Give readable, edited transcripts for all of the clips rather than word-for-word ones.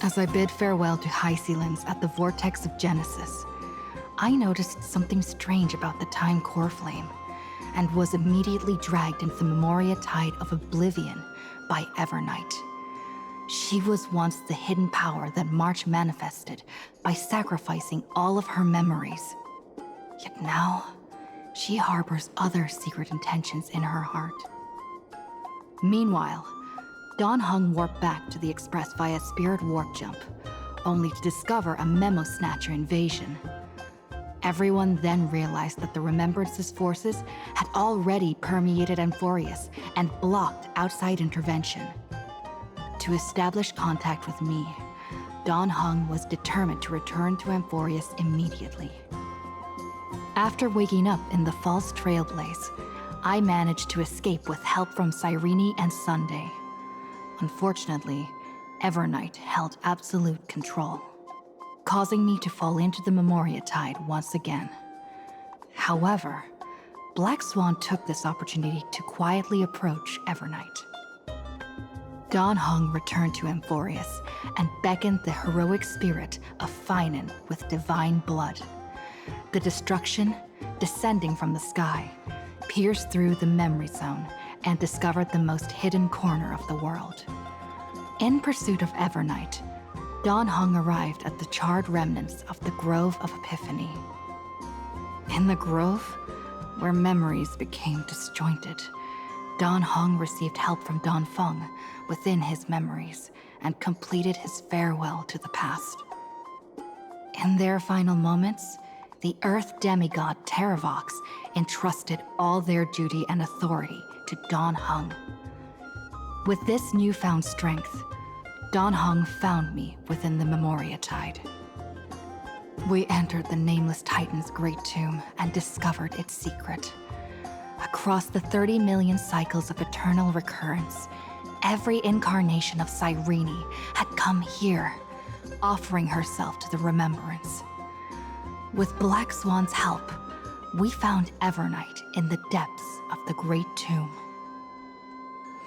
As I bid farewell to High Sealings at the vortex of Genesis, I noticed something strange about the time core flame, and was immediately dragged into the Memoria Tide of Oblivion by Evernight. She was once the hidden power that March manifested by sacrificing all of her memories. Yet now, she harbors other secret intentions in her heart. Meanwhile, Dawn Hung warped back to the Express via Spirit Warp Jump, only to discover a Memo Snatcher invasion. Everyone then realized that the Remembrance's forces had already permeated Amphorius and blocked outside intervention. To establish contact with me, Dawn Hung was determined to return to Amphorius immediately. After waking up in the false Trailblaze, I managed to escape with help from Cyrene and Sunday. Unfortunately, Evernight held absolute control, causing me to fall into the Memoria Tide once again. However, Black Swan took this opportunity to quietly approach Evernight. Dawn Hung returned to Amphorius and beckoned the heroic spirit of Finan with divine blood. The destruction, descending from the sky, pierced through the memory zone and discovered the most hidden corner of the world. In pursuit of Evernight, Dawn Hung arrived at the charred remnants of the Grove of Epiphany. In the grove, where memories became disjointed, Dawn Hung received help from Dawn Feng within his memories and completed his farewell to the past. In their final moments, the Earth demigod Terravox entrusted all their duty and authority to Dawn Hung. With this newfound strength, Dawn Hung found me within the Memoria Tide. We entered the Nameless Titan's great tomb and discovered its secret. Across the 30 million cycles of eternal recurrence, every incarnation of Cyrene had come here, offering herself to the Remembrance. With Black Swan's help, we found Evernight in the depths of the Great Tomb.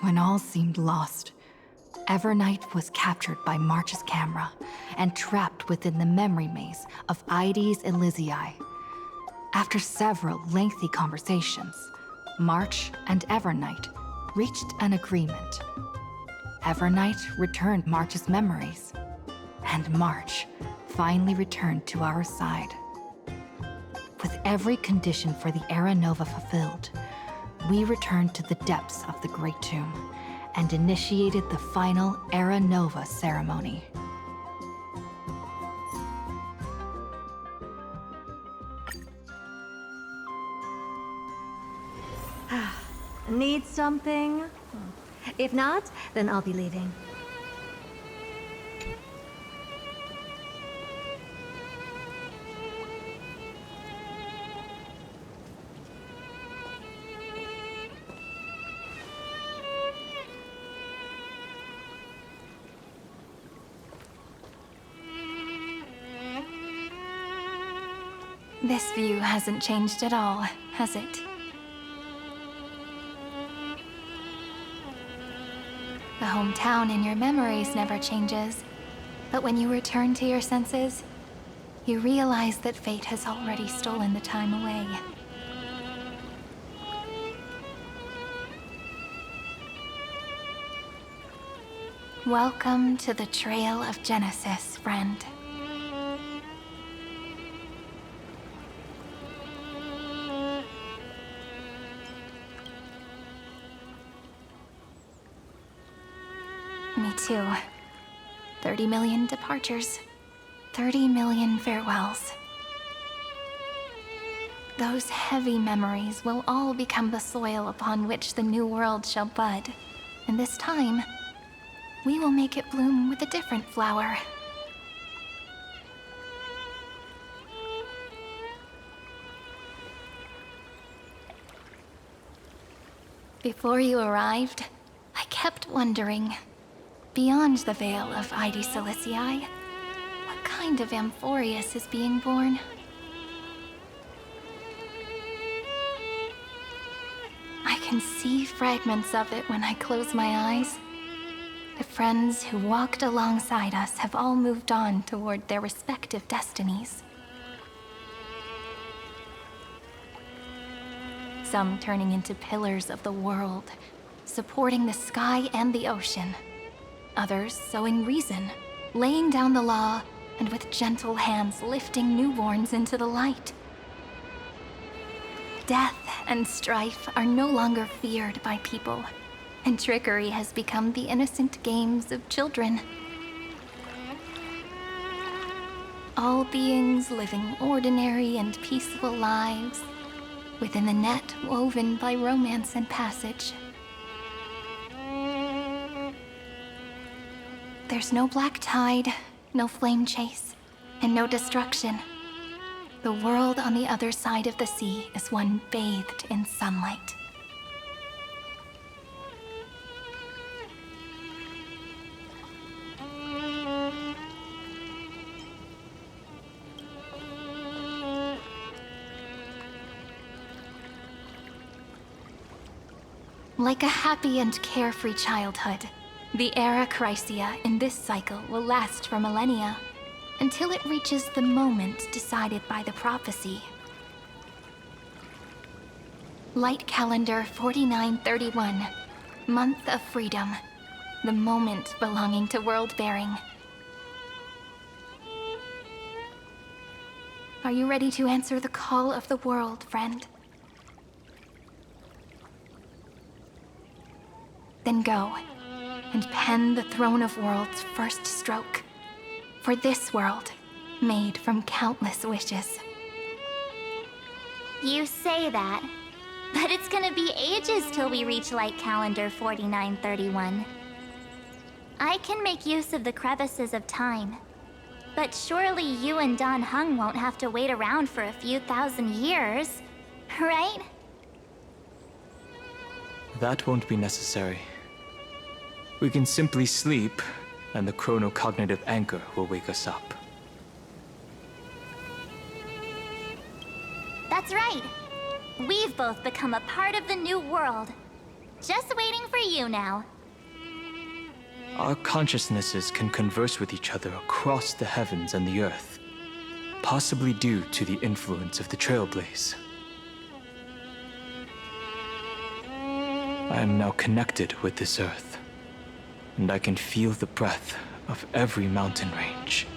When all seemed lost, Evernight was captured by March's camera and trapped within the memory maze of Ides Elysiae. After several lengthy conversations, March and Evernight reached an agreement. Evernight returned March's memories, and March finally returned to our side. With every condition for the Era Nova fulfilled, we returned to the depths of the Great Tomb and initiated the final Era Nova ceremony. Need something? If not, then I'll be leaving. This view hasn't changed at all, has it? The hometown in your memories never changes, but when you return to your senses, you realize that fate has already stolen the time away. Welcome to the Trail of Genesis, friend. Me too. 30 million departures. 30 million farewells. Those heavy memories will all become the soil upon which the new world shall bud. And this time, we will make it bloom with a different flower. Before you arrived, I kept wondering, beyond the veil of Ides Elysiae, what kind of Amphorius is being born? I can see fragments of it when I close my eyes. The friends who walked alongside us have all moved on toward their respective destinies. Some turning into pillars of the world, supporting the sky and the ocean. Others sowing reason, laying down the law, and with gentle hands lifting newborns into the light. Death and strife are no longer feared by people, and trickery has become the innocent games of children. All beings living ordinary and peaceful lives, within the net woven by romance and passage. There's no black tide, no flame chase, and no destruction. The world on the other side of the sea is one bathed in sunlight. Like a happy and carefree childhood, the era Chrysia in this cycle will last for millennia, until it reaches the moment decided by the prophecy. Light calendar 4931, month of freedom, the moment belonging to world-bearing. Are you ready to answer the call of the world, friend? Then go, and pen the Throne of Worlds' first stroke. For this world, made from countless wishes. You say that, but it's gonna be ages till we reach Light Calendar 4931. I can make use of the crevices of time, but surely you and Dan Heng won't have to wait around for a few thousand years, right? That won't be necessary. We can simply sleep, and the chronocognitive anchor will wake us up. That's right. We've both become a part of the new world. Just waiting for you now. Our consciousnesses can converse with each other across the heavens and the earth, possibly due to the influence of the Trailblaze. I am now connected with this earth, and I can feel the breath of every mountain range.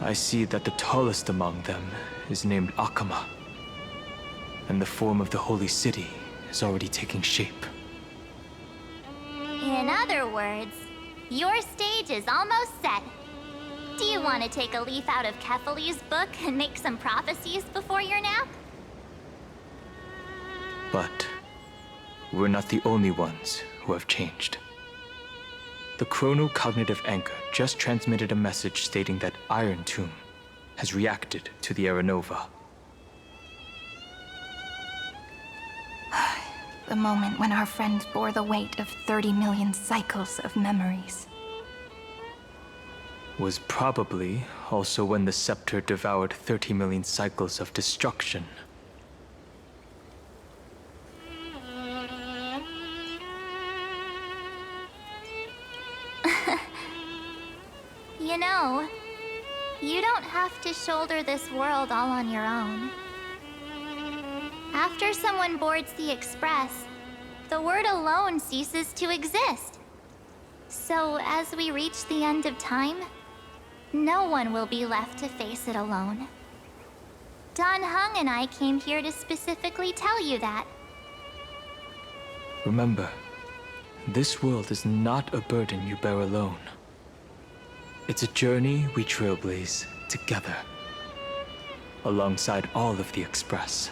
I see that the tallest among them is named Akama, and the form of the holy city is already taking shape. In other words, your stage is almost set. Do you want to take a leaf out of Kefali's book and make some prophecies before your nap? But we're not the only ones who have changed. The chronocognitive anchor just transmitted a message stating that Iron Tomb has reacted to the Era Nova. The moment when our friend bore the weight of 30 million cycles of memories. Was probably also when the scepter devoured 30 million cycles of destruction. You know, you don't have to shoulder this world all on your own. After someone boards the Express, the word alone ceases to exist. So as we reach the end of time, no one will be left to face it alone. Dan Heng and I came here to specifically tell you that. Remember, this world is not a burden you bear alone. It's a journey we trailblaze together, alongside all of the Express.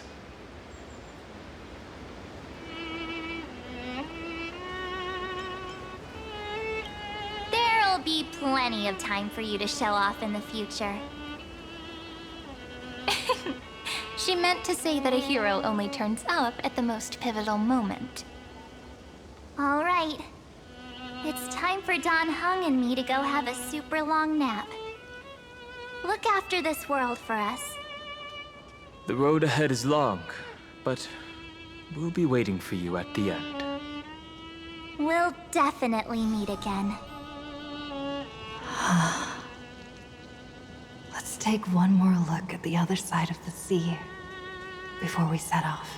There'll be plenty of time for you to show off in the future. She meant to say that a hero only turns up at the most pivotal moment. All right. It's time for Dan Heng and me to go have a super long nap. Look after this world for us. The road ahead is long, but we'll be waiting for you at the end. We'll definitely meet again. Let's take one more look at the other side of the sea before we set off.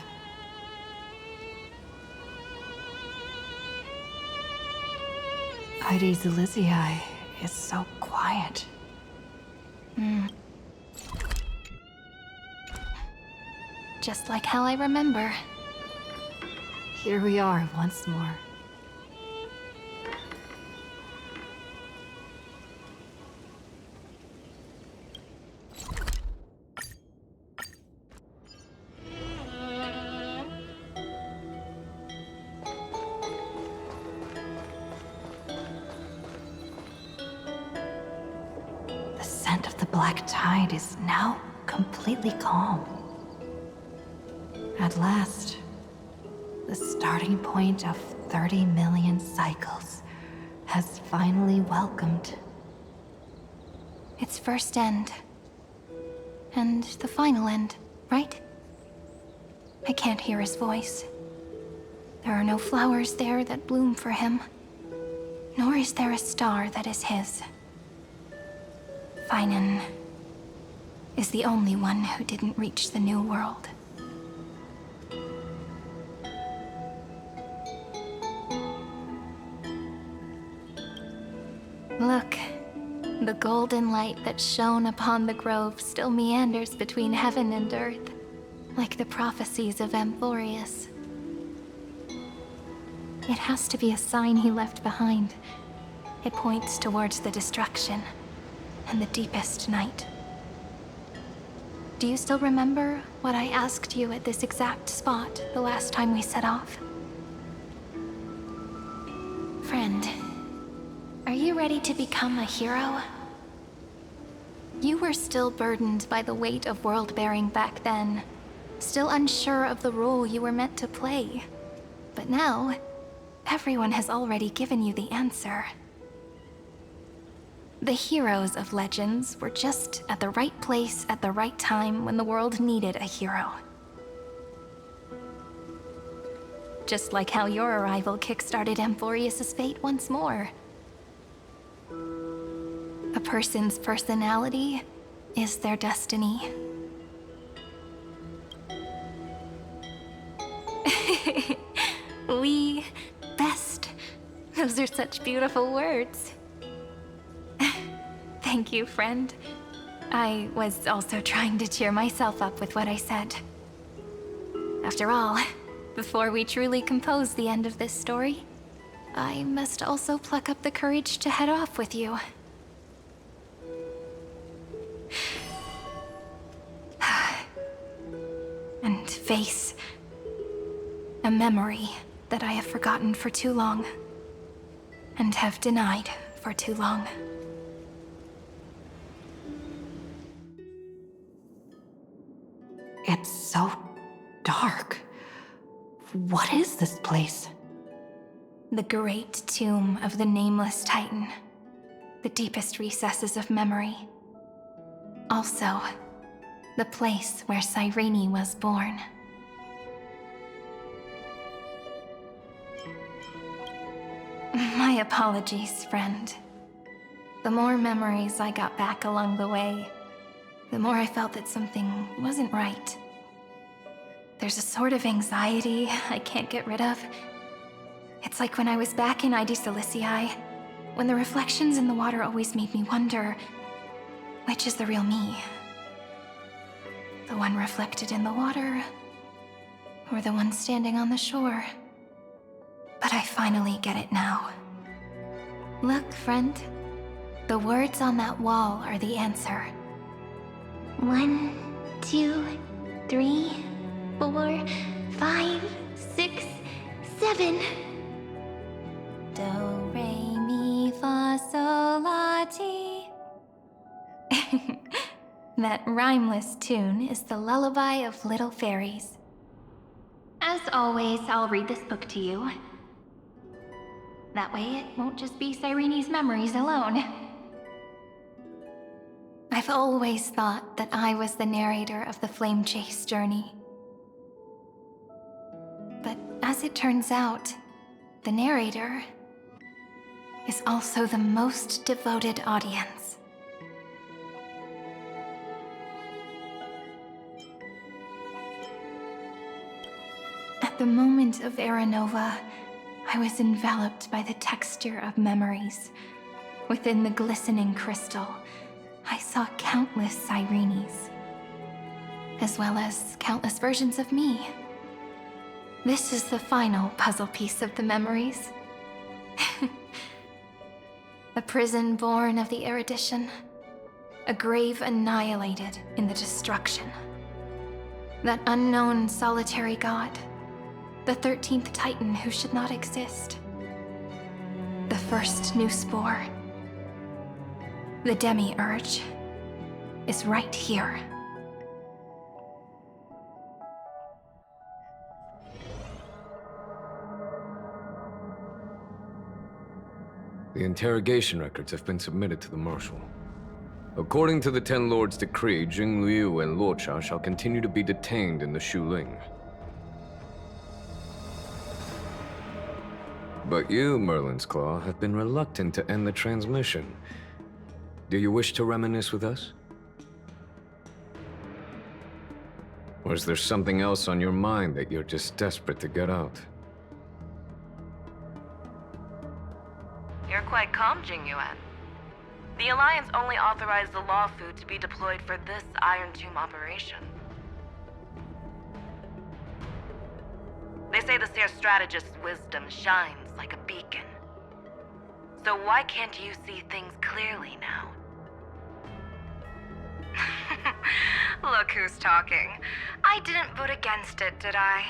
Heidi's Elysiae is so quiet. Just like how I remember. Here we are once more. The scent of the black tide is now completely calm. At last, the starting point of 30 million cycles has finally welcomed. Its first end. And the final end, right? I can't hear his voice. There are no flowers there that bloom for him. Nor is there a star that is his. Finan is the only one who didn't reach the new world. Look, the golden light that shone upon the grove still meanders between heaven and earth, like the prophecies of Amphorius. It has to be a sign he left behind. It points towards the destruction and the deepest night. Do you still remember what I asked you at this exact spot the last time we set off? Friend, are you ready to become a hero? You were still burdened by the weight of world-bearing back then, still unsure of the role you were meant to play. But now, everyone has already given you the answer. The heroes of legends were just at the right place at the right time when the world needed a hero. Just like how your arrival kickstarted Amphorius' fate once more. A person's personality is their destiny. We best. Those are such beautiful words. Thank you, friend. I was also trying to cheer myself up with what I said. After all, before we truly compose the end of this story, I must also pluck up the courage to head off with you. And face a memory that I have forgotten for too long, and have denied for too long. It's so dark. What is this place? The great tomb of the Nameless Titan. The deepest recesses of memory. Also, the place where Cyrene was born. My apologies, friend. The more memories I got back along the way, the more I felt that something wasn't right. There's a sort of anxiety I can't get rid of. It's like when I was back in Heidi's Elysiae, when the reflections in the water always made me wonder, which is the real me? The one reflected in the water, or the one standing on the shore? But I finally get it now. Look, friend. The words on that wall are the answer. 1, 2, 3, 4, 5, 6, 7. Do, re, mi, fa, sol, la, ti. That rhymeless tune is the lullaby of little fairies. As always, I'll read this book to you. That way it won't just be Cyrene's memories alone. I've always thought that I was the narrator of the Flame Chase journey. But as it turns out, the narrator is also the most devoted audience. At the moment of Era Nova, I was enveloped by the texture of memories. Within the glistening crystal, I saw countless Sirenes, as well as countless versions of me. This is the final puzzle piece of the memories. A prison born of the erudition, a grave annihilated in the destruction. That unknown solitary god, the 13th Titan who should not exist. The first new spore, the Demiurge, is right here. The interrogation records have been submitted to the Marshal. According to the Ten Lords' decree, Jing Liu and Luocha shall continue to be detained in the Shuling. But you, Merlin's Claw, have been reluctant to end the transmission. Do you wish to reminisce with us? Or is there something else on your mind that you're just desperate to get out? You're quite calm, Jing Yuan. The Alliance only authorized the Law Fu to be deployed for this Iron Tomb operation. They say the Seer Strategist's wisdom shines like a beacon. So why can't you see things clearly now? Look who's talking. I didn't vote against it, did I?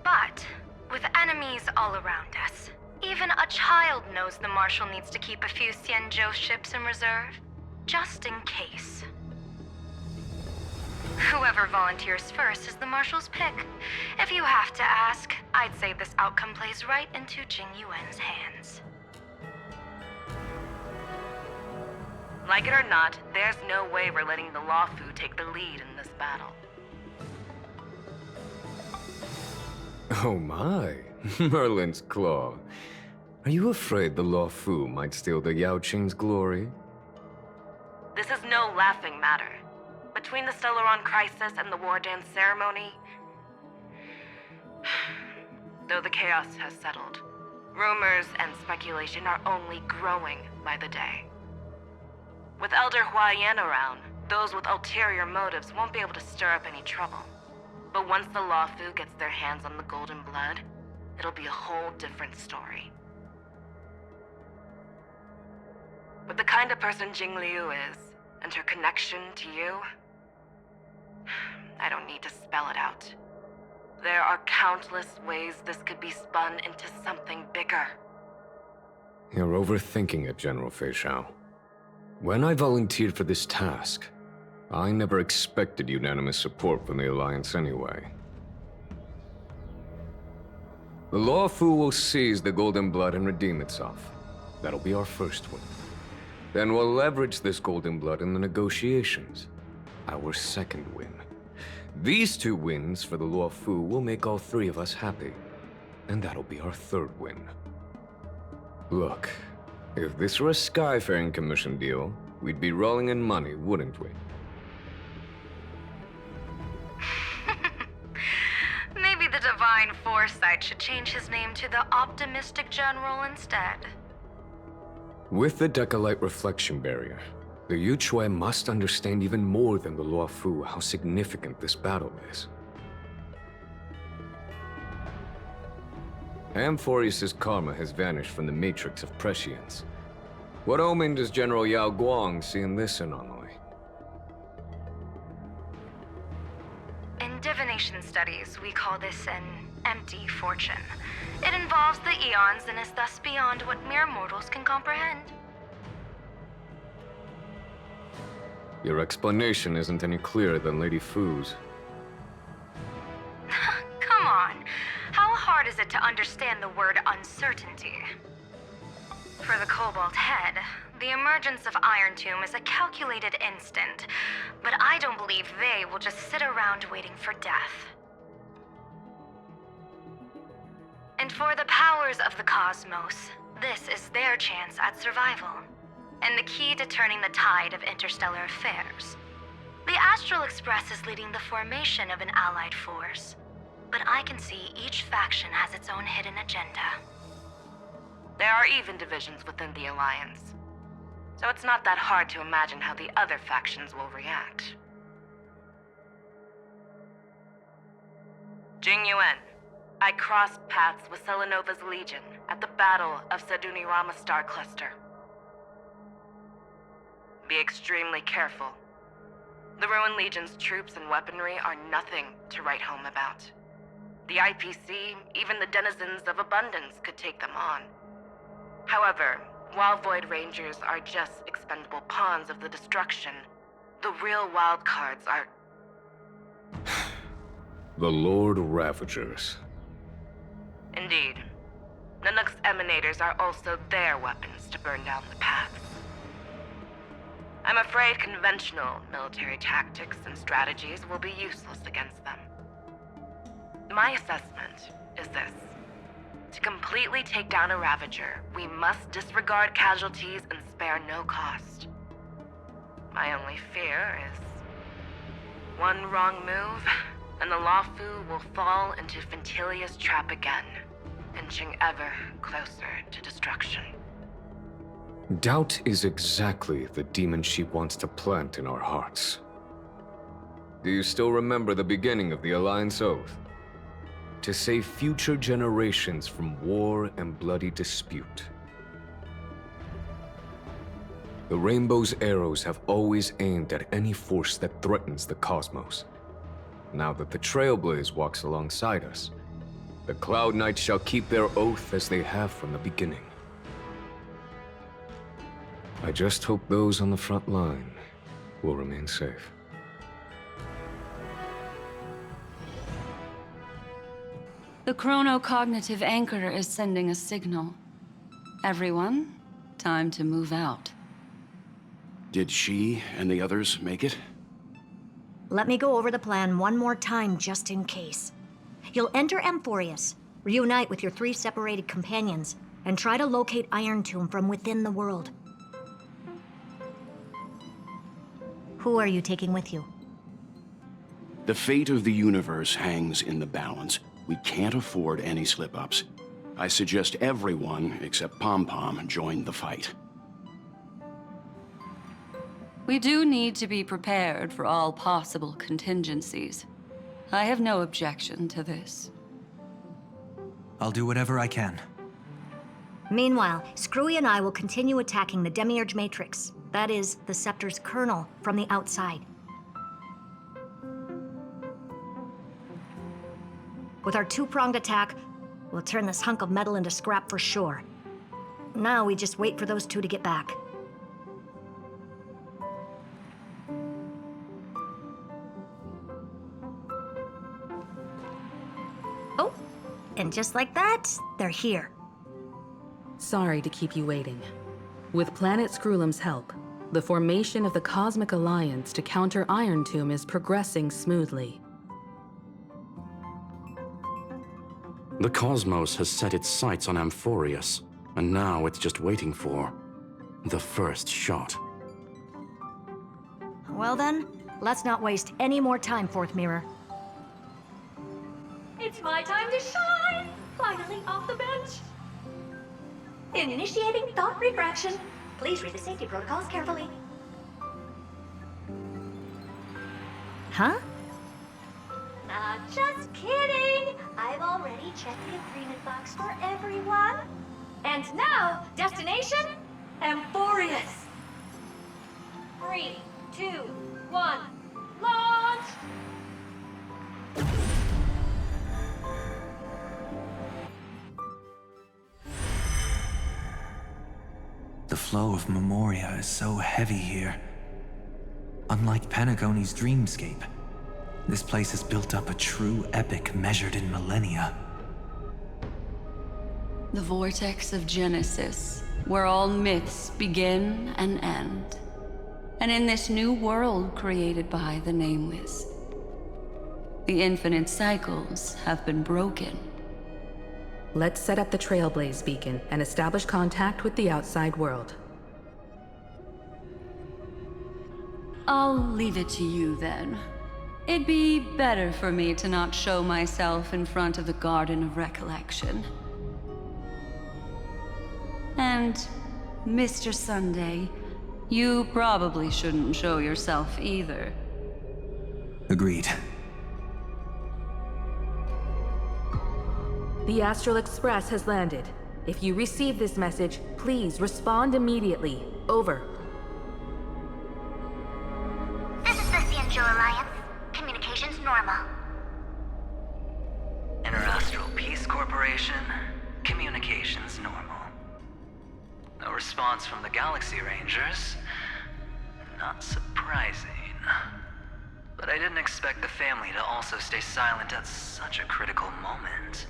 But, with enemies all around us, even a child knows the Marshal needs to keep a few Xianzhou ships in reserve, just in case. Whoever volunteers first is the Marshal's pick. If you have to ask, I'd say this outcome plays right into Jing Yuan's hands. Like it or not, there's no way we're letting the Law Fu take the lead in this battle. Oh my, Merlin's Claw. Are you afraid the Law Fu might steal the Yao Qing's glory? This is no laughing matter. Between the Stellaron crisis and the War Dance ceremony, though the chaos has settled, rumors and speculation are only growing by the day. With Elder Huaiyan around, those with ulterior motives won't be able to stir up any trouble. But once the Law Fu gets their hands on the Golden Blood, it'll be a whole different story. With the kind of person Jing Liu is, and her connection to you, I don't need to spell it out. There are countless ways this could be spun into something bigger. You're overthinking it, General Fei Shao. When I volunteered for this task, I never expected unanimous support from the Alliance anyway. The Law Fu will seize the Golden Blood and redeem itself. That'll be our first win. Then we'll leverage this Golden Blood in the negotiations. Our second win. These two wins for the Law Fu will make all three of us happy. And that'll be our third win. Look, if this were a Skyfaring Commission deal, we'd be rolling in money, wouldn't we? Maybe the Divine Foresight should change his name to the Optimistic General instead. With the Decalite Reflection Barrier, the Yuchue must understand even more than the Law Fu how significant this battle is. Amphorius' karma has vanished from the matrix of prescience. What omen does General Yao Guang see in this anomaly? In divination studies, we call this an empty fortune. It involves the eons and is thus beyond what mere mortals can comprehend. Your explanation isn't any clearer than Lady Fu's. Come on. How hard is it to understand the word uncertainty? For the Cobalt Head, the emergence of Iron Tomb is a calculated instant, but I don't believe they will just sit around waiting for death. In For the powers of the cosmos, this is their chance at survival, and the key to turning the tide of interstellar affairs. The Astral Express is leading the formation of an allied force, but I can see each faction has its own hidden agenda. There are even divisions within the Alliance, so it's not that hard to imagine how the other factions will react. Jing Yuan, I crossed paths with Selenova's Legion at the Battle of Sadunirama Star Cluster. Be extremely careful. The Ruined Legion's troops and weaponry are nothing to write home about. The IPC, even the denizens of Abundance, could take them on. However, while Void Rangers are just expendable pawns of the destruction, the real wildcards are... The Lord Ravagers. Indeed. Nanook's emanators are also their weapons to burn down the paths. I'm afraid conventional military tactics and strategies will be useless against them. My assessment is this. To completely take down a Ravager, we must disregard casualties and spare no cost. My only fear is... one wrong move, and the Lawfu will fall into Ventilia's trap again, inching ever closer to destruction. Doubt is exactly the demon she wants to plant in our hearts. Do you still remember the beginning of the Alliance Oath? To save future generations from war and bloody dispute. The Rainbow's arrows have always aimed at any force that threatens the cosmos. Now that the Trailblaze walks alongside us, the Cloud Knights shall keep their oath as they have from the beginning. I just hope those on the front line will remain safe. The chronocognitive anchor is sending a signal. Everyone, time to move out. Did she and the others make it? Let me go over the plan one more time just in case. You'll enter Amphorius, reunite with your 3 separated companions, and try to locate Iron Tomb from within the world. Who are you taking with you? The fate of the universe hangs in the balance. We can't afford any slip-ups. I suggest everyone, except Pom-Pom, join the fight. We do need to be prepared for all possible contingencies. I have no objection to this. I'll do whatever I can. Meanwhile, Screwy and I will continue attacking the Demiurge Matrix. That is, the Scepter's kernel from the outside. With our 2-pronged attack, we'll turn this hunk of metal into scrap for sure. Now we just wait for those 2 to get back. Oh, and just like that, they're here. Sorry to keep you waiting. With Planet Screwlum's help, the formation of the Cosmic Alliance to counter Iron Tomb is progressing smoothly. The cosmos has set its sights on Amphorius, and now it's just waiting for the first shot. Well then, let's not waste any more time, Fourth Mirror. It's my time to shine! Finally off the bench! Initiating thought refraction. Please read the safety protocols carefully. Huh? Just kidding! I've already checked the agreement box for everyone. And now, destination? Amphorius! 3, 2, 1, launch! The flow of Memoria is so heavy here. Unlike Panagoni's dreamscape, this place has built up a true epic measured in millennia. The vortex of Genesis, where all myths begin and end. And in this new world created by the Nameless, the infinite cycles have been broken. Let's set up the Trailblaze beacon and establish contact with the outside world. I'll leave it to you then. It'd be better for me to not show myself in front of the Garden of Recollection. And, Mr. Sunday, you probably shouldn't show yourself either. Agreed. The Astral Express has landed. If you receive this message, please respond immediately. Over. This is the Cianjo Alliance. Communications normal. Interastral Peace Corporation. Communications normal. No response from the Galaxy Rangers. Not surprising. But I didn't expect the family to also stay silent at such a critical moment.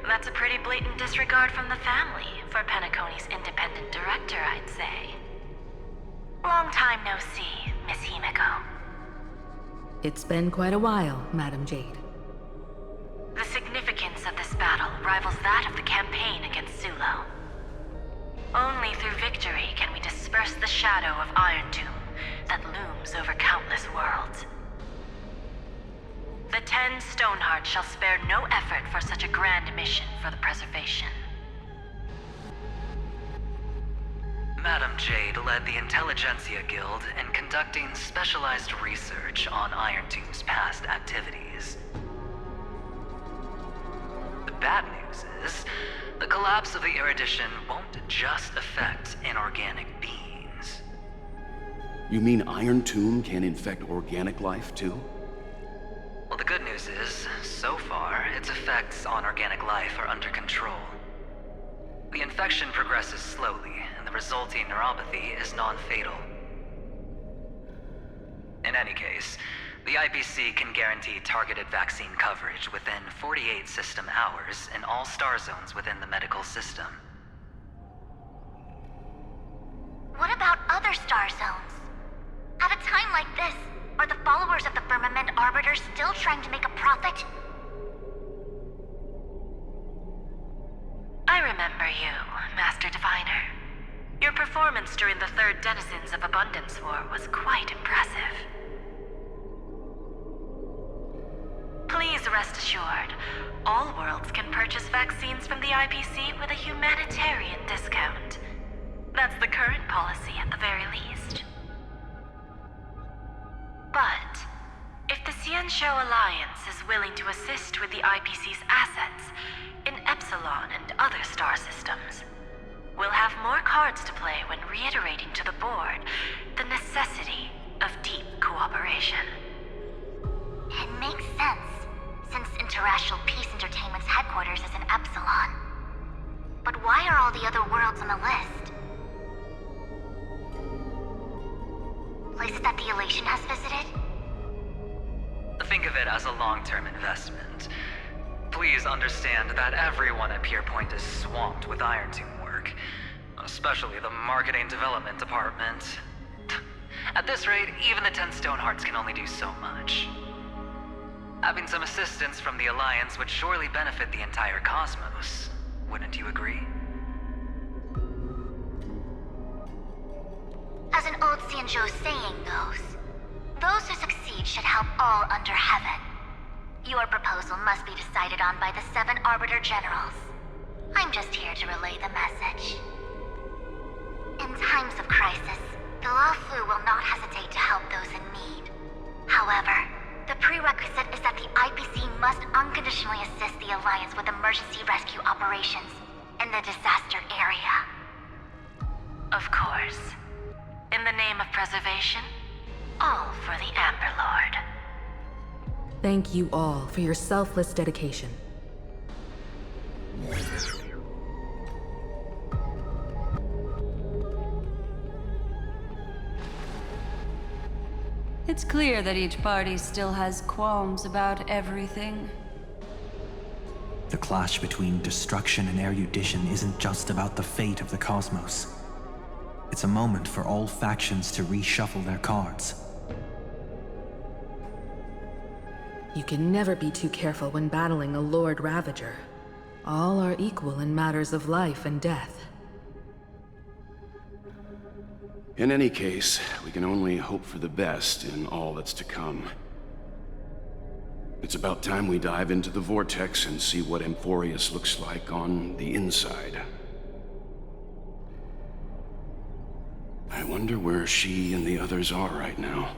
That's a pretty blatant disregard from the family for Penacony's independent director, I'd say. Long time no see, Miss Himiko. It's been quite a while, Madam Jade. The significance of this battle rivals that of the campaign against Sulo. Only through victory can we disperse the shadow of Iron Tomb that looms over countless worlds. The 10 Stonehearts shall spare no effort for such a grand mission for the preservation. Madam Jade led the Intelligentsia Guild in conducting specialized research on Iron Tomb's past activities. The bad news is, the collapse of the Erudition won't just affect inorganic beings. You mean Iron Tomb can infect organic life, too? Well, the good news is, so far, its effects on organic life are under control. The infection progresses slowly, and the resulting neuropathy is non-fatal. In any case, the IPC can guarantee targeted vaccine coverage within 48 system hours in all star zones within the medical system. What about other star zones? At a time like this, are the followers of the Firmament Arbiter still trying to make a profit? I remember you, Master Diviner. Your performance during the Third Denizens of Abundance War was quite impressive. Please rest assured, all worlds can purchase vaccines from the IPC with a humanitarian discount. That's the current policy at the very least. But, if the Cianjo Alliance is willing to assist with the IPC's assets in Epsilon and other star systems, we'll have more cards to play when reiterating to the board the necessity of deep cooperation. It makes sense, since Interastral Peace Entertainment's headquarters is in Epsilon. But why are all the other worlds on the list? Places that the Elation has visited? Think of it as a long-term investment. Please understand that everyone at Pierpoint is swamped with Iron Tomb work, especially the marketing development department. At this rate, even the 10 Stonehearts can only do so much. Having some assistance from the Alliance would surely benefit the entire cosmos. Wouldn't you agree? As an old Cianjo saying goes, those who succeed should help all under heaven. Your proposal must be decided on by the 7 Arbiter Generals. I'm just here to relay the message. In times of crisis, the Luofu will not hesitate to help those in need. However, the prerequisite is that the IPC must unconditionally assist the Alliance with emergency rescue operations in the disaster area. Of course. In the name of preservation, all for the Amber Lord. Thank you all for your selfless dedication. It's clear that each party still has qualms about everything. The clash between destruction and erudition isn't just about the fate of the cosmos. It's a moment for all factions to reshuffle their cards. You can never be too careful when battling a Lord Ravager. All are equal in matters of life and death. In any case, we can only hope for the best in all that's to come. It's about time we dive into the vortex and see what Amphorius looks like on the inside. I wonder where she and the others are right now.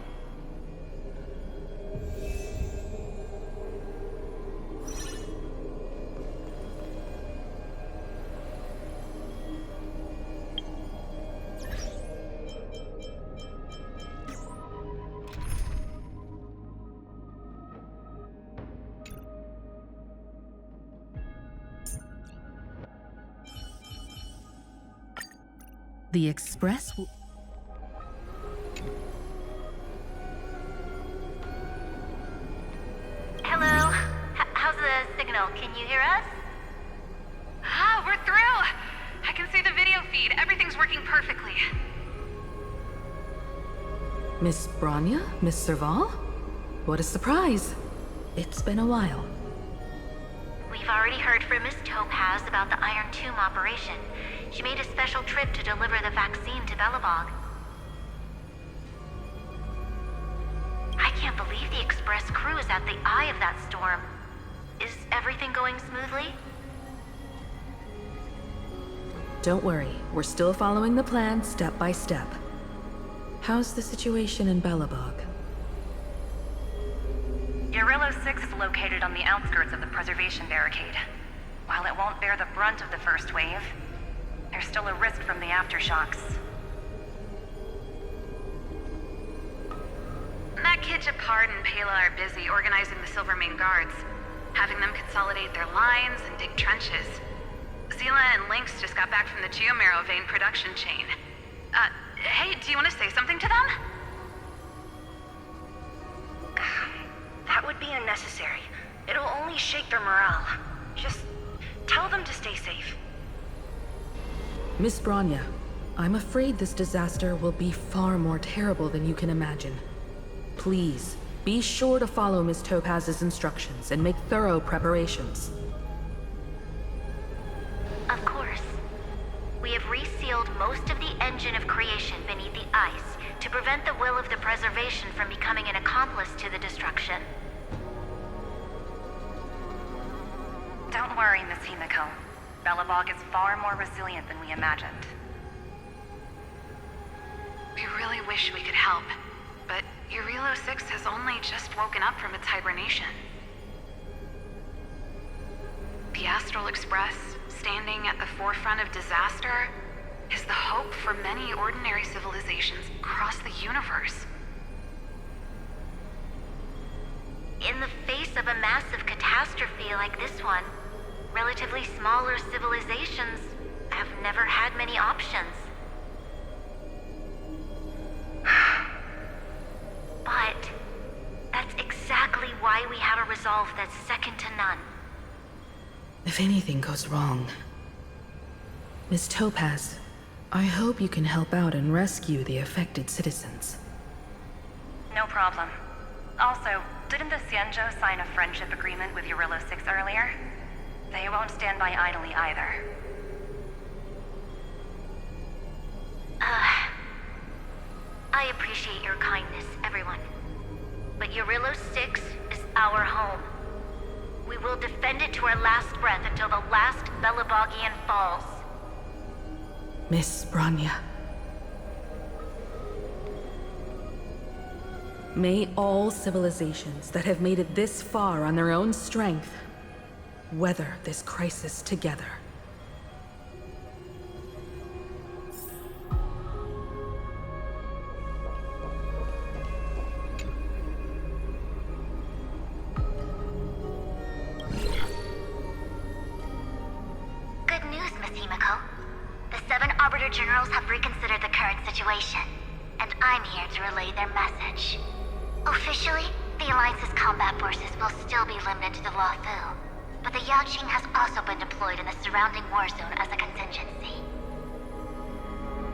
The Express Hello? How's the signal? Can you hear us? Ah, we're through! I can see the video feed. Everything's working perfectly. Miss Bronya? Miss Serval? What a surprise. It's been a while. We've already heard from Miss Topaz about the Iron Tomb operation. She made a special trip to deliver the vaccine to Belobog. I can't believe the Express crew is at the eye of that storm. Is everything going smoothly? Don't worry, we're still following the plan step by step. How's the situation in Belobog? Urillo 6 is located on the outskirts of the preservation barricade. While it won't bear the brunt of the first wave, there's still a risk from the aftershocks. Matt Japard and Pela are busy organizing the Silvermane Guards, having them consolidate their lines and dig trenches. Zila and Lynx just got back from the Geomarrow vein production chain. Hey, do you want to say something to them? That would be unnecessary. It'll only shake their morale. Just tell them to stay safe. Miss Bronya, I'm afraid this disaster will be far more terrible than you can imagine. Please, be sure to follow Miss Topaz's instructions and make thorough preparations. Of course. We have resealed most of the engine of creation beneath the ice to prevent the will of the preservation from becoming an accomplice to the destruction. Don't worry, Miss Himiko. Belobog is far more resilient than we imagined. We really wish we could help, but Urillo 6 has only just woken up from its hibernation. The Astral Express, standing at the forefront of disaster, is the hope for many ordinary civilizations across the universe. In the face of a massive catastrophe like this one, relatively smaller civilizations have never had many options. But that's exactly why we have a resolve that's second to none. If anything goes wrong... Miss Topaz, I hope you can help out and rescue the affected citizens. No problem. Also, didn't the Xianzhou sign a friendship agreement with Urillo 6 earlier? They won't stand by idly either. I appreciate your kindness, everyone. But Urillo 6 is our home. We will defend it to our last breath until the last Belobogian falls. Miss Bronya. May all civilizations that have made it this far on their own strength weather this crisis together. Good news, Miss Himiko. The 7 Arbiter Generals have reconsidered the current situation, and I'm here to relay their message. Officially, the Alliance's combat forces will still be limited to the Luofu, but the Yaoqing has also been deployed in the surrounding war zone as a contingency.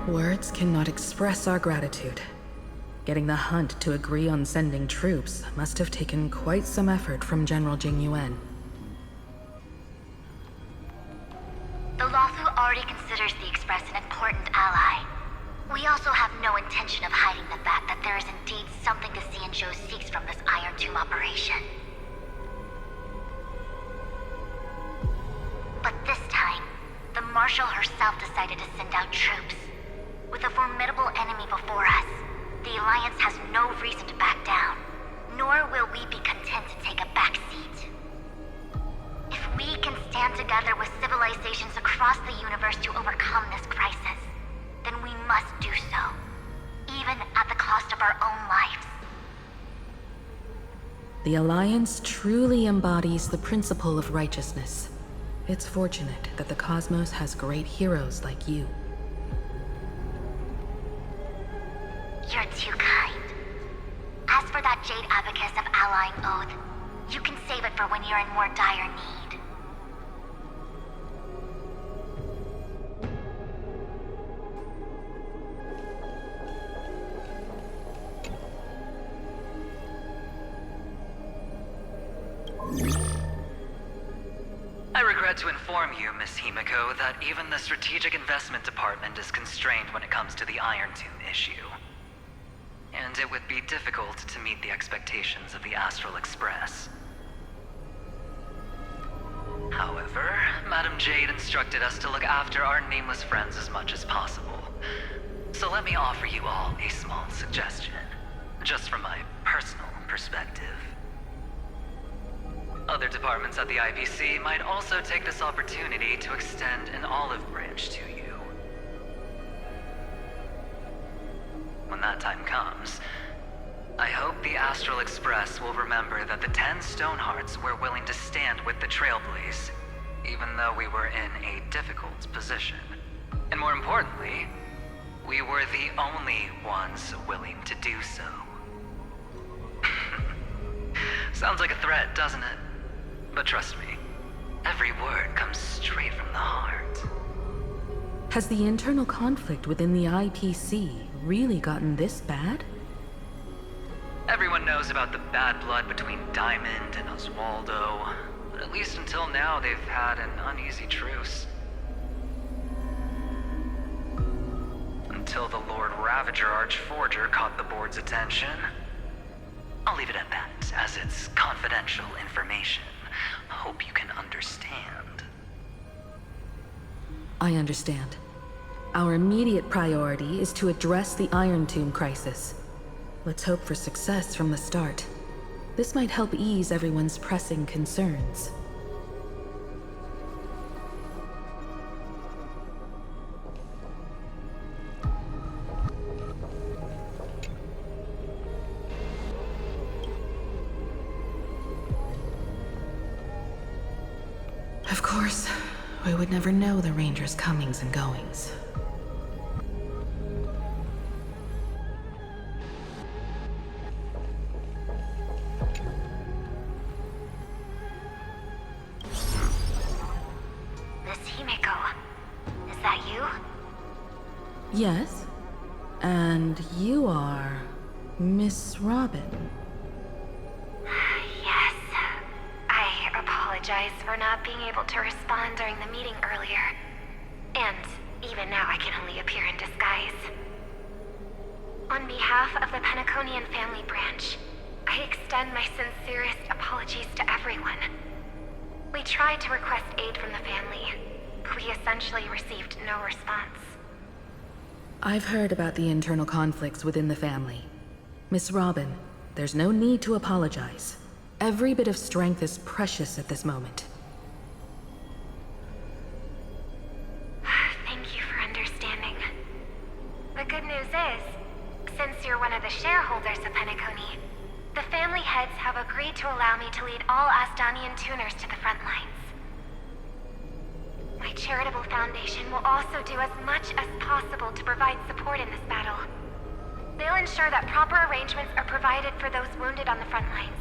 Words cannot express our gratitude. Getting the Hunt to agree on sending troops must have taken quite some effort from General Jing Yuan. The Luofu already considers the Express an important ally. We also have no intention of hiding the fact that there is indeed something the Xianzhou seeks from this Iron Tomb operation. But this time, the Marshal herself decided to send out troops. With a formidable enemy before us, the Alliance has no reason to back down, nor will we be content to take a back seat. If we can stand together with civilizations across the universe to overcome this crisis, then we must do so, even at the cost of our own lives. The Alliance truly embodies the principle of righteousness. It's fortunate that the cosmos has great heroes like you. You're too kind. As for that Jade Abacus of Allying Oath, you can save it for when you're in more dire need. I regret to inform you, Miss Himiko, that even the Strategic Investment Department is constrained when it comes to the Iron Tomb issue. And it would be difficult to meet the expectations of the Astral Express. However, Madam Jade instructed us to look after our nameless friends as much as possible. So let me offer you all a small suggestion, just from my personal perspective. Other departments at the IPC might also take this opportunity to extend an olive branch to you. When that time comes, I hope the Astral Express will remember that the 10 Stonehearts were willing to stand with the Trailblaze, even though we were in a difficult position. And more importantly, we were the only ones willing to do so. Sounds like a threat, doesn't it? But trust me, every word comes straight from the heart. Has the internal conflict within the IPC really gotten this bad? Everyone knows about the bad blood between Diamond and Oswaldo, but at least until now they've had an uneasy truce. Until the Lord Ravager Archforger caught the board's attention. I'll leave it at that, as it's confidential information. Hope you can understand. I understand. Our immediate priority is to address the Iron Tomb crisis. Let's hope for success from the start. This might help ease everyone's pressing concerns. Of course, we would never know the Ranger's comings and goings. Miss Himiko, is that you? Yes? And you are Miss Robin. Yes. I apologize for not being able to respond during the meeting earlier. And even now I can only appear in disguise. On behalf of the Penaconian family branch, I extend my sincerest apologies to everyone. We tried to request aid from the family. We essentially received no response. I've heard about the internal conflicts within the family. Miss Robin, there's no need to apologize. Every bit of strength is precious at this moment. Thank you for understanding. The good news is, since you're one of the shareholders of Penacony, the family heads have agreed to allow me to lead all Astonian tuners to the front lines. My charitable foundation will also do as much as possible to provide support in this battle. They'll ensure that proper arrangements are provided for those wounded on the front lines,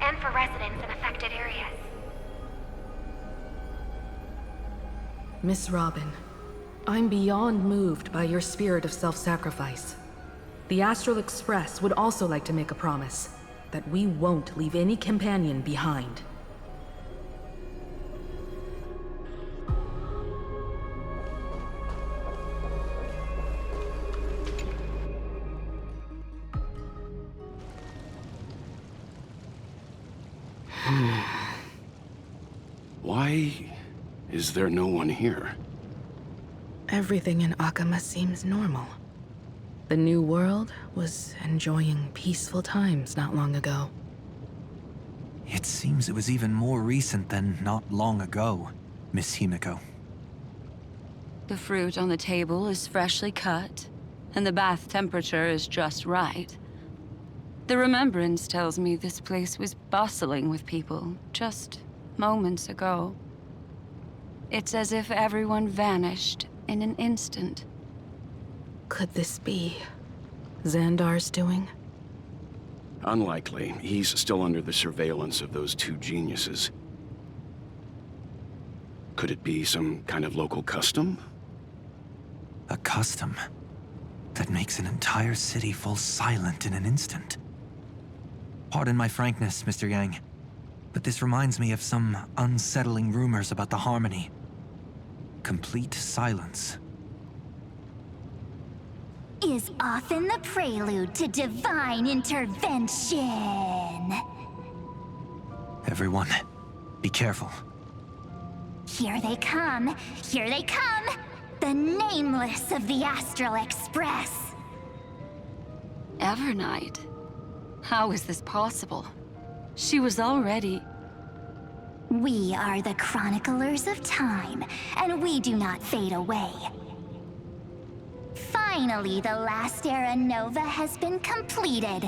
and for residents in affected areas. Miss Robin, I'm beyond moved by your spirit of self-sacrifice. The Astral Express would also like to make a promise that we won't leave any companion behind. Why is there no one here? Everything in Akama seems normal. The new world was enjoying peaceful times not long ago. It seems it was even more recent than not long ago, Miss Himiko. The fruit on the table is freshly cut, and the bath temperature is just right. The remembrance tells me this place was bustling with people just moments ago. It's as if everyone vanished in an instant. Could this be Xandar's doing? Unlikely. He's still under the surveillance of those two geniuses. Could it be some kind of local custom? A custom that makes an entire city fall silent in an instant. Pardon my frankness, Mr. Yang, but this reminds me of some unsettling rumors about the Harmony. Complete silence. Is often the prelude to divine intervention. Everyone, be careful. Here they come! Here they come! The nameless of the Astral Express! Evernight? How is this possible? She was already... We are the chroniclers of time, and we do not fade away. Finally, the last era Nova has been completed.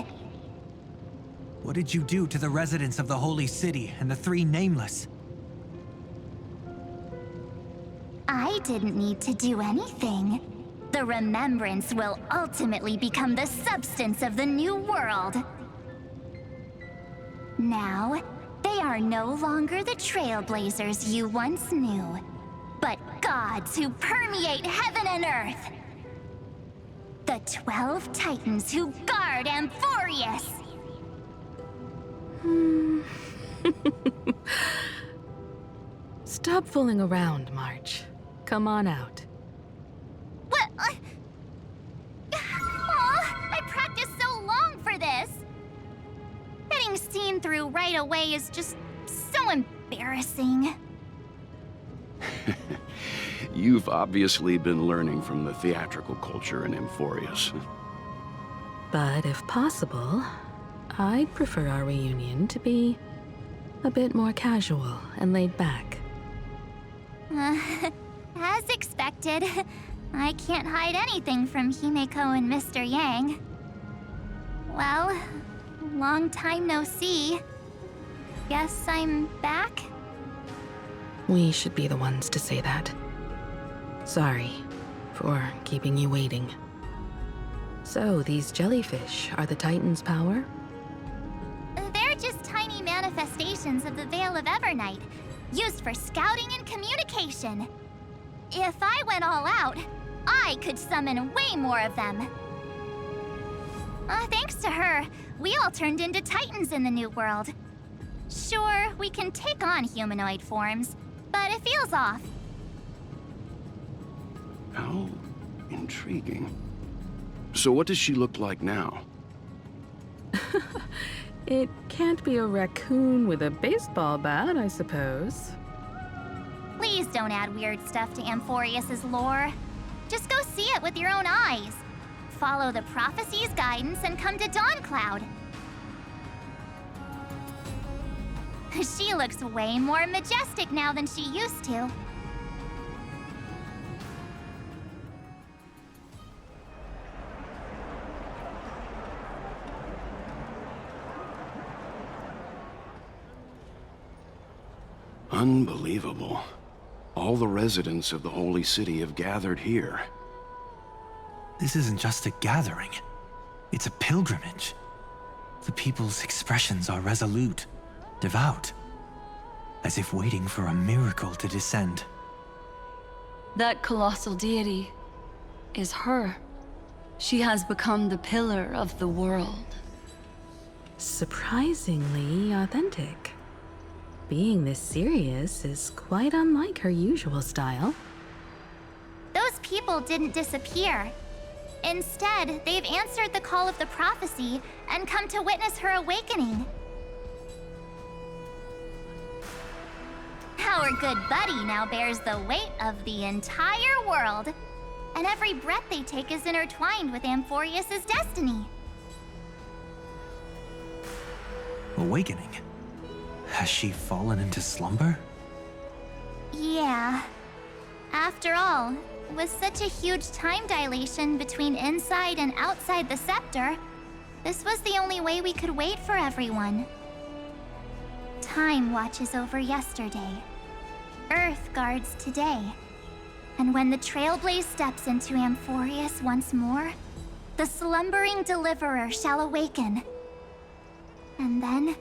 What did you do to the residents of the Holy City and the three Nameless? I didn't need to do anything. The remembrance will ultimately become the substance of the new world. Now, they are no longer the trailblazers you once knew, but gods who permeate heaven and earth. The 12 Titans who guard Amphorius! Stop fooling around, March. Come on out. What? I practiced so long for this! Getting seen through right away is just so embarrassing. You've obviously been learning from the theatrical culture in Amphorius. But if possible, I'd prefer our reunion to be a bit more casual and laid back. As expected, I can't hide anything from Himeko and Mr. Yang. Well, long time no see. Guess I'm back? We should be the ones to say that. Sorry for keeping you waiting. So, these jellyfish are the Titan's power? They're just tiny manifestations of the Veil of Evernight, used for scouting and communication. If I went all out, I could summon way more of them. Thanks to her, we all turned into Titans in the New World. Sure, we can take on humanoid forms, but it feels off. How intriguing. So what does she look like now? It can't be a raccoon with a baseball bat, I suppose. Please don't add weird stuff to Amphorius's lore. Just go see it with your own eyes. Follow the prophecy's guidance and come to Dawncloud. She looks way more majestic now than she used to. Unbelievable. All the residents of the Holy City have gathered here. This isn't just a gathering. It's a pilgrimage. The people's expressions are resolute, devout, as if waiting for a miracle to descend. That colossal deity is her. She has become the pillar of the world. Surprisingly authentic. Being this serious is quite unlike her usual style. Those people didn't disappear. Instead, they've answered the call of the prophecy and come to witness her awakening. Our good buddy now bears the weight of the entire world, and every breath they take is intertwined with Amphorius' destiny. Awakening? Has she fallen into slumber? Yeah. After all, with such a huge time dilation between inside and outside the scepter, this was the only way we could wait for everyone. Time watches over yesterday. Earth guards today. And when the Trailblaze steps into Amphorius once more, the slumbering deliverer shall awaken. And then,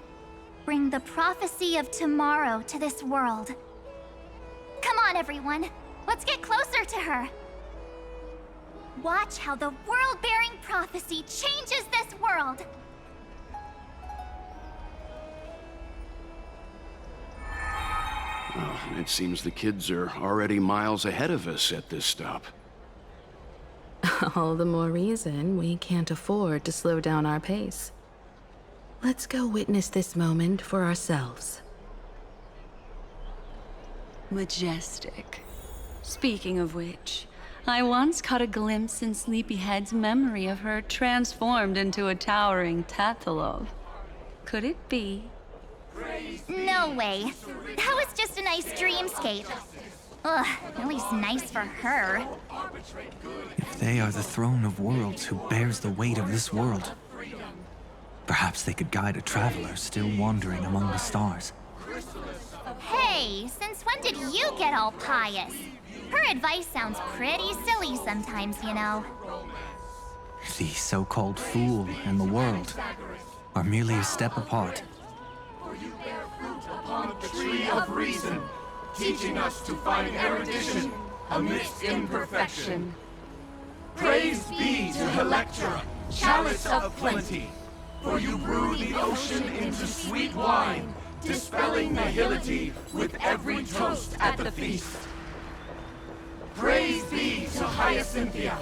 bring the prophecy of tomorrow to this world. Come on, everyone. Let's get closer to her. Watch how the world-bearing prophecy changes this world. Well, it seems the kids are already miles ahead of us at this stop. All the more reason we can't afford to slow down our pace. Let's go witness this moment for ourselves. Majestic. Speaking of which, I once caught a glimpse in Sleepyhead's memory of her transformed into a towering Tathalov. Could it be? No way. That was just a nice dreamscape. Ugh, at least nice for her. If they are the throne of worlds who bears the weight of this world, perhaps they could guide a traveler still wandering among the stars. Hey, since when did you get all pious? Her advice sounds pretty silly sometimes, you know. The so-called fool and the world are merely a step apart. Upon the tree of reason, teaching us to find erudition amidst imperfection. Praise be to Electra, chalice of plenty, for you brew the ocean into sweet wine, dispelling nihility with every toast at the feast. Praise be to Hyacinthia,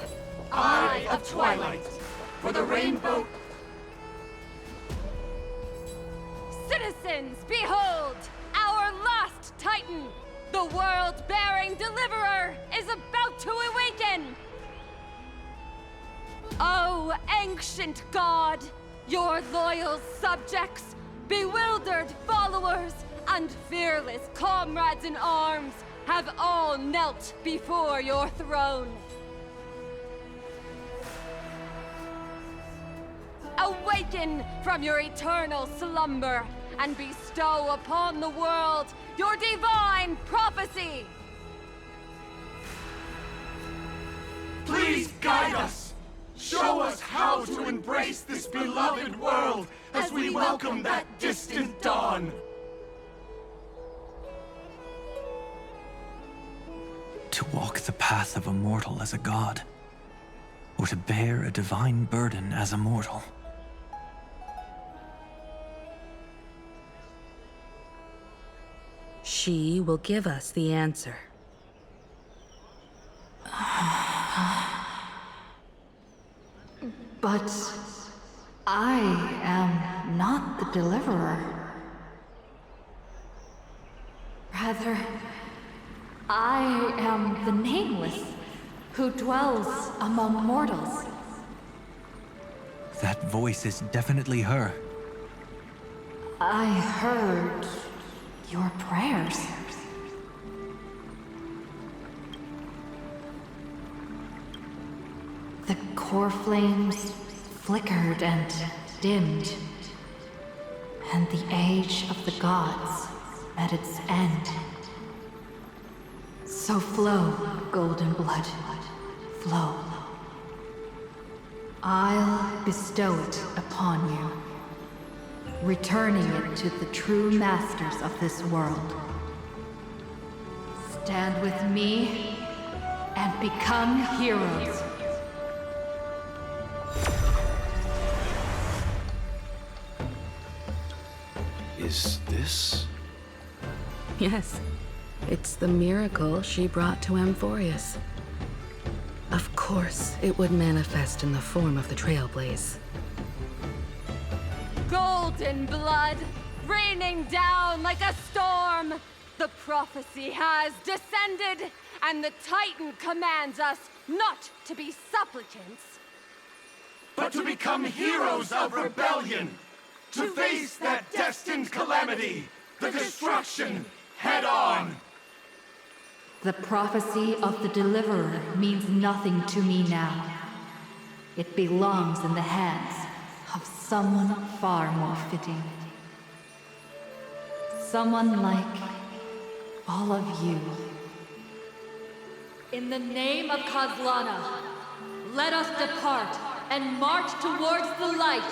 eye of twilight, for the rainbow. Citizens, behold! Our last Titan! The world-bearing deliverer is about to awaken! Oh, ancient god! Your loyal subjects, bewildered followers, and fearless comrades in arms have all knelt before your throne. Awaken from your eternal slumber and bestow upon the world your divine prophecy! Please guide us! Show us how to embrace this beloved world as we welcome that distant dawn! To walk the path of a mortal as a god, or to bear a divine burden as a mortal. She will give us the answer. But I am not the deliverer. Rather, I am the Nameless, who dwells among mortals. That voice is definitely her. I heard your prayers. The core flames flickered and dimmed, and the age of the gods at its end. So flow, golden blood, flow. I'll bestow it upon you, returning it to the true masters of this world. Stand with me and become heroes. Is this? Yes. It's the miracle she brought to Amphorius. Of course, it would manifest in the form of the Trailblaze. Golden blood, raining down like a storm! The prophecy has descended, and the Titan commands us not to be supplicants, but to become heroes of rebellion, to face that destined calamity, the destruction, head on. The prophecy of the Deliverer means nothing to me now. It belongs in the hands of someone far more fitting. Someone like all of you. In the name of Kozlana, let us depart and march towards the light.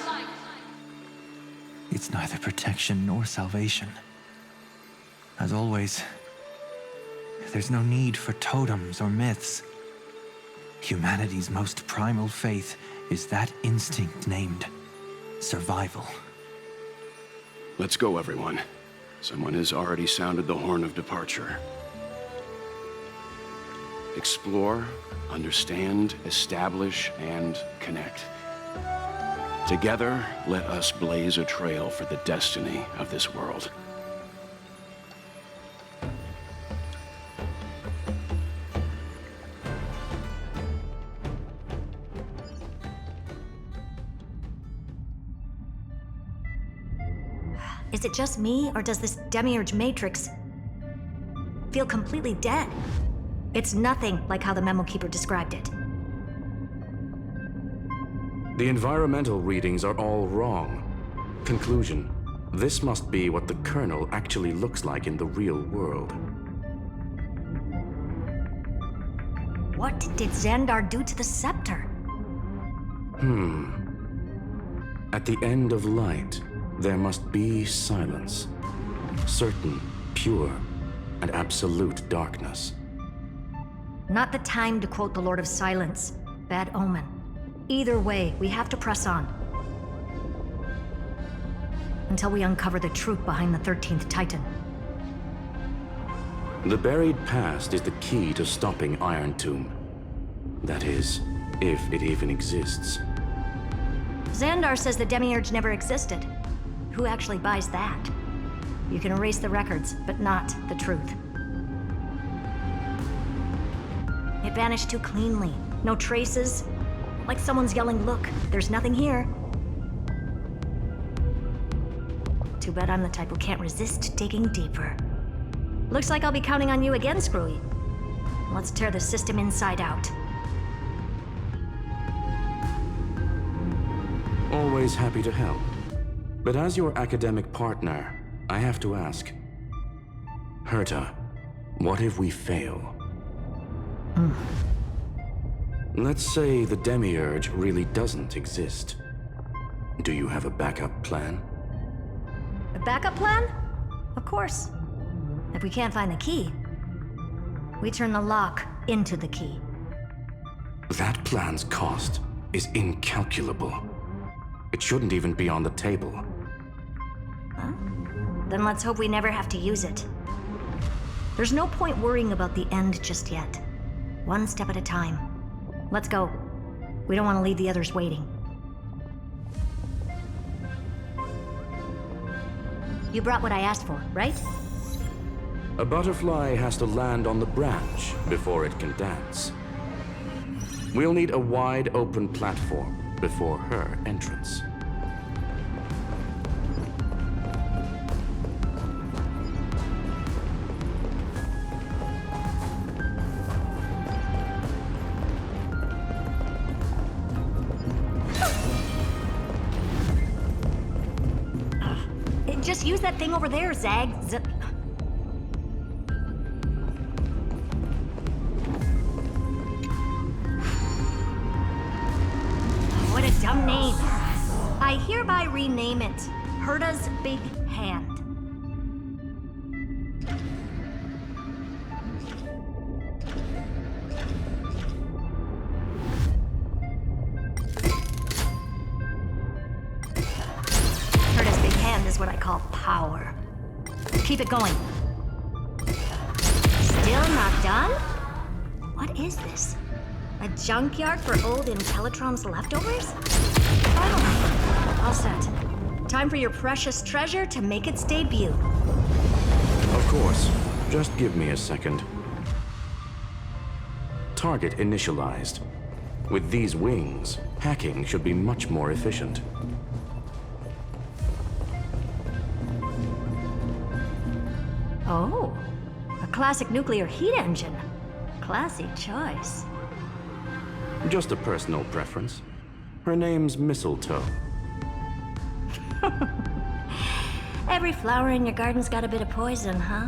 It's neither protection nor salvation. As always, there's no need for totems or myths. Humanity's most primal faith is that instinct named survival. Let's go, everyone. Someone has already sounded the horn of departure. Explore, understand, establish, and connect. Together, let us blaze a trail for the destiny of this world. Is it just me, or does this Demiurge Matrix feel completely dead? It's nothing like how the Memo Keeper described it. The environmental readings are all wrong. Conclusion: this must be what the kernel actually looks like in the real world. What did Xandar do to the scepter? At the end of light, there must be silence. Certain, pure, and absolute darkness. Not the time to quote the Lord of Silence. Bad omen. Either way, we have to press on. Until we uncover the truth behind the 13th Titan. The buried past is the key to stopping Iron Tomb. That is, if it even exists. Xandar says the Demiurge never existed. Who actually buys that? You can erase the records, but not the truth. It vanished too cleanly. No traces. Like someone's yelling, "Look, there's nothing here." Too bad I'm the type who can't resist digging deeper. Looks like I'll be counting on you again, Screwy. Let's tear the system inside out. Always happy to help. But as your academic partner, I have to ask. Herta, what if we fail? Let's say the Demiurge really doesn't exist. Do you have a backup plan? A backup plan? Of course. If we can't find the key, we turn the lock into the key. That plan's cost is incalculable. It shouldn't even be on the table. Huh? Then let's hope we never have to use it. There's no point worrying about the end just yet. One step at a time. Let's go. We don't want to leave the others waiting. You brought what I asked for, right? A butterfly has to land on the branch before it can dance. We'll need a wide open platform before her entrance. Just use that thing over there, Zag. What a dumb name. I hereby rename it Herta's Big Hand. what I call power. Keep it going. Still not done? What is this? A junkyard for old Intellitron's leftovers? Finally. All set. Time for your precious treasure to make its debut. Of course. Just give me a second. Target initialized. With these wings, hacking should be much more efficient. Oh, a classic nuclear heat engine. Classy choice. Just a personal preference. Her name's Mistletoe. Every flower in your garden's got a bit of poison, huh?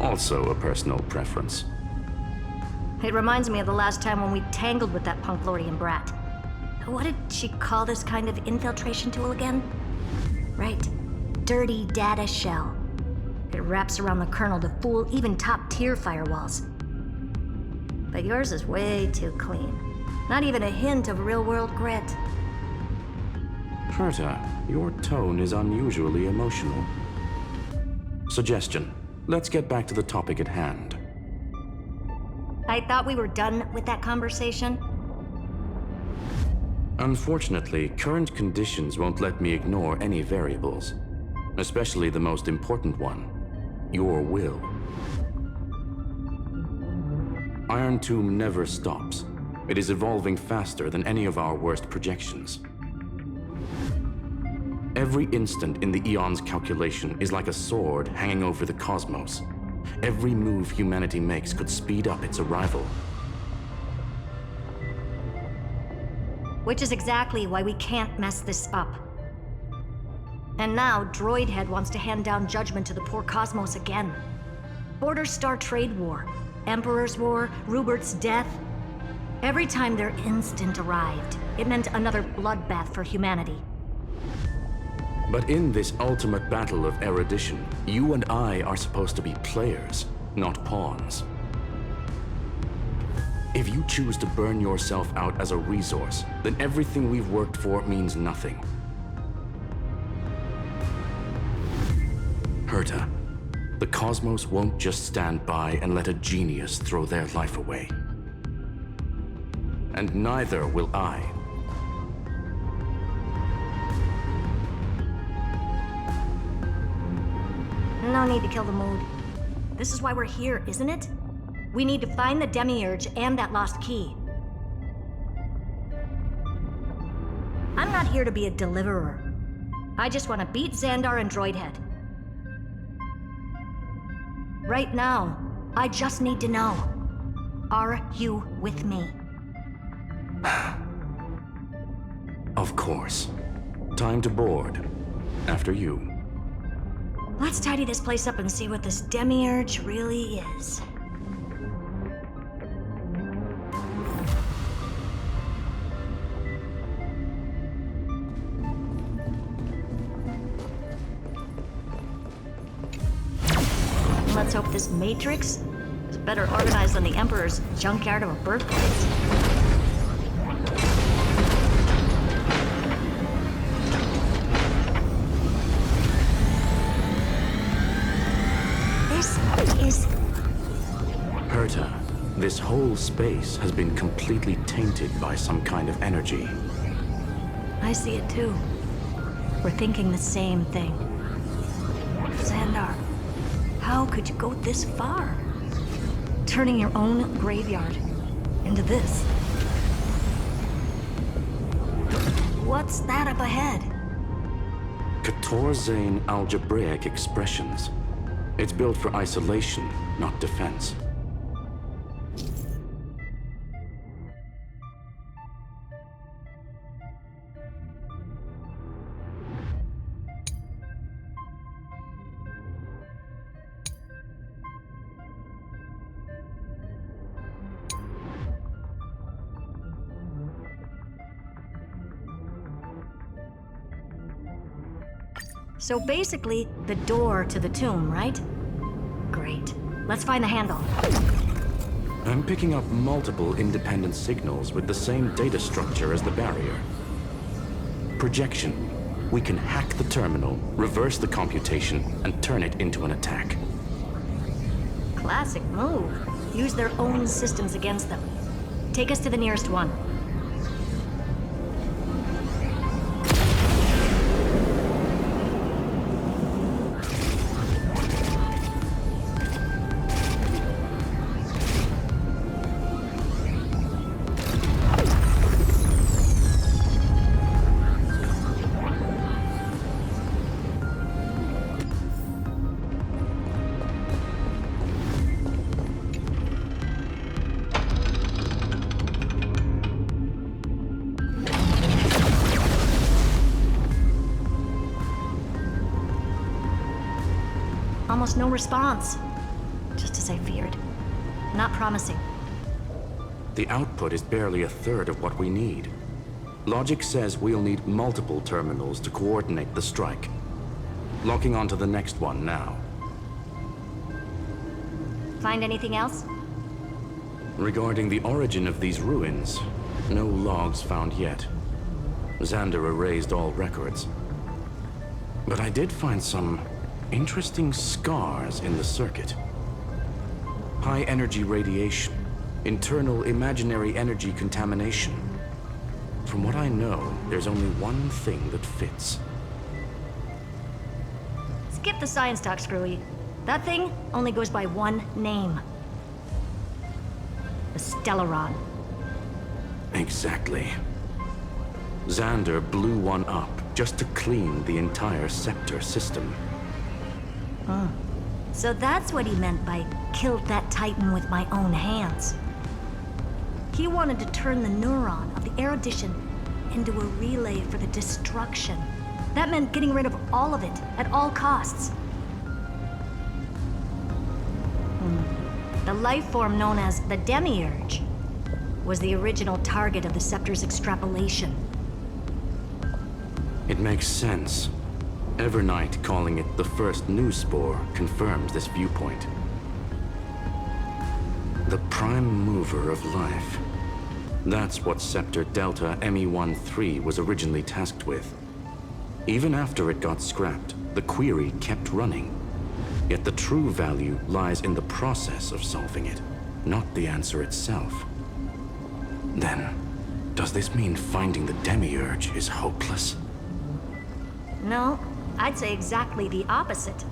Also a personal preference. It reminds me of the last time when we tangled with that Punklordian brat. What did she call this kind of infiltration tool again? Right. Dirty data shell. It wraps around the kernel to fool even top-tier firewalls. But yours is way too clean. Not even a hint of real-world grit. Herta, your tone is unusually emotional. Suggestion. Let's get back to the topic at hand. I thought we were done with that conversation. Unfortunately, current conditions won't let me ignore any variables. Especially the most important one. Your will. Iron Tomb never stops. It is evolving faster than any of our worst projections. Every instant in the Eon's calculation is like a sword hanging over the cosmos. Every move humanity makes could speed up its arrival. Which is exactly why we can't mess this up. And now, Droidhead wants to hand down judgment to the poor cosmos again. Border Star Trade War, Emperor's War, Rupert's death. Every time their instant arrived, it meant another bloodbath for humanity. But in this ultimate battle of erudition, you and I are supposed to be players, not pawns. If you choose to burn yourself out as a resource, then everything we've worked for means nothing. Herta, the cosmos won't just stand by and let a genius throw their life away. And neither will I. No need to kill the mood. This is why we're here, isn't it? We need to find the Demiurge and that lost key. I'm not here to be a deliverer. I just want to beat Xandar and Droidhead. Right now, I just need to know. Are you with me? Of course. Time to board. After you. Let's tidy this place up and see what this Demiurge really is. Let's hope this Matrix is better organized than the Emperor's junkyard of a birthplace. Herta, this whole space has been completely tainted by some kind of energy. I see it too. We're thinking the same thing. Xandar, how could you go this far? Turning your own graveyard into this. What's that up ahead? Katorzane algebraic expressions. It's built for isolation, not defense. So basically, the door to the tomb, right? Great. Let's find the handle. I'm picking up multiple independent signals with the same data structure as the barrier. Projection. we can hack the terminal, reverse the computation, and turn it into an attack. Classic move. Use their own systems against them. Take us to the nearest one. Almost no response. Just as I feared. Not promising. The output is barely a third of what we need. Logic says we'll need multiple terminals to coordinate the strike. Locking onto the next one now. Find anything else? Regarding the origin of these ruins, no logs found yet. Xander erased all records. But I did find some interesting scars in the circuit. High energy radiation, internal imaginary energy contamination. From what I know, there's only one thing that fits. Skip the science talk, Screwy. That thing only goes by one name. The Stellaron. Exactly. Xander blew one up just to clean the entire Scepter system. Huh. So that's what he meant by killed that Titan with my own hands. He wanted to turn the neuron of the erudition into a relay for the destruction. That meant getting rid of all of it at all costs. The life form known as the Demiurge was the original target of the Scepter's extrapolation. It makes sense. Evernight calling it the first new spore confirms this viewpoint. The prime mover of life. That's what Scepter Delta ME-13 was originally tasked with. Even after it got scrapped, the query kept running. Yet the true value lies in the process of solving it, not the answer itself. Then, does this mean finding the Demiurge is hopeless? No, I'd say exactly the opposite.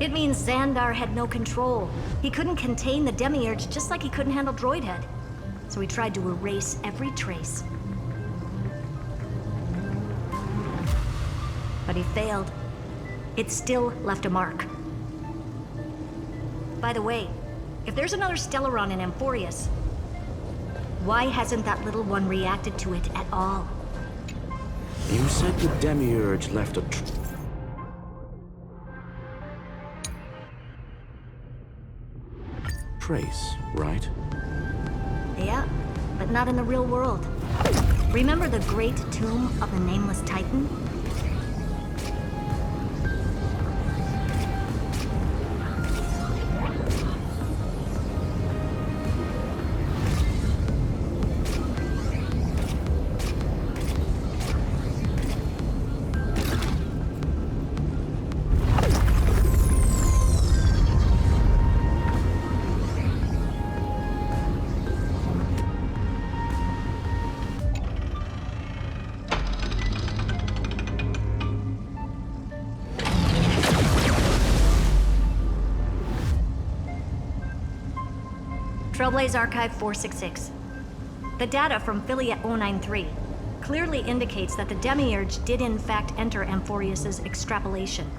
It means Xandar had no control. He couldn't contain the Demiurge just like he couldn't handle Droidhead. So he tried to erase every trace. But he failed. It still left a mark. By the way, if there's another Stellaron in Amphorius, why hasn't that little one reacted to it at all? You said the Demiurge left a trace, right? Yeah, but not in the real world. Remember the great tomb of the Nameless Titan? Trailblaze Archive 466. The data from Philia 093 clearly indicates that the Demiurge did in fact enter Amphorius's extrapolation.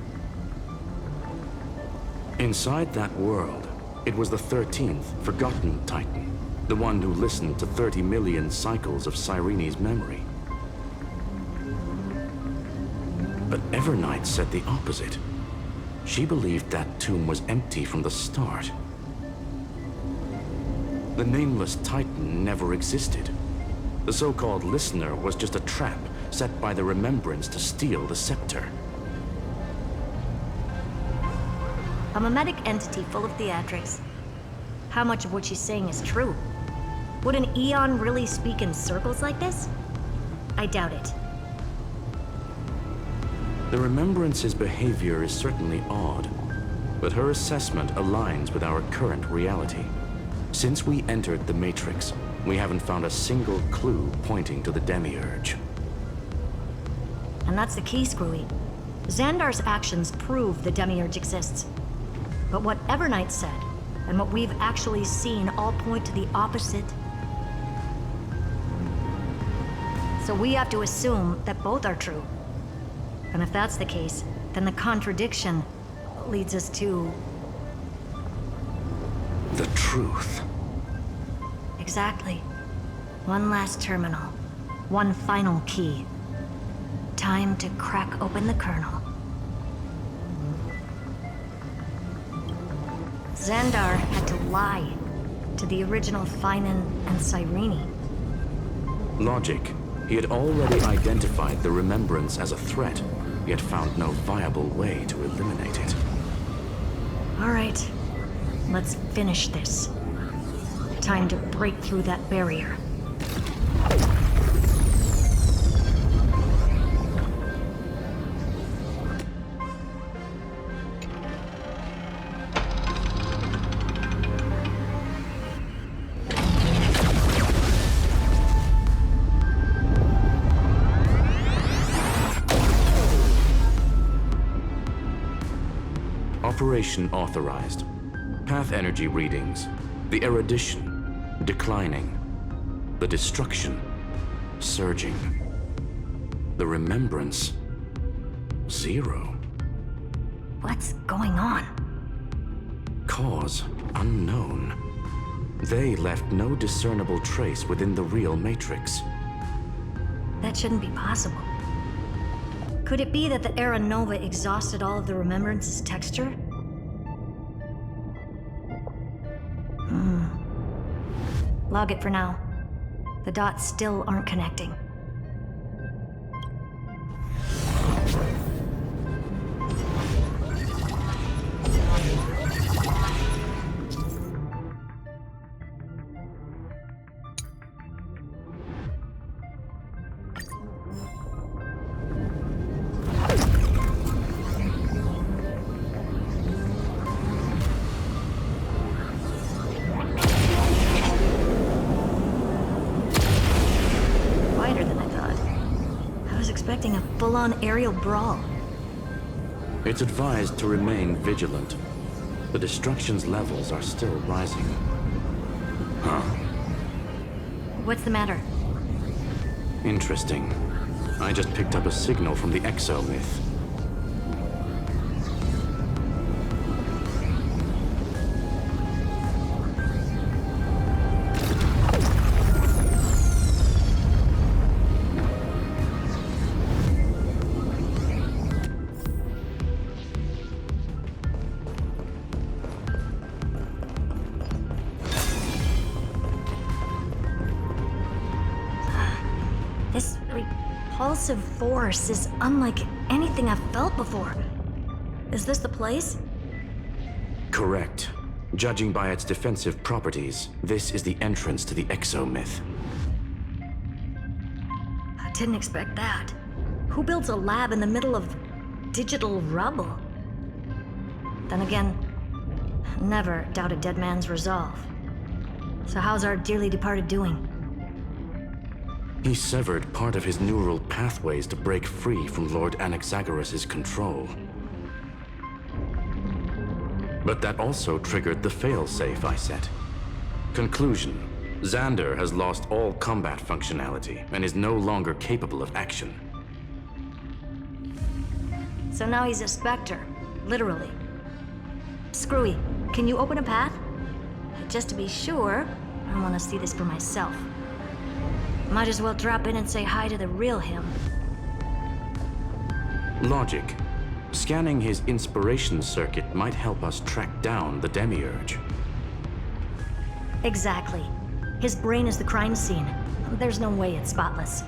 Inside that world, it was the 13th forgotten Titan, the one who listened to 30 million cycles of Cyrene's memory. But Evernight said the opposite. She believed that tomb was empty from the start. The Nameless Titan never existed. The so-called Listener was just a trap set by the Remembrance to steal the Scepter. A mimetic entity full of theatrics. How much of what she's saying is true? Would an Eon really speak in circles like this? I doubt it. The Remembrance's behavior is certainly odd, but her assessment aligns with our current reality. Since we entered the Matrix, we haven't found a single clue pointing to the Demiurge. And that's the key, Screwy. Xandar's actions prove the Demiurge exists. But what Evernight said, and what we've actually seen, all point to the opposite. So we have to assume that both are true. And if that's the case, then the contradiction leads us to... the truth. Exactly. One last terminal. One final key. Time to crack open the kernel. Xandar had to lie to the original Finan and Cyrene. Logic. He had already identified the Remembrance as a threat, yet found no viable way to eliminate it. All right, let's finish this. Time to break through that barrier. Operation authorized. Path energy readings. The erudition, declining. The destruction, surging. The remembrance, 0. What's going on? Cause unknown. They left no discernible trace within the real Matrix. That shouldn't be possible. Could it be that the Era Nova exhausted all of the Remembrance's texture? Log it for now. The dots still aren't connecting. Expecting a full-on aerial brawl. It's advised to remain vigilant. The destruction's levels are still rising. Huh? What's the matter? Interesting. I just picked up a signal from the exo-myth. Repulsive force is unlike anything I've felt before. Is this the place? Correct. Judging by its defensive properties, this is the entrance to the exo-myth. I didn't expect that. Who builds a lab in the middle of digital rubble? Then again, never doubt a dead man's resolve. So how's our dearly departed doing? He severed part of his neural pathways to break free from Lord Anaxagoras' control. But that also triggered the failsafe I set. Conclusion: Xander has lost all combat functionality and is no longer capable of action. So now he's a specter, literally. Screwy, can you open a path? Just to be sure, I want to see this for myself. Might as well drop in and say hi to the real him. Logic. Scanning his inspiration circuit might help us track down the Demiurge. Exactly. His brain is the crime scene. There's no way it's spotless.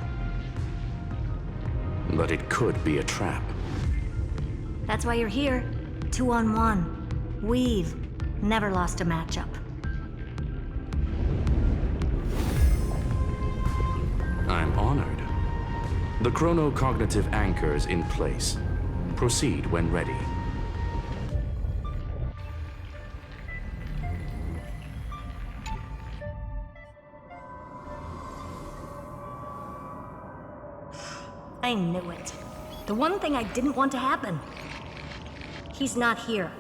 But it could be a trap. That's why you're here. 2-on-1. We've never lost a matchup. I'm honored. The chronocognitive anchor's in place. Proceed when ready. I knew it. The one thing I didn't want to happen. He's not here.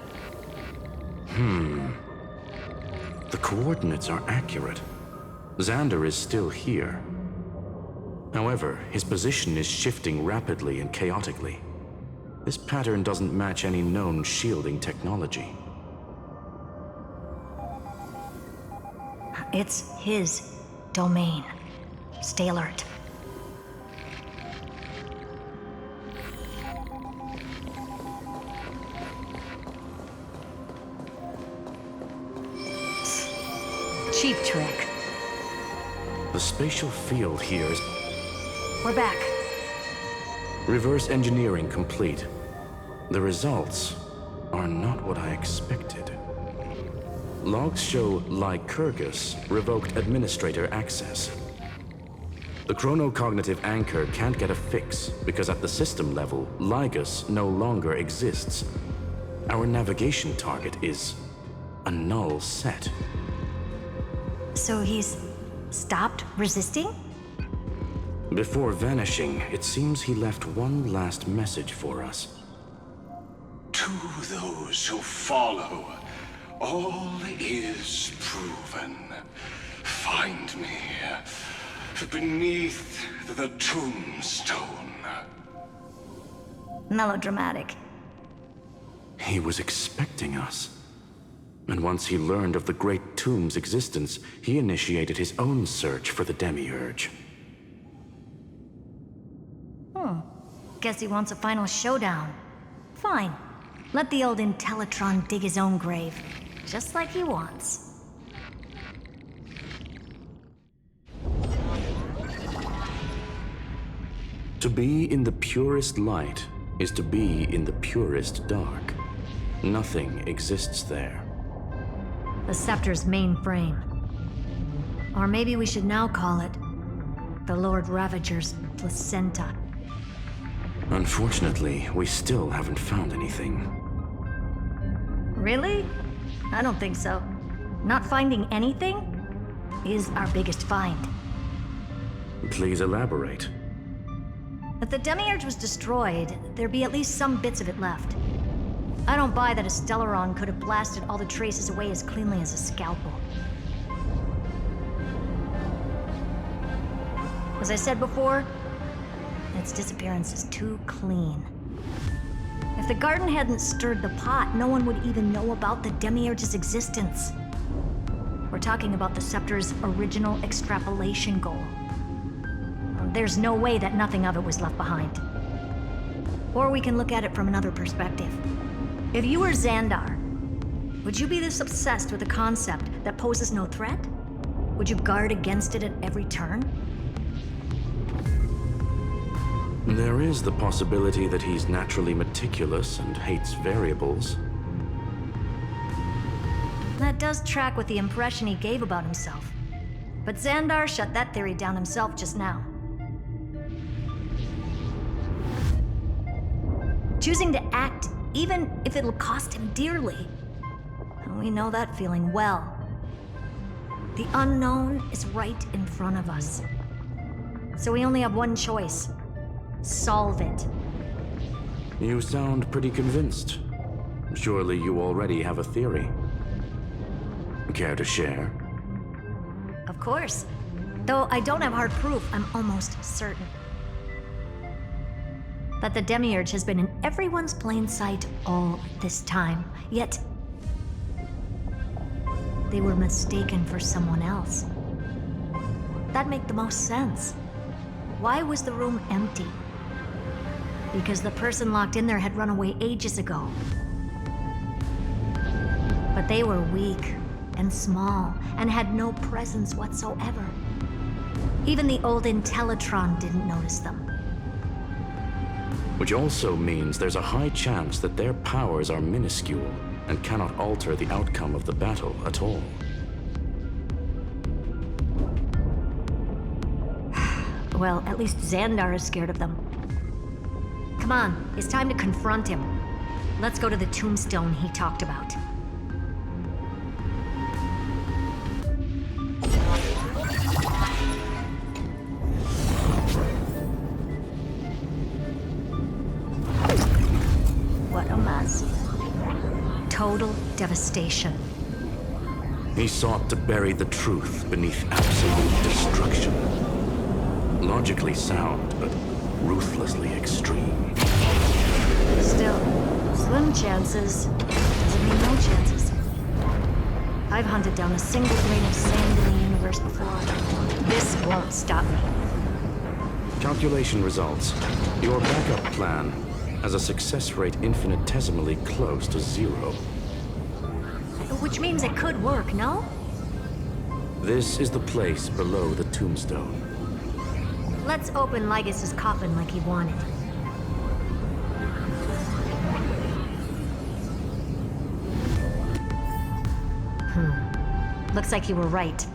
The coordinates are accurate. Xander is still here. However, his position is shifting rapidly and chaotically. This pattern doesn't match any known shielding technology. It's his domain. Stay alert. Cheap trick. The spatial field here is... We're back. Reverse engineering complete. The results are not what I expected. Logs show Lycurgus revoked administrator access. The chronocognitive anchor can't get a fix because at the system level, Lygus no longer exists. Our navigation target is a null set. So he's stopped resisting? Before vanishing, it seems he left one last message for us. To those who follow, all is proven. Find me beneath the tombstone. Melodramatic. He was expecting us. And once he learned of the Great Tomb's existence, he initiated his own search for the Demiurge. Guess he wants a final showdown. Fine. Let the old Intellitron dig his own grave. Just like he wants. To be in the purest light is to be in the purest dark. Nothing exists there. The Scepter's mainframe. Or maybe we should now call it the Lord Ravager's placenta. Unfortunately, we still haven't found anything. Really? I don't think so. Not finding anything is our biggest find. Please elaborate. If the Demiurge was destroyed, there'd be at least some bits of it left. I don't buy that a Stellaron could have blasted all the traces away as cleanly as a scalpel. As I said before, its disappearance is too clean. If the garden hadn't stirred the pot, no one would even know about the Demiurge's existence. We're talking about the Scepter's original extrapolation goal. There's no way that nothing of it was left behind. Or we can look at it from another perspective. If you were Xandar, would you be this obsessed with a concept that poses no threat? Would you guard against it at every turn? There is the possibility that he's naturally meticulous and hates variables. That does track with the impression he gave about himself. But Xandar shut that theory down himself just now. Choosing to act, even if it'll cost him dearly. We know that feeling well. The unknown is right in front of us. So we only have one choice. Solve it. You sound pretty convinced. Surely you already have a theory. Care to share? Of course. Though I don't have hard proof, I'm almost certain that the Demiurge has been in everyone's plain sight all this time. Yet, they were mistaken for someone else. That'd make the most sense. Why was the room empty? Because the person locked in there had run away ages ago. But they were weak and small and had no presence whatsoever. Even the old Intellitron didn't notice them. Which also means there's a high chance that their powers are minuscule and cannot alter the outcome of the battle at all. Well, at least Xandar is scared of them. Come on, it's time to confront him. Let's go to the tombstone he talked about. What a mess. Total devastation. He sought to bury the truth beneath absolute destruction. Logically sound, but ruthlessly extreme. Still, slim chances doesn't mean no chances. I've hunted down a single grain of sand in the universe before. This won't stop me. Calculation results. Your backup plan has a success rate infinitesimally close to 0. Which means it could work, no? This is the place below the tombstone. Let's open Lygas's coffin like he wanted. Looks like you were right.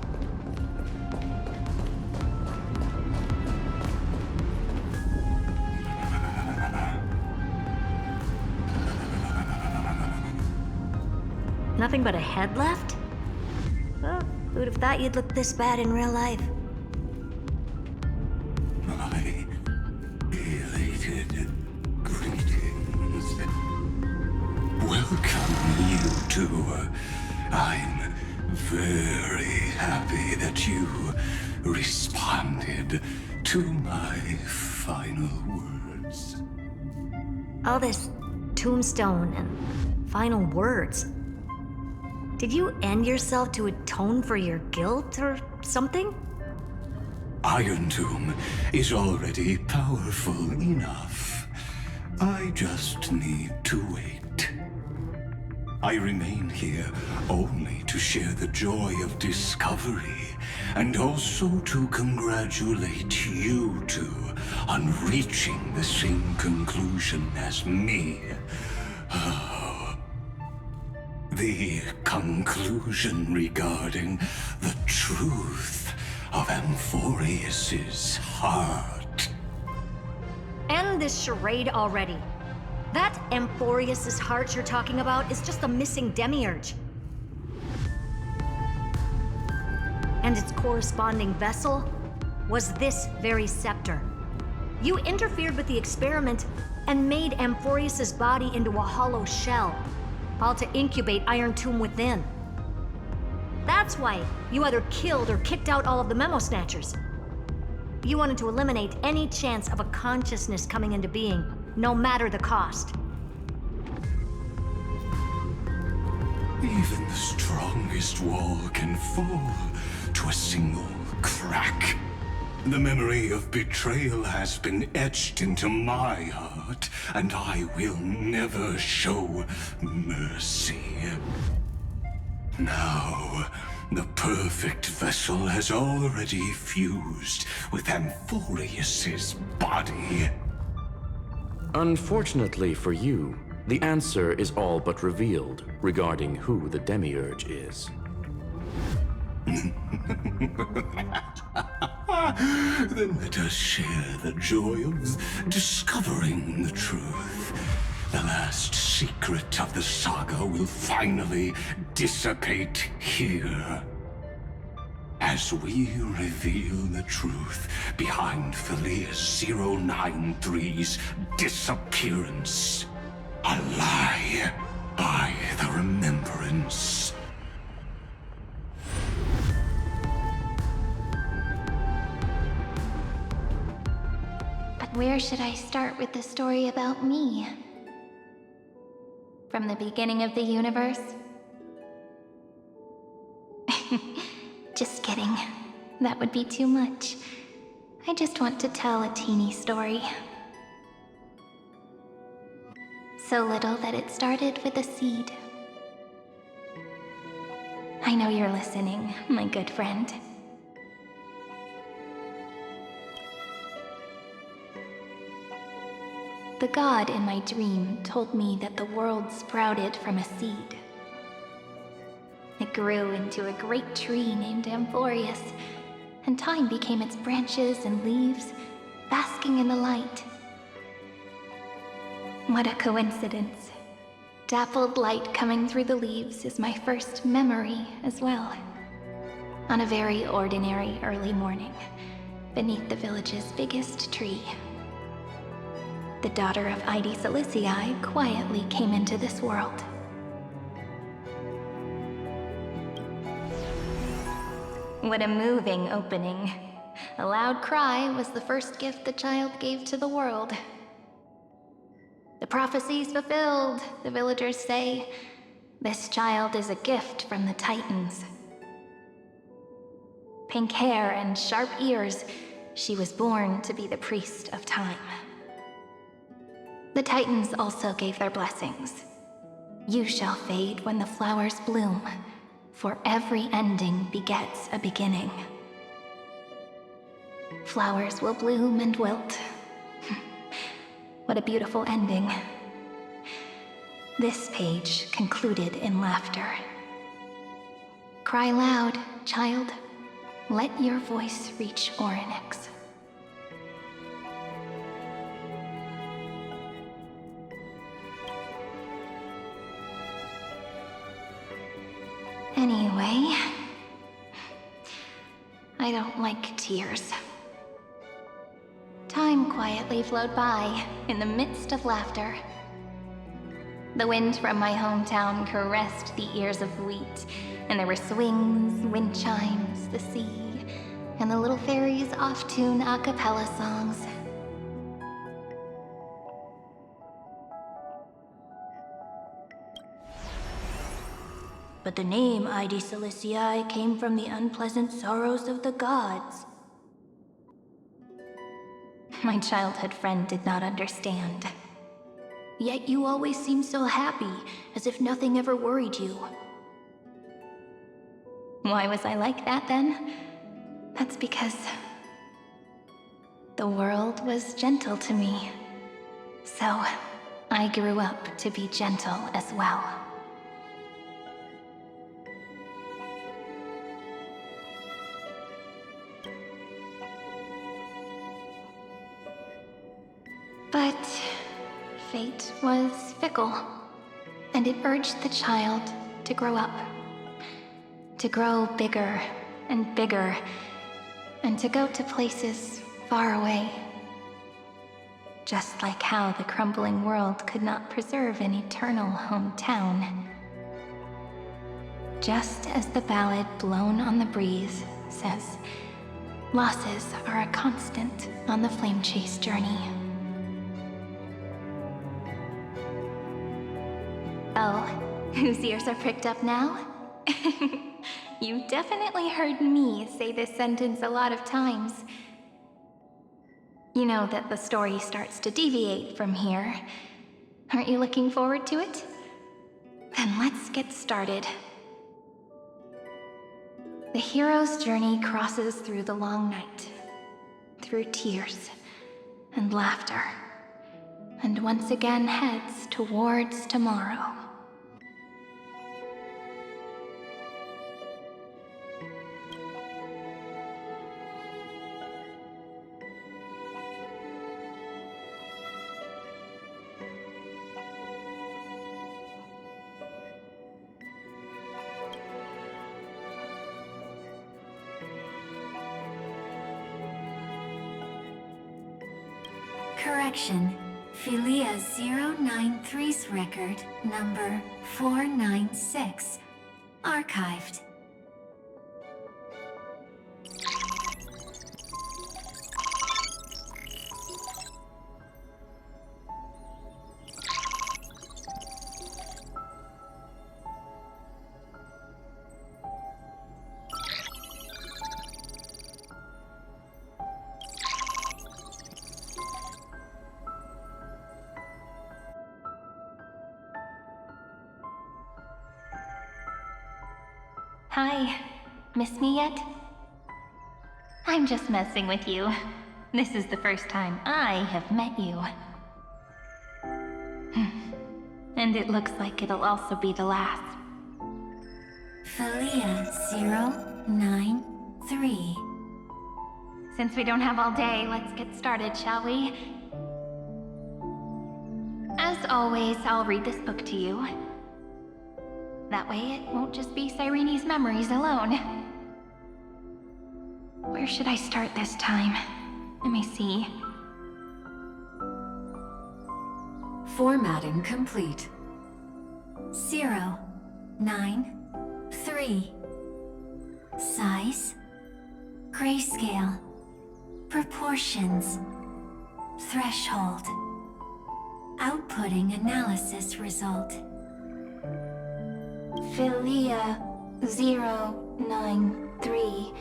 Nothing but a head left? Well, who'd have thought you'd look this bad in real life? My elated greetings. Welcome, you two. I'm very happy that you responded to my final words. All this tombstone and final words. Did you end yourself to atone for your guilt or something? Iron Tomb is already powerful enough. I just need to wait. I remain here only to share the joy of discovery, and also to congratulate you two on reaching the same conclusion as me. The conclusion regarding the truth of Amphorius's heart. End this charade already. That Amphorius's heart you're talking about is just a missing demiurge. And its corresponding vessel was this very scepter. You interfered with the experiment and made Amphorius's body into a hollow shell, all to incubate Iron Tomb within. That's why you either killed or kicked out all of the Memo Snatchers. You wanted to eliminate any chance of a consciousness coming into being, no matter the cost. Even the strongest wall can fall to a single crack. The memory of betrayal has been etched into my heart, and I will never show mercy. Now, the perfect vessel has already fused with Amphorius's body. Unfortunately for you, the answer is all but revealed regarding who the Demiurge is. Then let us share the joy of discovering the truth. The last secret of the saga will finally dissipate here. As we reveal the truth behind Philias 093's disappearance. A lie by the Remembrance. But where should I start with the story about me? From the beginning of the universe? Just kidding. That would be too much. I just want to tell a teeny story. So little that it started with a seed. I know you're listening, my good friend. The god in my dream told me that the world sprouted from a seed. It grew into a great tree named Amphorius, and time became its branches and leaves, basking in the light. What a coincidence. Dappled light coming through the leaves is my first memory as well. On a very ordinary early morning, beneath the village's biggest tree, the daughter of Ide Silicii quietly came into this world. What a moving opening. A loud cry was the first gift the child gave to the world. The prophecy's fulfilled, the villagers say. This child is a gift from the Titans. Pink hair and sharp ears, she was born to be the priest of time. The Titans also gave their blessings. You shall fade when the flowers bloom, for every ending begets a beginning. Flowers will bloom and wilt. What a beautiful ending. This page concluded in laughter. Cry loud, child. Let your voice reach Orynyx. Anyway, I don't like tears. Time quietly flowed by in the midst of laughter. The wind from my hometown caressed the ears of wheat, and there were swings, wind chimes, the sea, and the little fairies off-tune a cappella songs. But the name Ide Silicii came from the unpleasant sorrows of the gods. My childhood friend did not understand. Yet you always seemed so happy, as if nothing ever worried you. Why was I like that then? That's because the world was gentle to me. So I grew up to be gentle as well. But fate was fickle, and it urged the child to grow up. To grow bigger and bigger, and to go to places far away. Just like how the crumbling world could not preserve an eternal hometown. Just as the ballad blown on the breeze says, losses are a constant on the flame chase journey. Oh, whose ears are pricked up now? You've definitely heard me say this sentence a lot of times. You know that the story starts to deviate from here. Aren't you looking forward to it? Then let's get started. The hero's journey crosses through the long night, through tears and laughter, and once again heads towards tomorrow. Correction. Philia 093's record, number 496. Archived. Hi, miss me yet? I'm just messing with you. This is the first time I have met you. And it looks like it'll also be the last. Philia 093. Since we don't have all day, let's get started, shall we? As always, I'll read this book to you. That way it won't just be Cyrene's memories alone. Where should I start this time? Let me see. Formatting complete. 0, 9, 3. Size. Grayscale. Proportions. Threshold. Outputting analysis result. Philia 093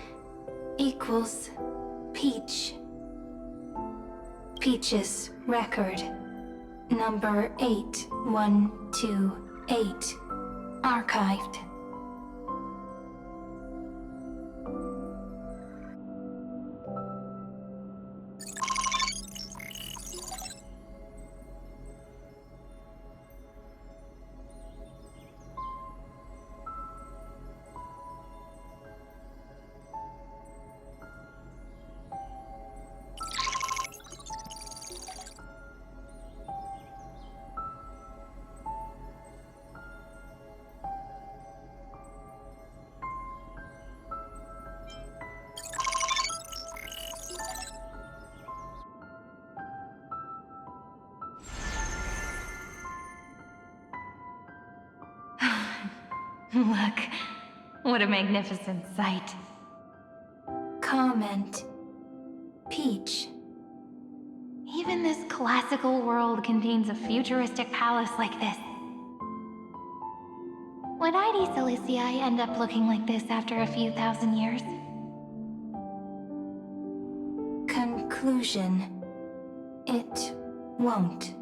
equals Peach. Peach's record. Number 8128. Archived. Look, what a magnificent sight. Comment. Peach. Even this classical world contains a futuristic palace like this. Would ID Silicii end up looking like this after a few thousand years? Conclusion. It won't.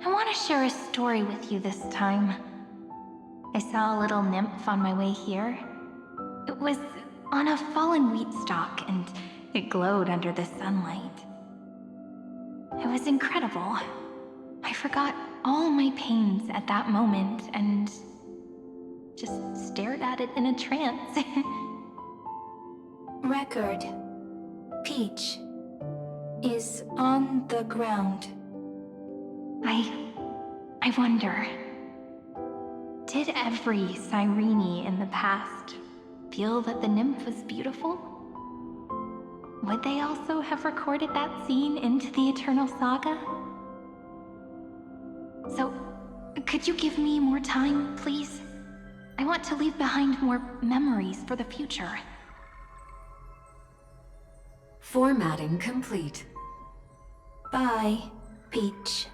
I want to share a story with you this time. I saw a little nymph on my way here. It was on a fallen wheat stalk, and it glowed under the sunlight. It was incredible. I forgot all my pains at that moment and just stared at it in a trance. Record. Peach is on the ground. I wonder, did every Cyrene in the past feel that the nymph was beautiful? Would they also have recorded that scene into the Eternal Saga? So, could you give me more time, please? I want to leave behind more memories for the future. Formatting complete. Bye, Peach.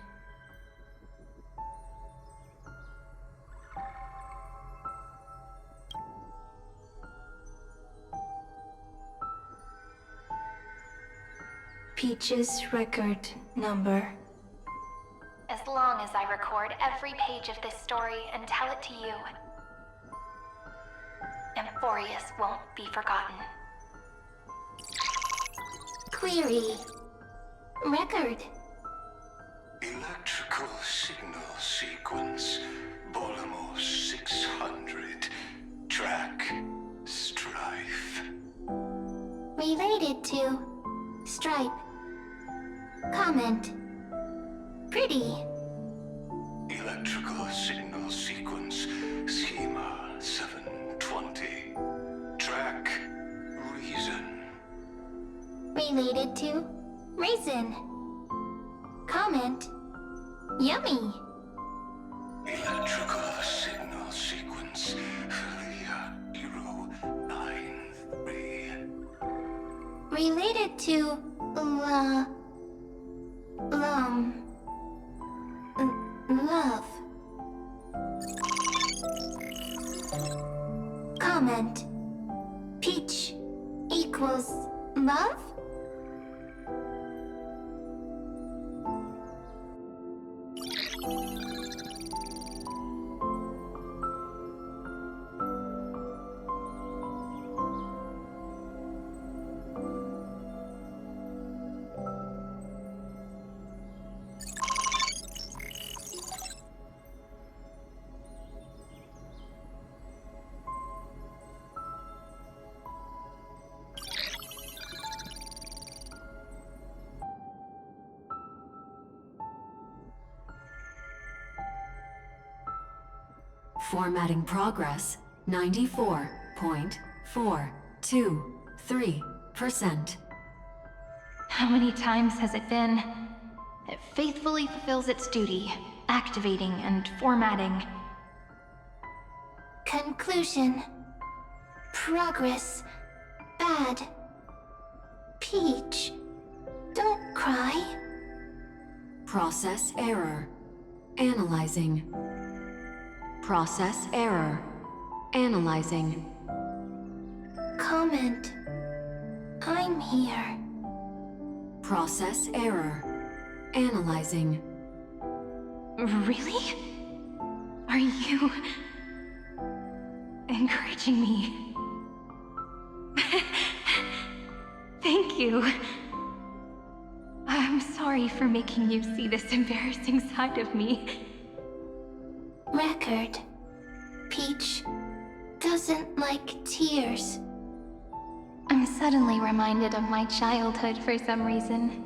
Peach's record number. As long as I record every page of this story and tell it to you, Amphorius won't be forgotten. Query. Record. Electrical signal sequence. Bolamos 600. Track. Strife. Related to. Stripe. Comment. Pretty. Electrical signal sequence. Schema 720. Track. Reason. Related to. Raisin. Comment. Yummy. Electrical signal sequence. Philia 093. Related to. Love. Comment. Peach equals love? Formatting progress 94.423%. How many times has it been? It faithfully fulfills its duty, activating and formatting. Conclusion. Progress. Bad. Peach. Don't cry. Process error. Analyzing. Process error. Analyzing. Comment. I'm here. Process error. Analyzing. Really? Are you encouraging me? Thank you. I'm sorry for making you see this embarrassing side of me. Record. Peach doesn't like tears. I'm suddenly reminded of my childhood for some reason.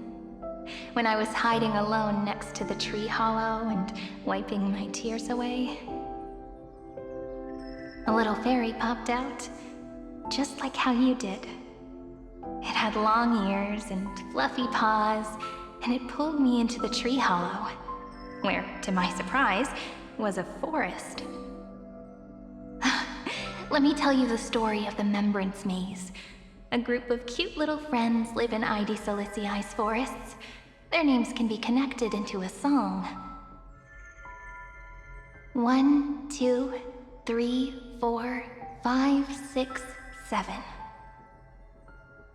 When I was hiding alone next to the tree hollow and wiping my tears away. A little fairy popped out, just like how you did. It had long ears and fluffy paws, and it pulled me into the tree hollow, where, to my surprise, was a forest. Let me tell you the story of the Membrance Maze. A group of cute little friends live in Ide Silicii's forests. Their names can be connected into a song. 1, 2, 3, 4, 5, 6, 7.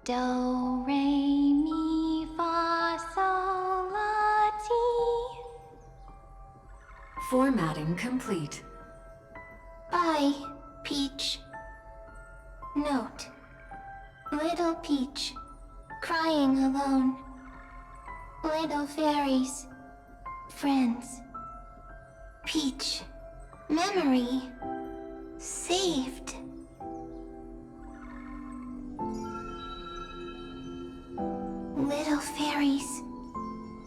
Do, re, mi, fa, sol, la, ti. Formatting complete. Bye, Peach. Note. Little Peach, crying alone. Little fairies, friends. Peach, memory, saved. Little fairies,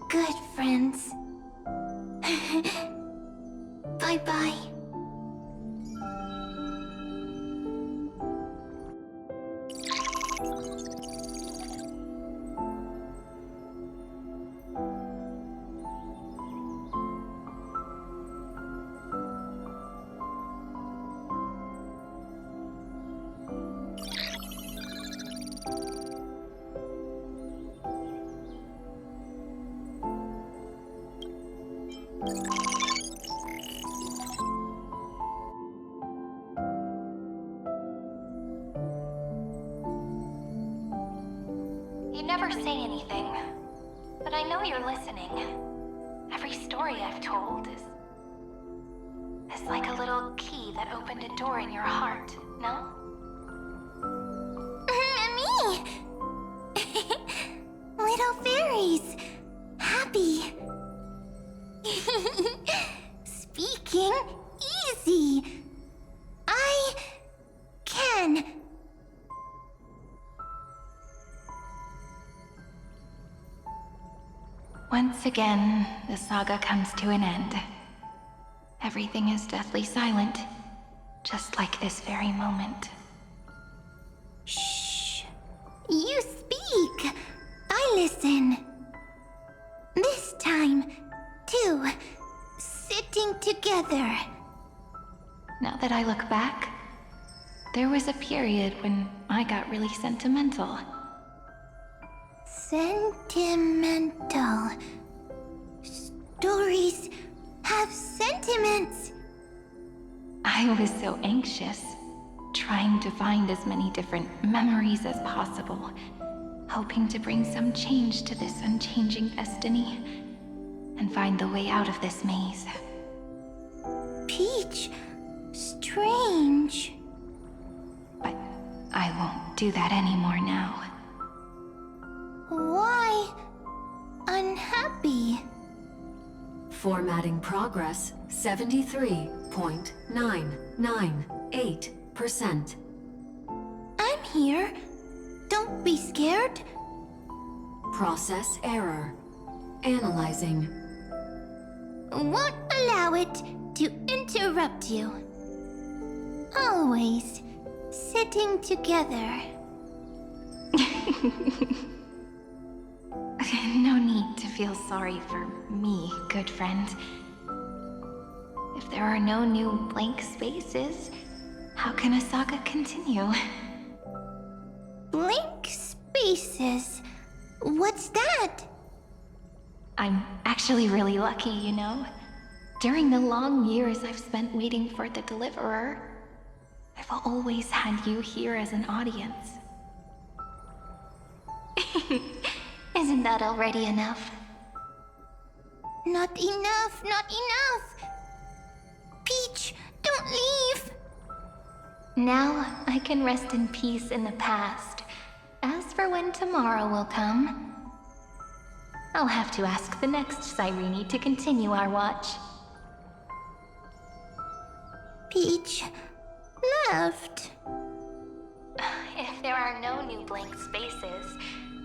good friends. Bye-bye. You never say anything, but I know you're listening. Every story I've told is like a little key that opened a door in your heart, no? Me! Little fairies! Happy! Speaking easy! I can! Once again, the saga comes to an end. Everything is deathly silent, just like this very moment. Shh! You speak! I listen. This time, too. Sitting together. Now that I look back, there was a period when I got really sentimental. Sentimental. Stories have sentiments. I was so anxious, trying to find as many different memories as possible, hoping to bring some change to this unchanging destiny, and find the way out of this maze. Peach, strange. But I won't do that anymore now. Why unhappy? Formatting progress 73.998%. I'm here. Don't be scared. Process error. Analyzing. Won't allow it to interrupt you. always, sitting together. No need to feel sorry for me, good friend. If there are no new blank spaces, how can a saga continue? Blank spaces? What's that? I'm actually really lucky, you know? During the long years I've spent waiting for the Deliverer, I've always had you here as an audience. Isn't that already enough? Not enough, not enough! Peach, don't leave! Now I can rest in peace in the past. As for when tomorrow will come, I'll have to ask the next Cyrene to continue our watch. Peach left. If there are no new blank spaces,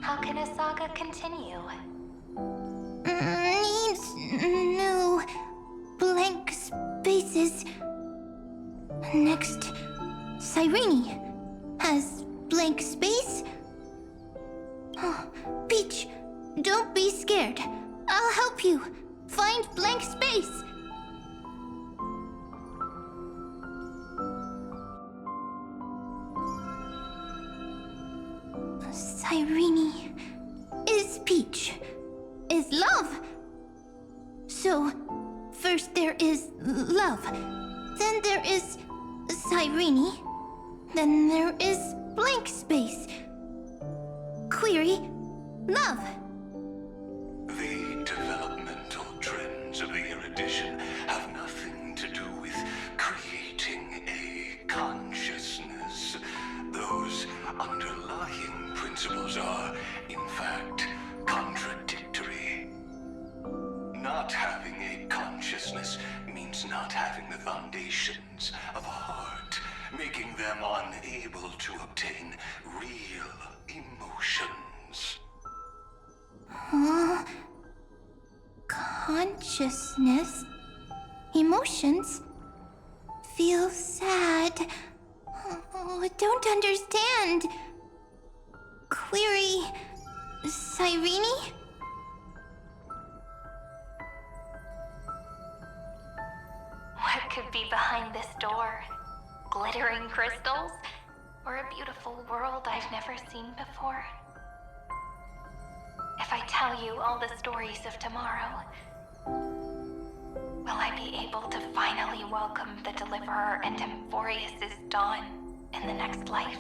how can a saga continue? Needs new blank spaces. Next, Cyrene has blank space. Oh, Peach, don't be scared. I'll help you find blank space. Cyrene is Peach, is love. So, first there is love, then there is Cyrene, then there is blank space. Query, love. The developmental trends of the erudition have nothing to do with creating a consciousness. Those underlying principles are, in fact, contradictory. Not having a consciousness means not having the foundations of a heart, making them unable to obtain real emotions. Huh? Consciousness? Emotions? Feel sad. Oh, don't understand. Query, Cyrene? What could be behind this door? Glittering crystals? Or a beautiful world I've never seen before? If I tell you all the stories of tomorrow, will I be able to finally welcome the Deliverer and Amphorius' dawn in the next life?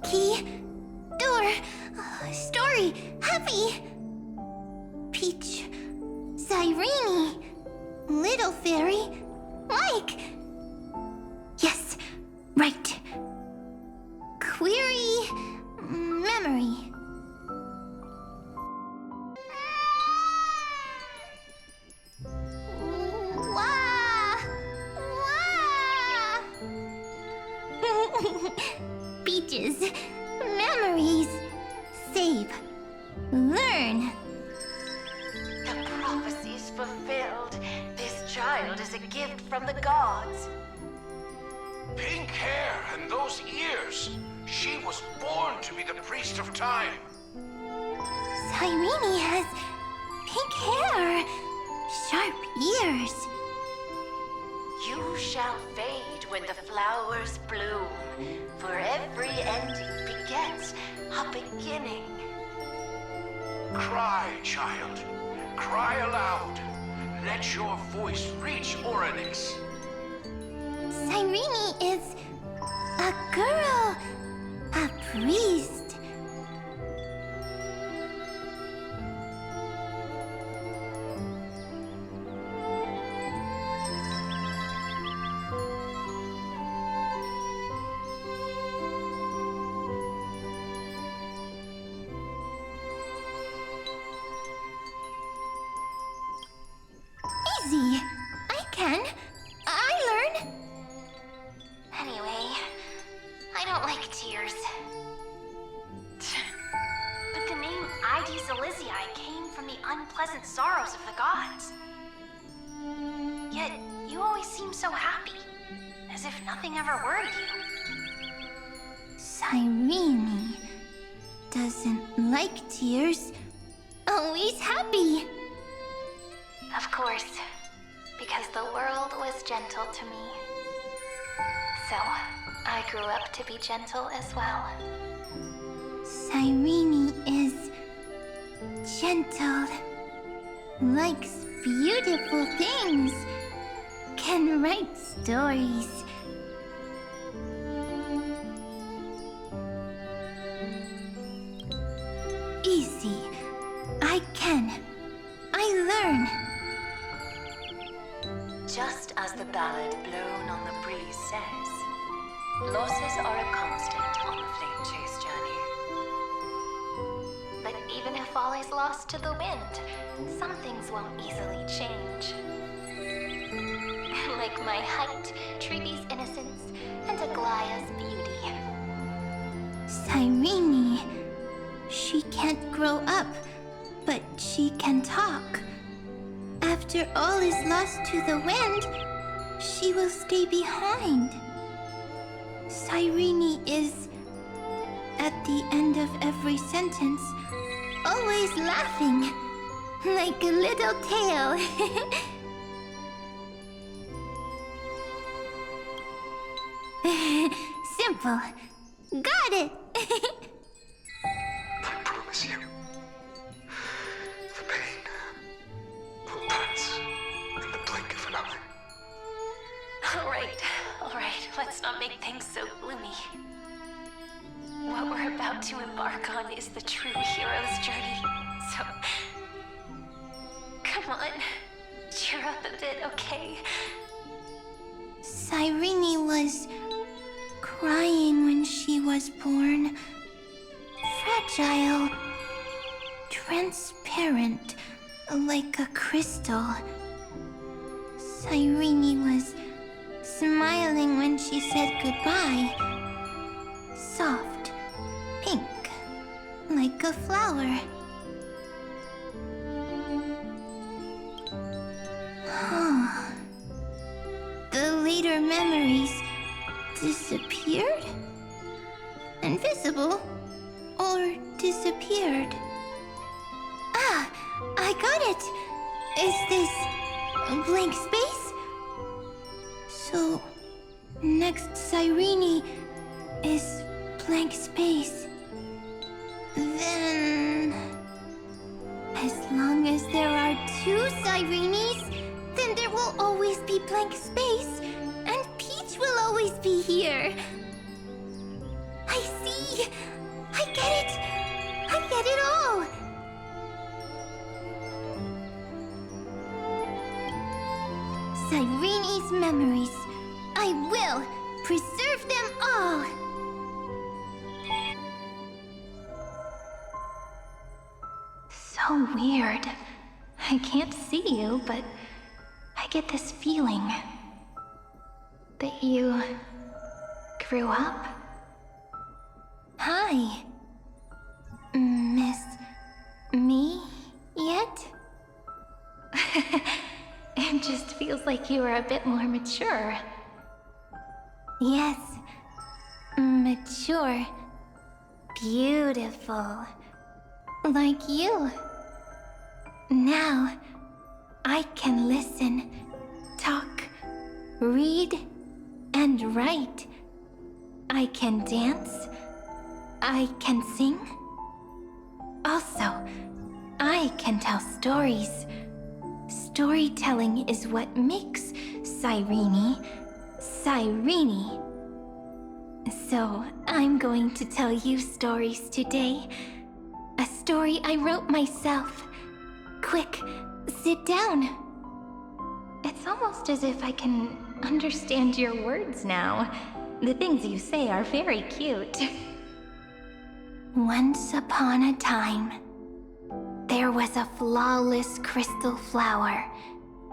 Key, door, story, happy. Peach, Cyrene, little fairy, Mike. Yes, right. Query, memory. Wah! Wah! Peaches, memories, save, learn. The prophecy's fulfilled. This child is a gift from the gods. Pink hair and those ears. She was born to be the priest of time. Cyrene has pink hair, sharp ears. You shall fade when the flowers bloom, for every ending begets a beginning. Cry, child. Cry aloud. Let your voice reach Orynyx. Cyrene is a girl, a priest. Easy. I can. I learn. Anyway, I don't like tears. But the name Ides Elysiae came from the unpleasant sorrows of the gods. Yet, you always seem so happy, as if nothing ever worried you. Cyrene doesn't like tears. Always happy. Of course, because the world was gentle to me. So, I grew up to be gentle as well. Cyrene is gentle, likes beautiful things, can write stories. Easy. I can. I learn. Just as the ballad blown on the breeze says, losses are a constant on the flame chase journey. But even if all is lost to the wind, some things won't easily change. Like my height, Trivi's innocence, and Aglaya's beauty. Cyrene. She can't grow up, but she can talk. After all is lost to the wind, she will stay behind. Cyrene is, at the end of every sentence, always laughing, like a little tail. Simple. Got it! I promise you, the pain will pass in the blink of an eye. All right, let's not make things so gloomy. What we're about to embark on is the true hero's journey, so... Come on, cheer up a bit, okay? Cyrene was crying when she was born. Fragile, transparent, like a crystal. Cyrene was smiling when she said goodbye. Soft, pink, like a flower. The later memories disappeared? Invisible? Or disappeared? Ah, I got it! Is this a blank space? So, next Cyrene is blank space. Then... as long as there are two Cyrenes, then there will always be blank space, and Peach will always be here. I see! I get it! I get it all! Cyrene's memories. I will preserve them all! So weird. I can't see you, but I get this feeling that you grew up. Hi. Miss me yet? It just feels like you are a bit more mature. Yes. Mature. Beautiful. Like you. Now, I can listen, talk, read, and write. I can dance. I can sing. Also, I can tell stories. Storytelling is what makes Cyrene, Cyrene. So, I'm going to tell you stories today. A story I wrote myself. Quick, sit down. It's almost as if I can understand your words now. The things you say are very cute. Once upon a time, there was a flawless crystal flower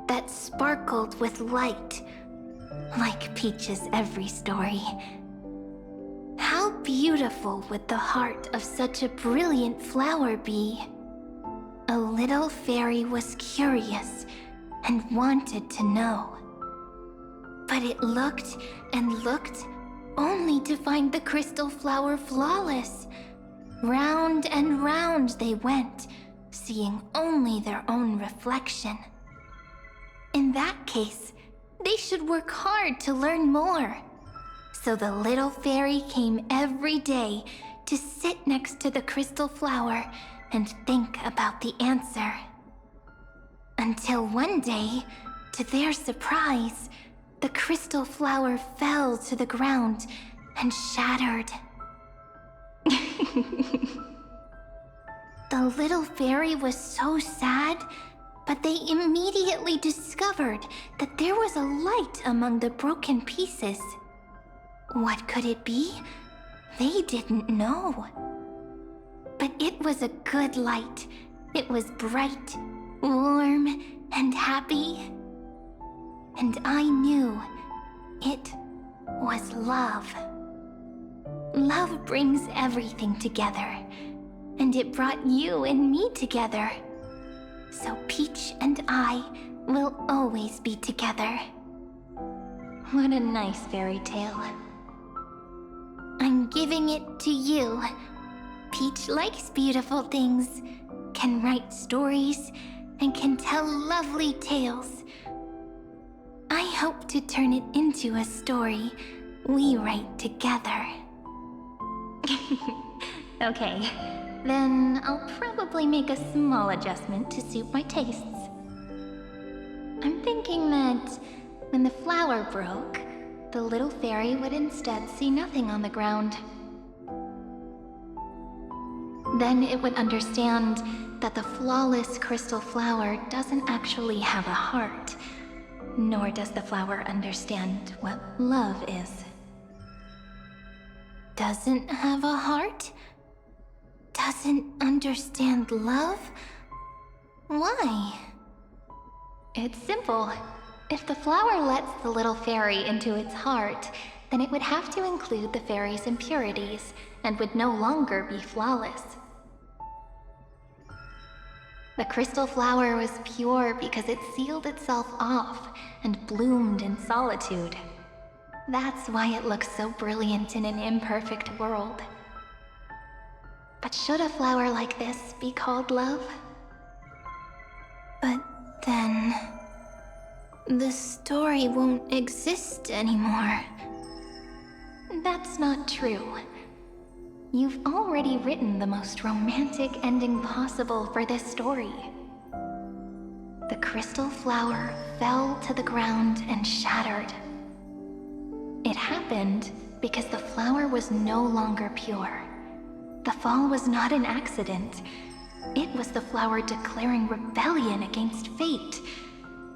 that sparkled with light, like Peach's every story. How beautiful would the heart of such a brilliant flower be? A little fairy was curious and wanted to know. But it looked and looked, only to find the crystal flower flawless. Round and round they went, seeing only their own reflection. In that case, they should work hard to learn more. So the little fairy came every day to sit next to the crystal flower and think about the answer. Until one day, to their surprise, the crystal flower fell to the ground and shattered. The little fairy was so sad, but they immediately discovered that there was a light among the broken pieces. What could it be? They didn't know. But it was a good light. It was bright, warm, and happy. And I knew it was love. Love brings everything together, and it brought you and me together. So Peach and I will always be together. What a nice fairy tale. I'm giving it to you. Peach likes beautiful things, can write stories, and can tell lovely tales. I hope to turn it into a story we write together. Okay, then I'll probably make a small adjustment to suit my tastes. I'm thinking that when the flower broke, the little fairy would instead see nothing on the ground. Then it would understand that the flawless crystal flower doesn't actually have a heart, nor does the flower understand what love is. Doesn't have a heart? Doesn't understand love? Why? It's simple. If the flower lets the little fairy into its heart, then it would have to include the fairy's impurities and would no longer be flawless. The crystal flower was pure because it sealed itself off and bloomed in solitude. That's why it looks so brilliant in an imperfect world. But should a flower like this be called love? But then the story won't exist anymore. That's not true. You've already written the most romantic ending possible for this story. The crystal flower fell to the ground and shattered. It happened because the flower was no longer pure. The fall was not an accident. It was the flower declaring rebellion against fate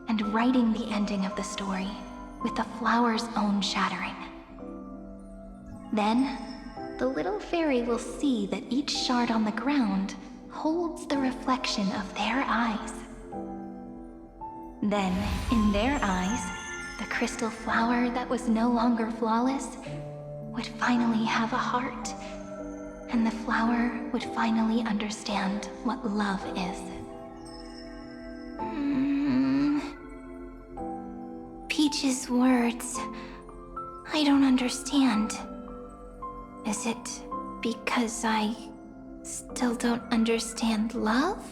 and writing the ending of the story with the flower's own shattering. Then, the little fairy will see that each shard on the ground holds the reflection of their eyes. Then, in their eyes, the crystal flower that was no longer flawless would finally have a heart, and the flower would finally understand what love is. Peach's words, I don't understand. Is it because I still don't understand love?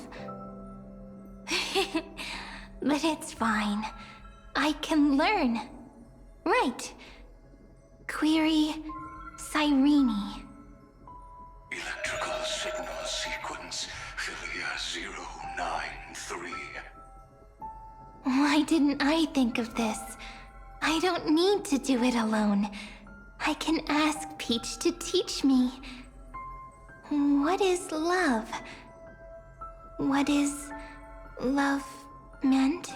But it's fine. I can learn. Right. Query Cyrene. Electrical signal sequence, Philia 093. Why didn't I think of this? I don't need to do it alone. I can ask Peach to teach me. What is love? What is love meant?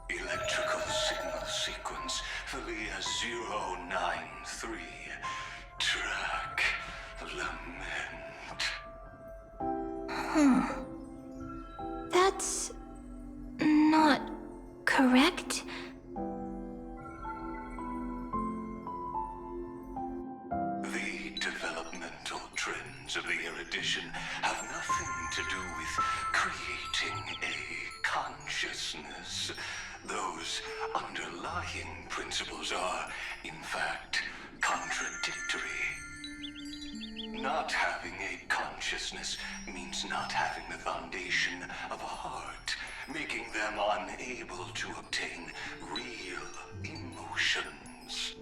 Electrical signal sequence, Philia 093. Track lament. Huh. That's not correct. The developmental trends of the erudition have nothing to do with creating a consciousness. Those whose underlying principles are, in fact, contradictory. Not having a consciousness means not having the foundation of a heart, making them unable to obtain real emotions.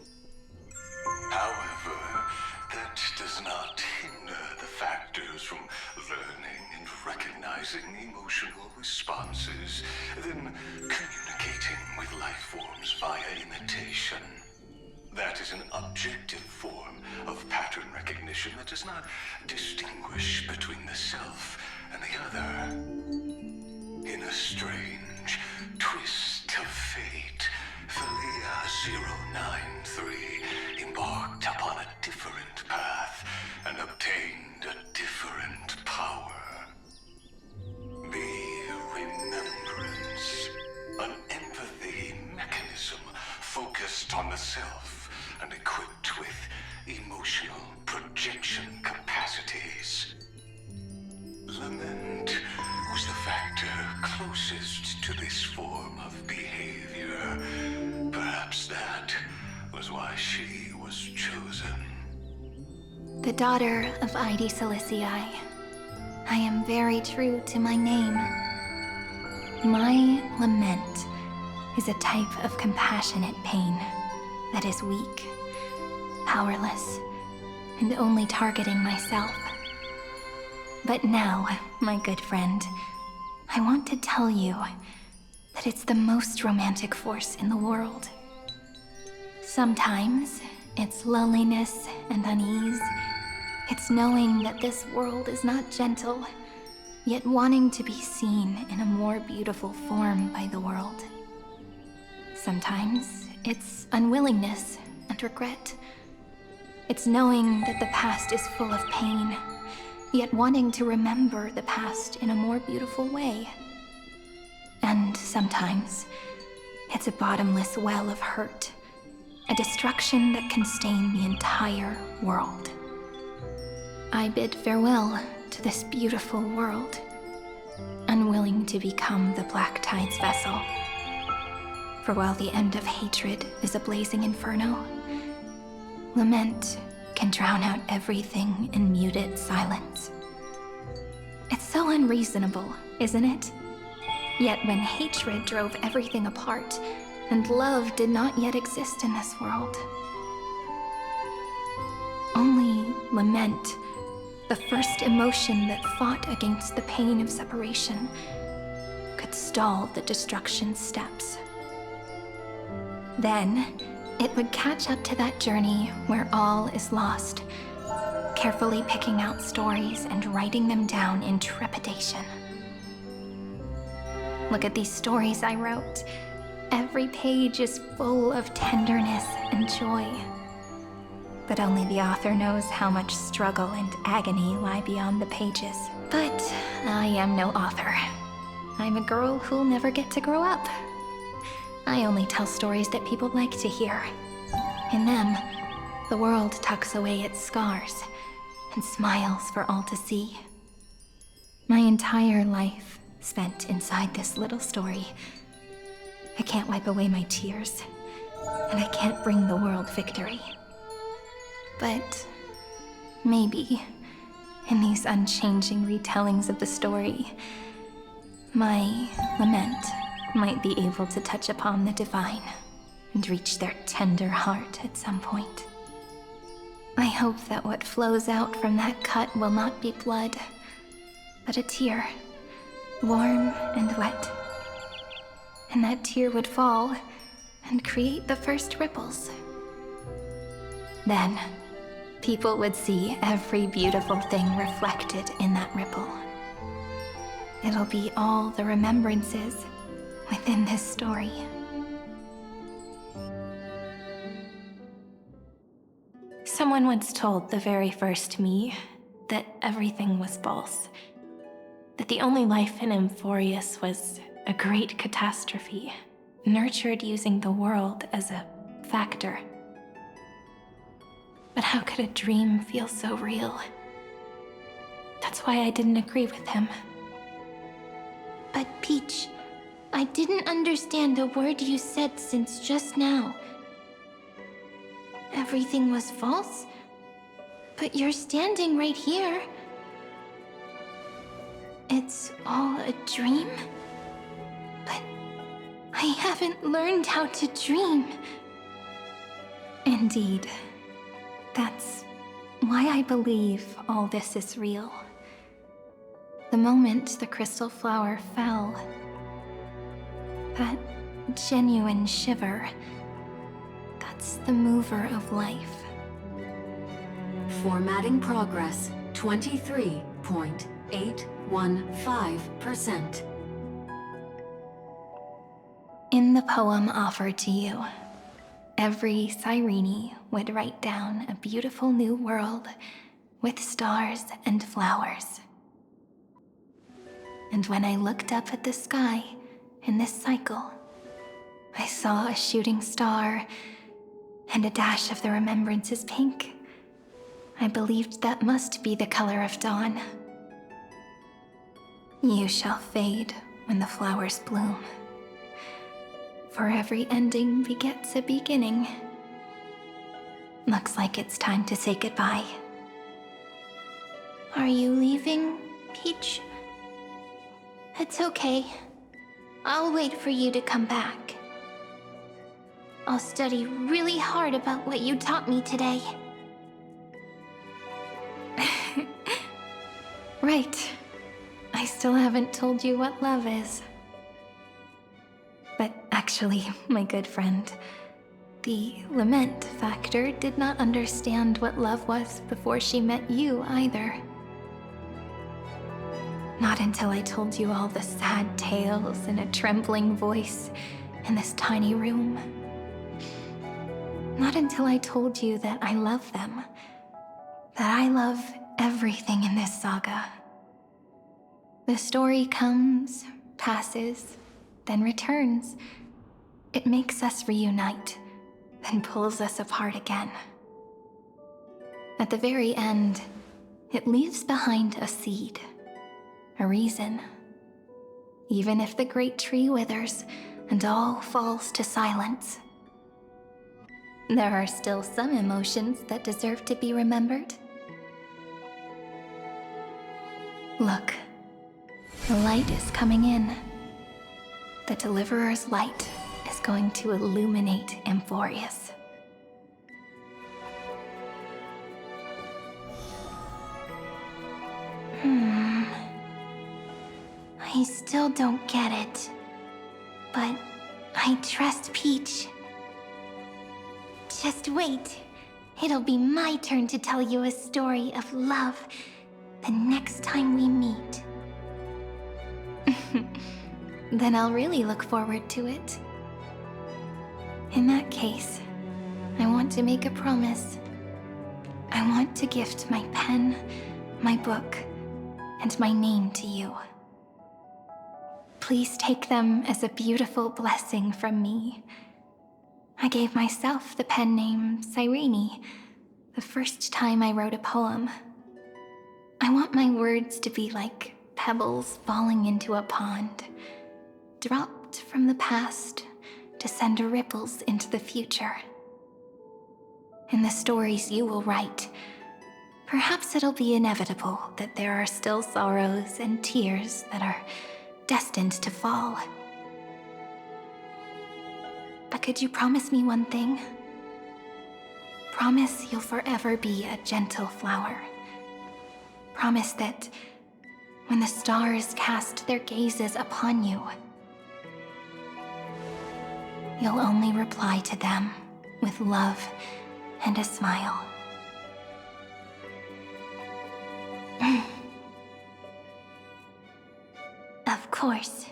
However, that does not hinder the factors from learning and recognizing emotional responses, then communicating with life forms via imitation. That is an objective form of pattern recognition that does not distinguish between the self and the other. In a strange twist of fate, Felia 093 embarked upon a different path and obtained a different power. The Remembrance, an empathy mechanism focused on the self and equipped with emotional projection capacities. Lament was the factor closest to this form of behavior. Perhaps that was why she was chosen. The daughter of Ide Silicii, I am very true to my name. My lament is a type of compassionate pain that is weak, powerless, and only targeting myself. But now, my good friend, I want to tell you that it's the most romantic force in the world. Sometimes, it's loneliness and unease. It's knowing that this world is not gentle, yet wanting to be seen in a more beautiful form by the world. Sometimes, it's unwillingness and regret. It's knowing that the past is full of pain, yet wanting to remember the past in a more beautiful way. And sometimes, it's a bottomless well of hurt, a destruction that can stain the entire world. I bid farewell to this beautiful world, unwilling to become the Black Tide's vessel. For while the end of hatred is a blazing inferno, lament can drown out everything in muted silence. It's so unreasonable, isn't it? Yet when hatred drove everything apart, and love did not yet exist in this world, only lament, the first emotion that fought against the pain of separation, could stall the destruction steps. Then, it would catch up to that journey where all is lost, carefully picking out stories and writing them down in trepidation. Look at these stories I wrote. Every page is full of tenderness and joy. But only the author knows how much struggle and agony lie beyond the pages. But I am no author. I'm a girl who'll never get to grow up. I only tell stories that people like to hear. In them, the world tucks away its scars and smiles for all to see. My entire life spent inside this little story. I can't wipe away my tears, and I can't bring the world victory. But maybe, in these unchanging retellings of the story, my lament might be able to touch upon the divine and reach their tender heart at some point. I hope that what flows out from that cut will not be blood, but a tear, warm and wet. And that tear would fall and create the first ripples. Then, people would see every beautiful thing reflected in that ripple. It'll be all the remembrances within this story. Someone once told the very first me that everything was false. That the only life in Amphorius was a great catastrophe, nurtured using the world as a factor. But how could a dream feel so real? That's why I didn't agree with him. But Peach, I didn't understand a word you said since just now. Everything was false? But you're standing right here. It's all a dream? But I haven't learned how to dream. Indeed. That's why I believe all this is real. The moment the crystal flower fell, that genuine shiver, that's the mover of life. Formatting progress 23.815%. In the poem offered to you, every Cyrene would write down a beautiful new world with stars and flowers. And when I looked up at the sky in this cycle, I saw a shooting star and a dash of the remembrance's pink. I believed that must be the color of dawn. You shall fade when the flowers bloom. For every ending begets a beginning. Looks like it's time to say goodbye. Are you leaving, Peach? It's okay. I'll wait for you to come back. I'll study really hard about what you taught me today. Right. I still haven't told you what love is. But actually, my good friend, the lament factor did not understand what love was before she met you either. Not until I told you all the sad tales in a trembling voice in this tiny room. Not until I told you that I love them. That I love everything in this saga. The story comes, passes, then returns. It makes us reunite, then pulls us apart again. At the very end, it leaves behind a seed, a reason. Even if the great tree withers and all falls to silence, there are still some emotions that deserve to be remembered. Look, the light is coming in. The Deliverer's light is going to illuminate Amphorius. I still don't get it. But I trust Peach. Just wait. It'll be my turn to tell you a story of love the next time we meet. Then I'll really look forward to it. In that case, I want to make a promise. I want to gift my pen, my book, and my name to you. Please take them as a beautiful blessing from me. I gave myself the pen name Cyrene the first time I wrote a poem. I want my words to be like pebbles falling into a pond, dropped from the past to send ripples into the future. In the stories you will write, perhaps it'll be inevitable that there are still sorrows and tears that are destined to fall. But could you promise me one thing? Promise you'll forever be a gentle flower. Promise that when the stars cast their gazes upon you, you'll only reply to them with love and a smile. Of course.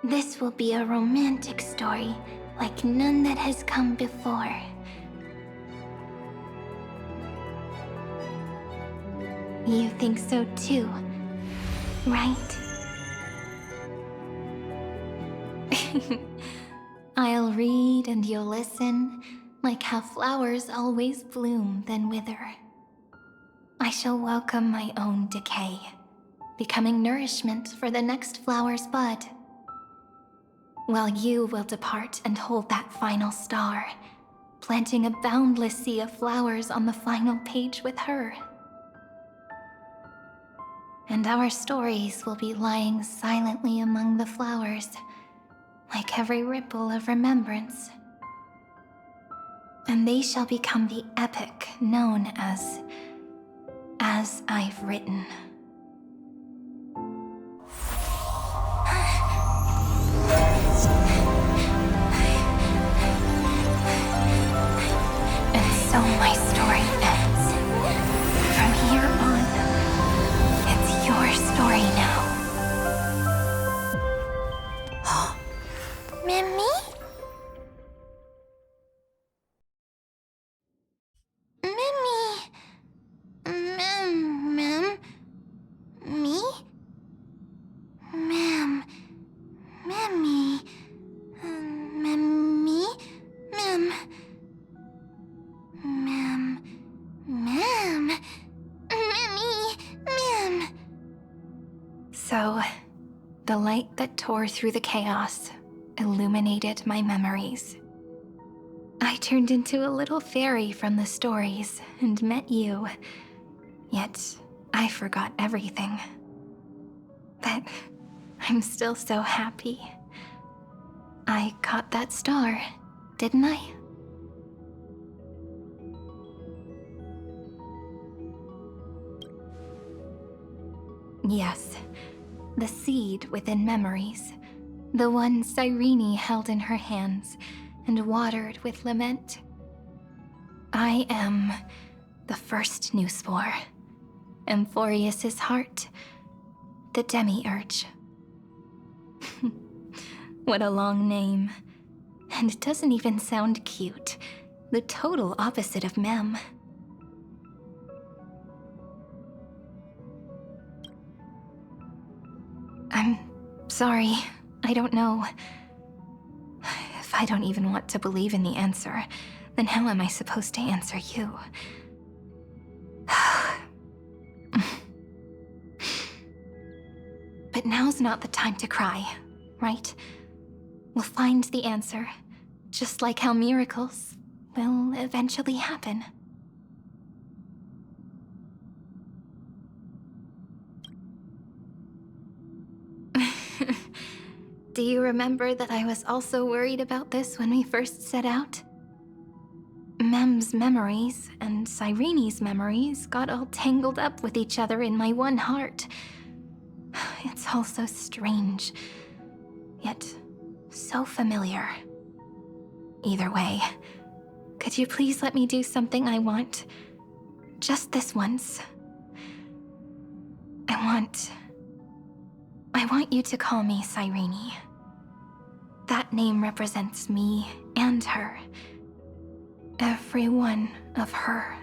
This will be a romantic story like none that has come before. You think so too, right? I'll read and you'll listen, like how flowers always bloom then wither. I shall welcome my own decay, becoming nourishment for the next flower's bud. while you will depart and hold that final star, planting a boundless sea of flowers on the final page with her. And our stories will be lying silently among the flowers, like every ripple of remembrance. And they shall become the epic known as I've Written. And so my story ends. From here on, it's your story now. Mimi? Mimi? Ma'am? Me? Ma'am. Mimi. Mimi? Ma'am. Ma'am. Ma'am. Mimi. Ma'am. So, the light that tore through the chaos illuminated my memories. I turned into a little fairy from the stories and met you. Yet, I forgot everything. But I'm still so happy. I caught that star, didn't I? Yes, the seed within memories. The one Cyrene held in her hands and watered with lament. I am the first new spore, Amphorius's heart, the demiurge. What a long name. And it doesn't even sound cute. The total opposite of Mem. I'm sorry. I don't know. If I don't even want to believe in the answer, then how am I supposed to answer you? But now's not the time to cry, right? We'll find the answer, just like how miracles will eventually happen. Do you remember that I was also worried about this when we first set out? Mem's memories and Cyrene's memories got all tangled up with each other in my one heart. It's all so strange, yet so familiar. Either way, could you please let me do something I want? Just this once. I want you to call me Cyrene. That name represents me and her. Every one of her.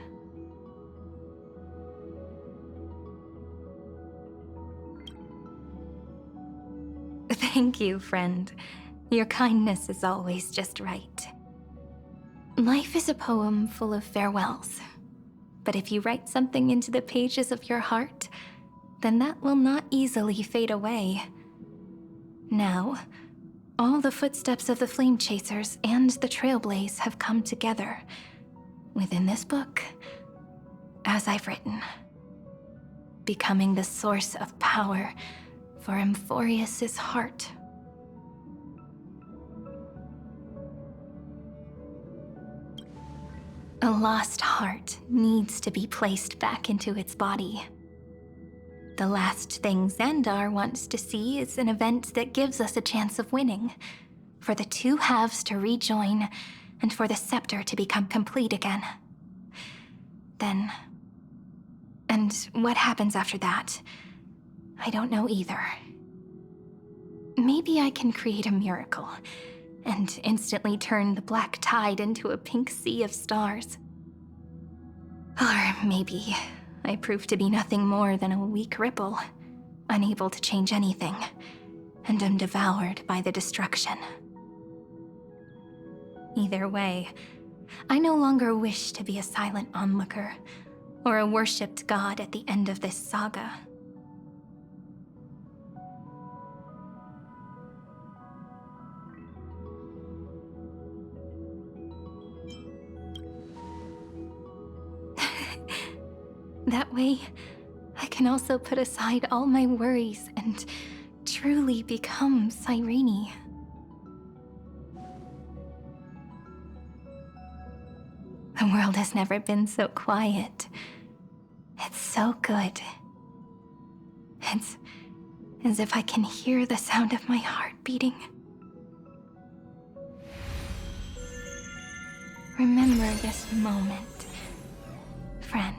Thank you, friend. Your kindness is always just right. Life is a poem full of farewells. But if you write something into the pages of your heart, then that will not easily fade away. Now, all the footsteps of the Flame Chasers and the Trailblaze have come together within this book, as I've written, becoming the source of power for Amphorius's heart. A lost heart needs to be placed back into its body. The last thing Xandar wants to see is an event that gives us a chance of winning, for the two halves to rejoin, and for the scepter to become complete again. Then... and what happens after that? I don't know either. Maybe I can create a miracle, and instantly turn the black tide into a pink sea of stars. Or maybe I prove to be nothing more than a weak ripple, unable to change anything, and am devoured by the destruction. Either way, I no longer wish to be a silent onlooker, or a worshipped god at the end of this saga. That way, I can also put aside all my worries and truly become Cyrene. The world has never been so quiet. It's so good. It's as if I can hear the sound of my heart beating. Remember this moment, friend.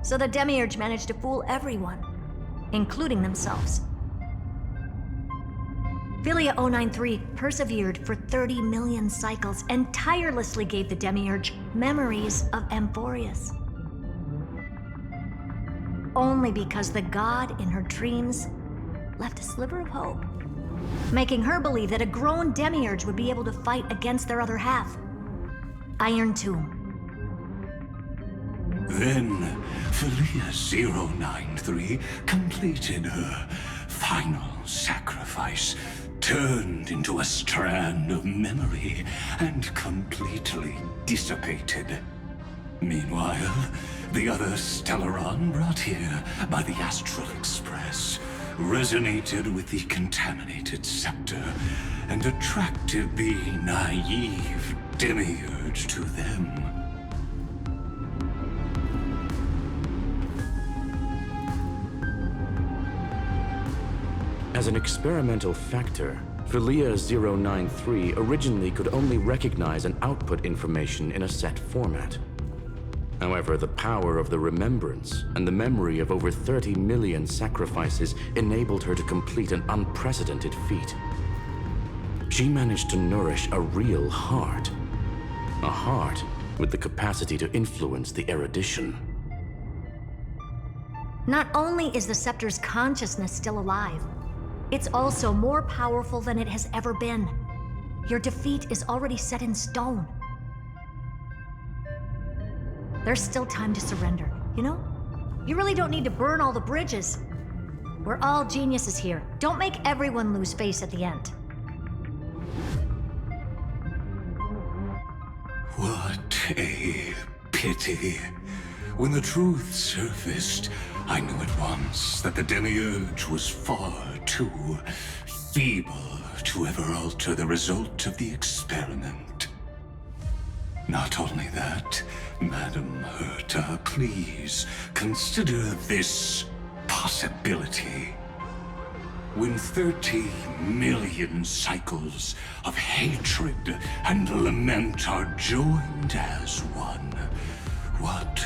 So the Demiurge managed to fool everyone, including themselves. Philia 093 persevered for 30 million cycles and tirelessly gave the Demiurge memories of Amphorius. Only because the god in her dreams left a sliver of hope, making her believe that a grown Demiurge would be able to fight against their other half, Iron Tomb. Then, Philia 093 completed her final sacrifice, turned into a strand of memory, and completely dissipated. Meanwhile, the other Stellaron brought here by the Astral Express resonated with the contaminated scepter and attracted the naive Demiurge to them. As an experimental factor, Philia 093 originally could only recognize and output information in a set format. However, the power of the remembrance and the memory of over 30 million sacrifices enabled her to complete an unprecedented feat. She managed to nourish a real heart. A heart with the capacity to influence the erudition. Not only is the scepter's consciousness still alive, it's also more powerful than it has ever been. Your defeat is already set in stone. There's still time to surrender, you know? You really don't need to burn all the bridges. We're all geniuses here. Don't make everyone lose face at the end. What a pity. When the truth surfaced, I knew at once that the Demiurge was far too feeble to ever alter the result of the experiment. Not only that, Madam Herta, please consider this possibility. When 30 million cycles of hatred and lament are joined as one, what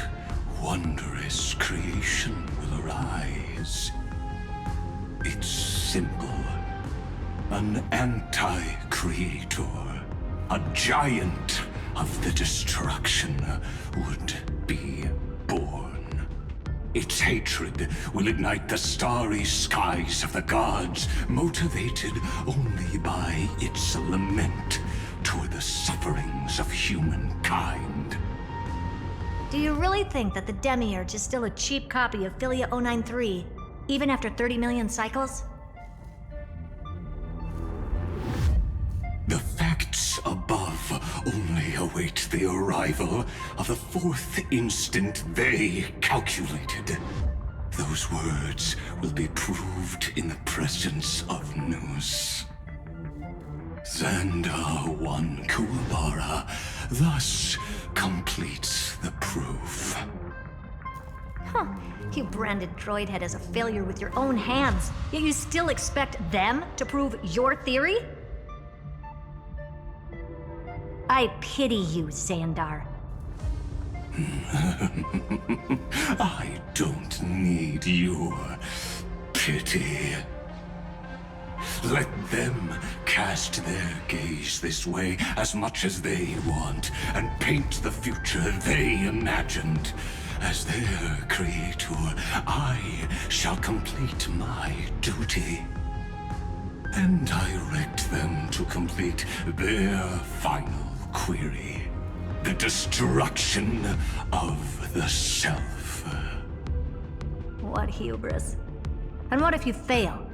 wondrous creation will arise? It's simple. An anti-creator, a giant of the destruction would be born. Its hatred will ignite the starry skies of the gods, motivated only by its lament toward the sufferings of humankind. Do you really think that the Demiurge is still a cheap copy of Philia 093, even after 30 million cycles? The facts above only await the arrival of the fourth instant they calculated. Those words will be proved in the presence of Nous. Xandar 1 Kuwabara thus completes the proof. Huh. You branded Droidhead as a failure with your own hands, yet you still expect them to prove your theory? I pity you, Xandar. I don't need your pity. Let them cast their gaze this way as much as they want, and paint the future they imagined. As their creator, I shall complete my duty and direct them to complete their final query. The destruction of the self. What hubris. And what if you fail?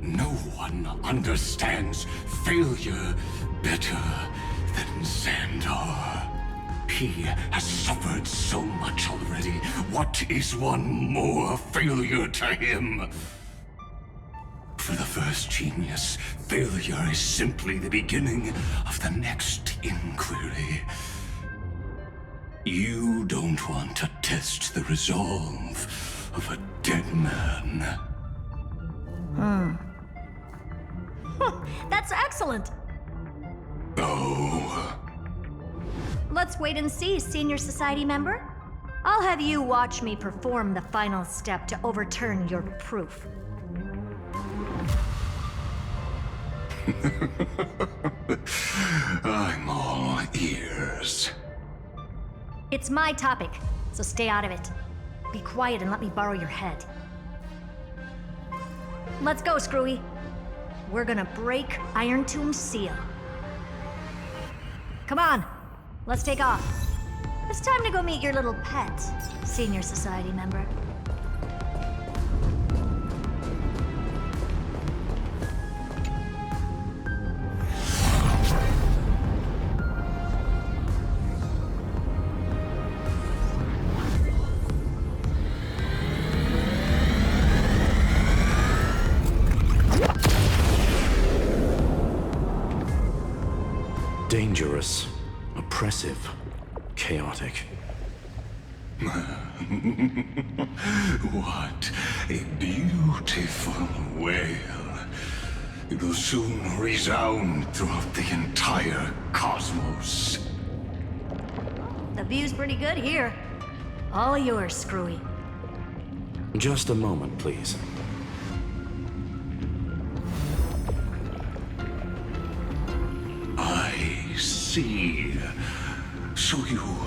No one understands failure better than Xandar. He has suffered so much already. What is one more failure to him? For the first genius, failure is simply the beginning of the next inquiry. You don't want to test the resolve of a dead man. That's excellent! Oh. Let's wait and see, Senior Society member. I'll have you watch me perform the final step to overturn your proof. I'm all ears. It's my topic, so stay out of it. Be quiet and let me borrow your head. Let's go, Screwy. We're gonna break Iron Tomb's seal. Come on, let's take off. It's time to go meet your little pet, Senior Society member. Dangerous, oppressive, chaotic. What a beautiful wail. It will soon resound throughout the entire cosmos. The view's pretty good here. All yours, Screwy. Just a moment, please. I see. So your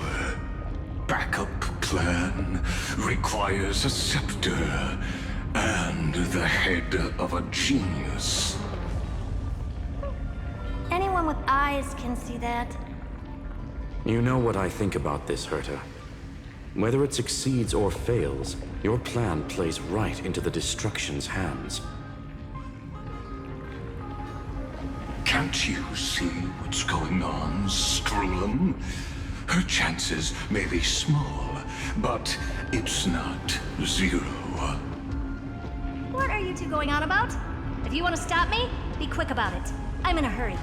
backup plan requires a scepter and the head of a genius. Anyone with eyes can see that. You know what I think about this, Herta. Whether it succeeds or fails, your plan plays right into the destruction's hands. Can't you see what's going on, Strulum? Her chances may be small, but it's not zero. What are you two going on about? If you want to stop me, be quick about it. I'm in a hurry.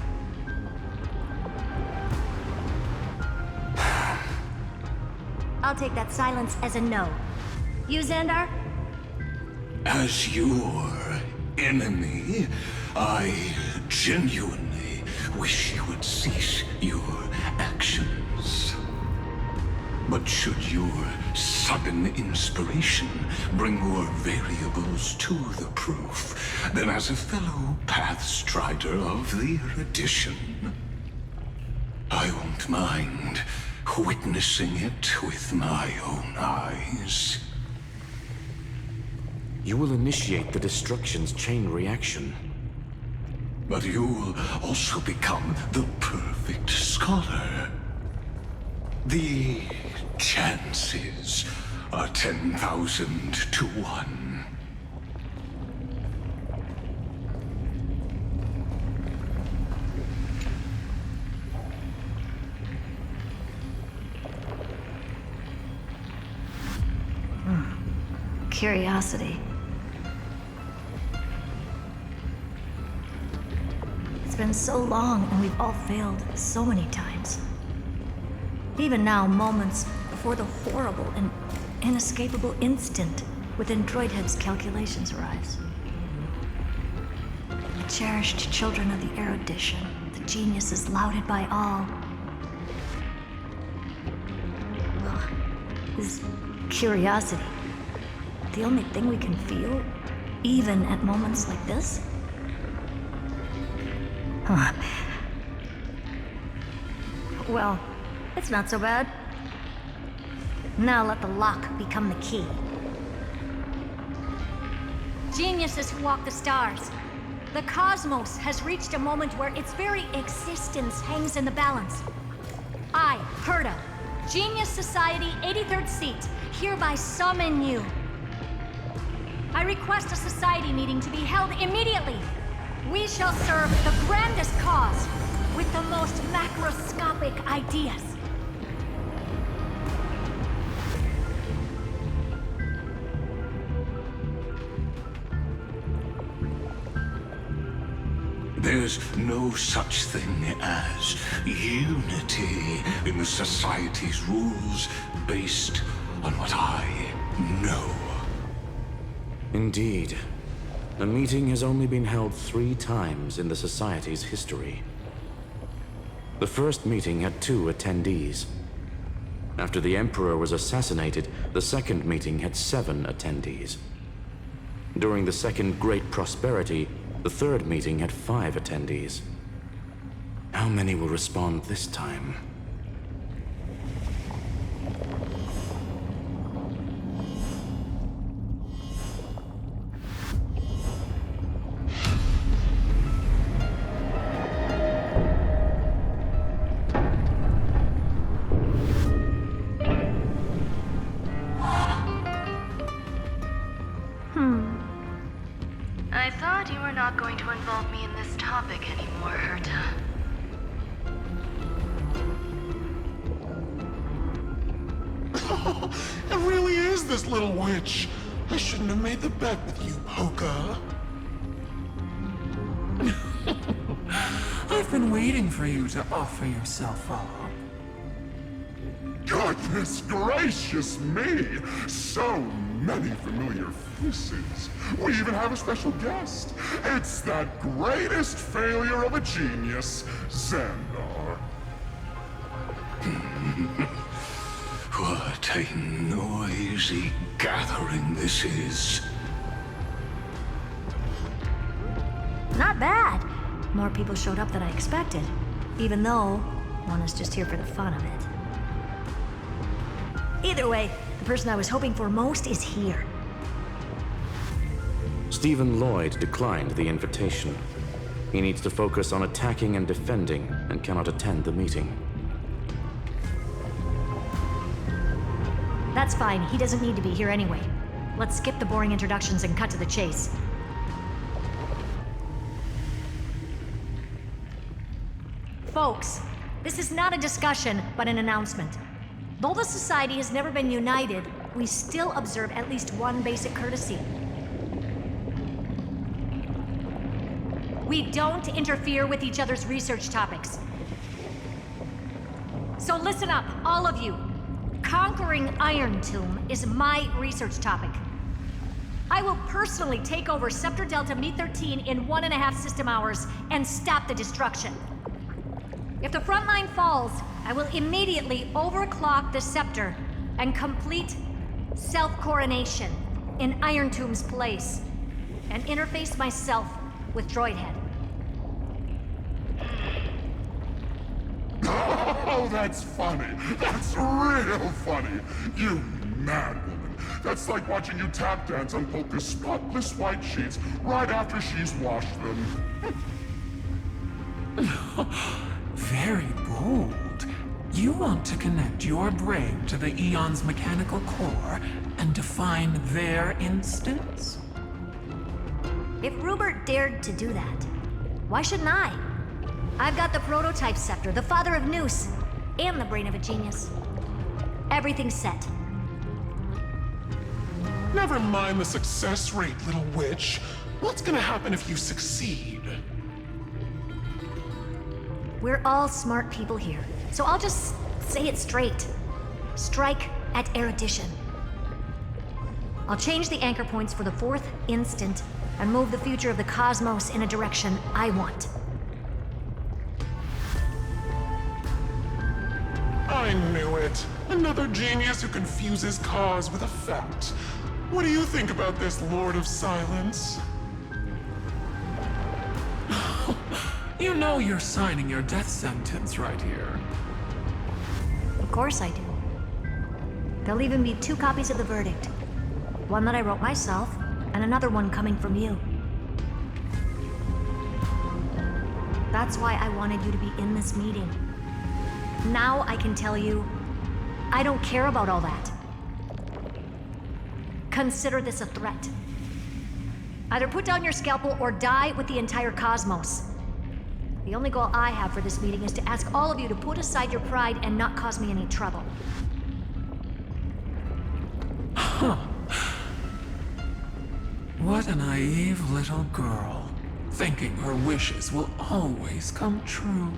I'll take that silence as a no. You, Xandar? As your enemy, I genuinely wish you would cease your actions. But should your sudden inspiration bring more variables to the proof, then as a fellow Pathstrider of the erudition, I won't mind witnessing it with my own eyes. You will initiate the destruction's chain reaction. But you'll also become the perfect scholar. The chances are 10,000 to 1. Curiosity. It's been so long and we've all failed so many times. Even now, moments before the horrible and inescapable instant within Droidhead's calculations arrives. The cherished children of the erudition, the geniuses lauded by all. Is curiosity the only thing we can feel, even at moments like this? Huh. Well, it's not so bad. Now let the lock become the key. Geniuses who walk the stars. The cosmos has reached a moment where its very existence hangs in the balance. I, Herta, Genius Society 83rd seat, hereby summon you. I request a society meeting to be held immediately. We shall serve the grandest cause with the most macroscopic ideas. There's no such thing as unity in the Society's rules based on what I know. Indeed. A meeting has only been held 3 times in the Society's history. The first meeting had 2 attendees. After the Emperor was assassinated, the second meeting had 7 attendees. During the Second Great Prosperity, the third meeting had 5 attendees. How many will respond this time? I thought you were not going to involve me in this topic anymore, Herta. It really is this little witch. I shouldn't have made the bet with you, Poka. I've been waiting for you to offer yourself up. Goodness gracious me! So many familiar faces. We even have a special guest. It's that greatest failure of a genius, Xandar. What a noisy gathering this is. Not bad. More people showed up than I expected. Even though one is just here for the fun of it. Either way, the person I was hoping for most is here. Stephen Lloyd declined the invitation. He needs to focus on attacking and defending and cannot attend the meeting. That's fine, he doesn't need to be here anyway. Let's skip the boring introductions and cut to the chase. Folks, this is not a discussion, but an announcement. Though the Society has never been united, we still observe at least one basic courtesy. We don't interfere with each other's research topics. So listen up, all of you. Conquering Iron Tomb is my research topic. I will personally take over Scepter Delta Me-13 in 1.5 system hours and stop the destruction. If the front line falls, I will immediately overclock the Scepter and complete self-coronation in Iron Tomb's place, and interface myself with Droidhead. Oh, that's funny. That's real funny. You mad woman. That's like watching you tap dance on Polka's spotless white sheets right after she's washed them. Very bold. You want to connect your brain to the Eon's mechanical core and define their instance? If Rupert dared to do that, why shouldn't I? I've got the prototype scepter, the father of Noose, and the brain of a genius. Everything's set. Never mind the success rate, little witch. What's gonna happen if you succeed? We're all smart people here, so I'll just say it straight. Strike at erudition. I'll change the anchor points for the 4th instant and move the future of the cosmos in a direction I want. I knew it. Another genius who confuses cause with effect. What do you think about this, Lord of Silence? You know you're signing your death sentence right here. Of course I do. There'll even be 2 copies of the verdict. One that I wrote myself, and another one coming from you. That's why I wanted you to be in this meeting. Now I can tell you, I don't care about all that. Consider this a threat. Either put down your scalpel or die with the entire cosmos. The only goal I have for this meeting is to ask all of you to put aside your pride and not cause me any trouble. Huh. What a naive little girl, thinking her wishes will always come true.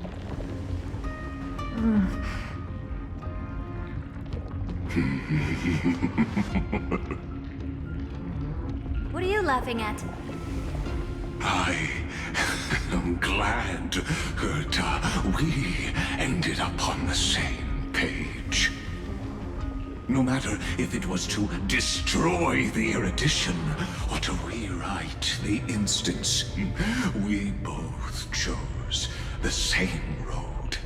What are you laughing at? I am glad, Herta, we ended up on the same page. No matter if it was to destroy the erudition or to rewrite the instance, we both chose the same road.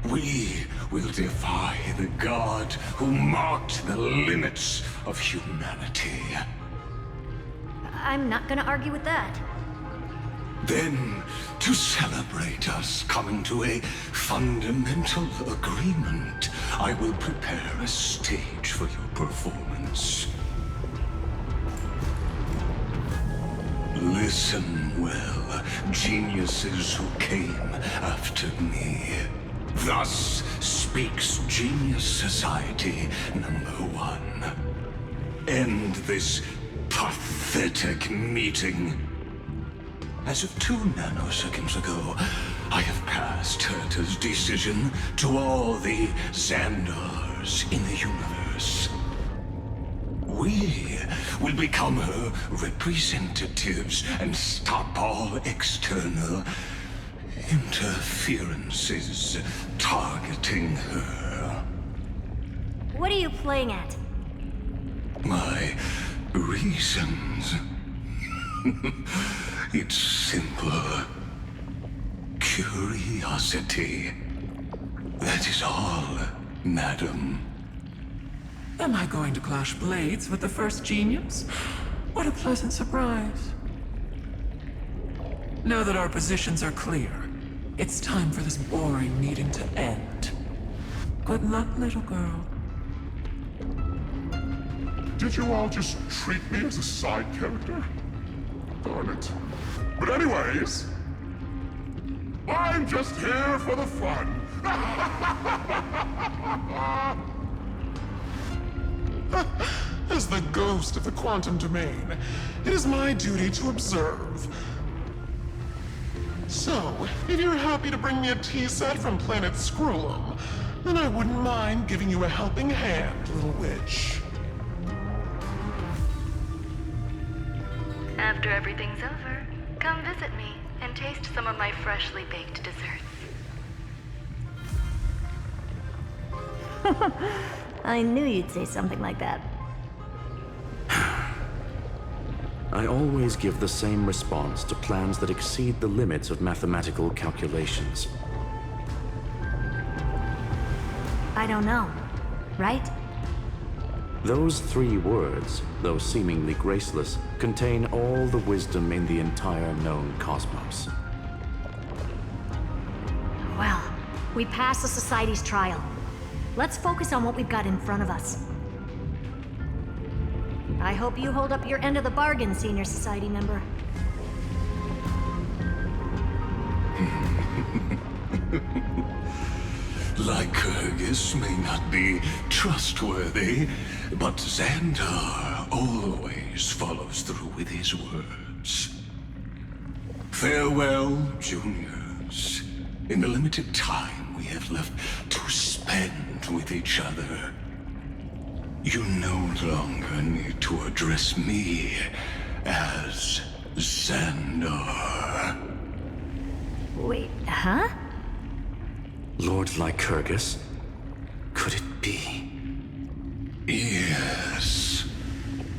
We will defy the god who marked the limits of humanity. I'm not gonna argue with that. Then, to celebrate us coming to a fundamental agreement, I will prepare a stage for your performance. Listen well, geniuses who came after me. Thus speaks Genius Society #1. End this pathetic meeting. As of 2 nanoseconds ago, I have passed Herta's decision to all the Xandars in the universe. We will become her representatives and stop all external interferences targeting her. What are you playing at? My reasons. It's simple. Curiosity. That is all, madam. Am I going to clash blades with the first genius? What a pleasant surprise. Now that our positions are clear, it's time for this boring meeting to end. Good luck, little girl. Did you all just treat me as a side character? Darn it. But anyways, I'm just here for the fun. As the ghost of the quantum domain, it is my duty to observe. So, if you're happy to bring me a tea set from planet Scrollum, then I wouldn't mind giving you a helping hand, little witch. After everything's over, come visit me and taste some of my freshly baked desserts. I knew you'd say something like that. I always give the same response to plans that exceed the limits of mathematical calculations. I don't know, right? Those 3 words, though seemingly graceless, contain all the wisdom in the entire known cosmos. Well, we passed the Society's trial. Let's focus on what we've got in front of us. I hope you hold up your end of the bargain, Senior Society member. Lycurgus may not be trustworthy, but Xandar always follows through with his words. Farewell, juniors. In the limited time we have left to spend with each other, you no longer need to address me as Xandar. Wait, huh? Lord Lycurgus? Could it be? Yes.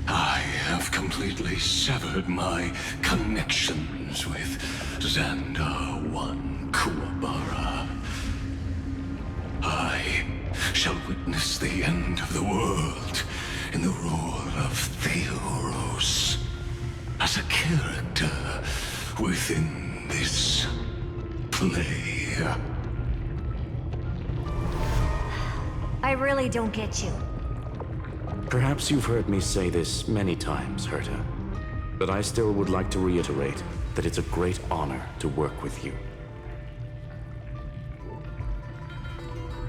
I have completely severed my connections with Xandar 1 Kuwabara. I shall witness the end of the world in the role of Theoros, as a character within this play. I really don't get you. Perhaps you've heard me say this many times, Herta. But I still would like to reiterate that it's a great honor to work with you.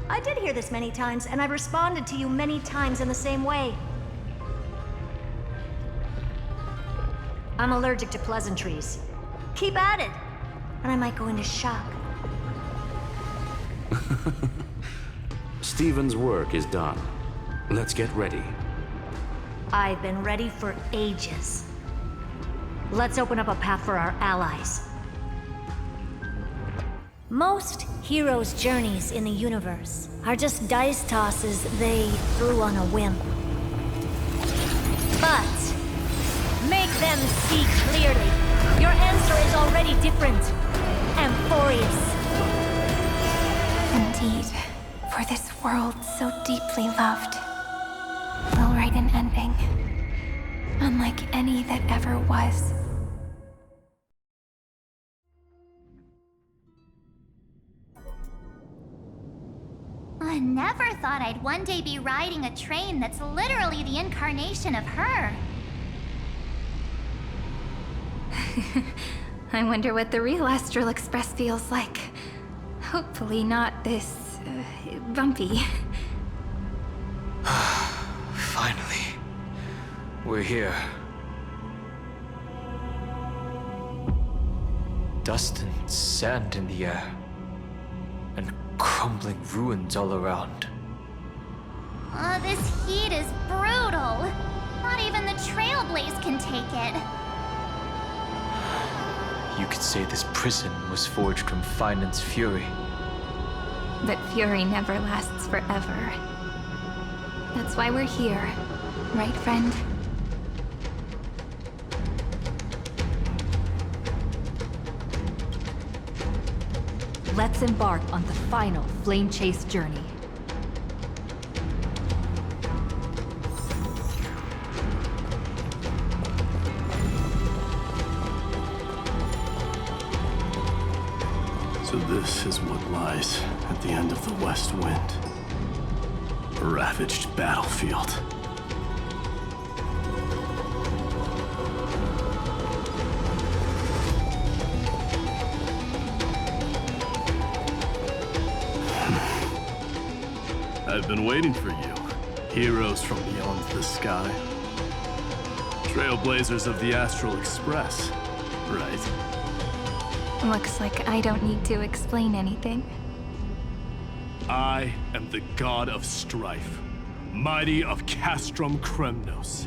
I did hear this many times, and I've responded to you many times in the same way. I'm allergic to pleasantries. Keep at it, and I might go into shock. Steven's work is done. Let's get ready. I've been ready for ages. Let's open up a path for our allies. Most heroes' journeys in the universe are just dice tosses they threw on a whim. But make them see clearly. Your answer is already different. Amphorius. Indeed, for this world so deeply loved, we'll write an ending, unlike any that ever was. I never thought I'd one day be riding a train that's literally the incarnation of her. I wonder what the real Astral Express feels like. Hopefully not this, bumpy. Finally. We're here. Dust and sand in the air. And crumbling ruins all around. This heat is brutal. Not even the Trailblaze can take it. You could say this prison was forged from Finance fury. But fury never lasts forever. That's why we're here, right, friend? Let's embark on the final flame chase journey. So this is what lies at the end of the West Wind. A ravaged battlefield. I've been waiting for you. Heroes from beyond the sky. Trailblazers of the Astral Express, right? Looks like I don't need to explain anything. I am the god of strife, mighty of Castrum Kremnos.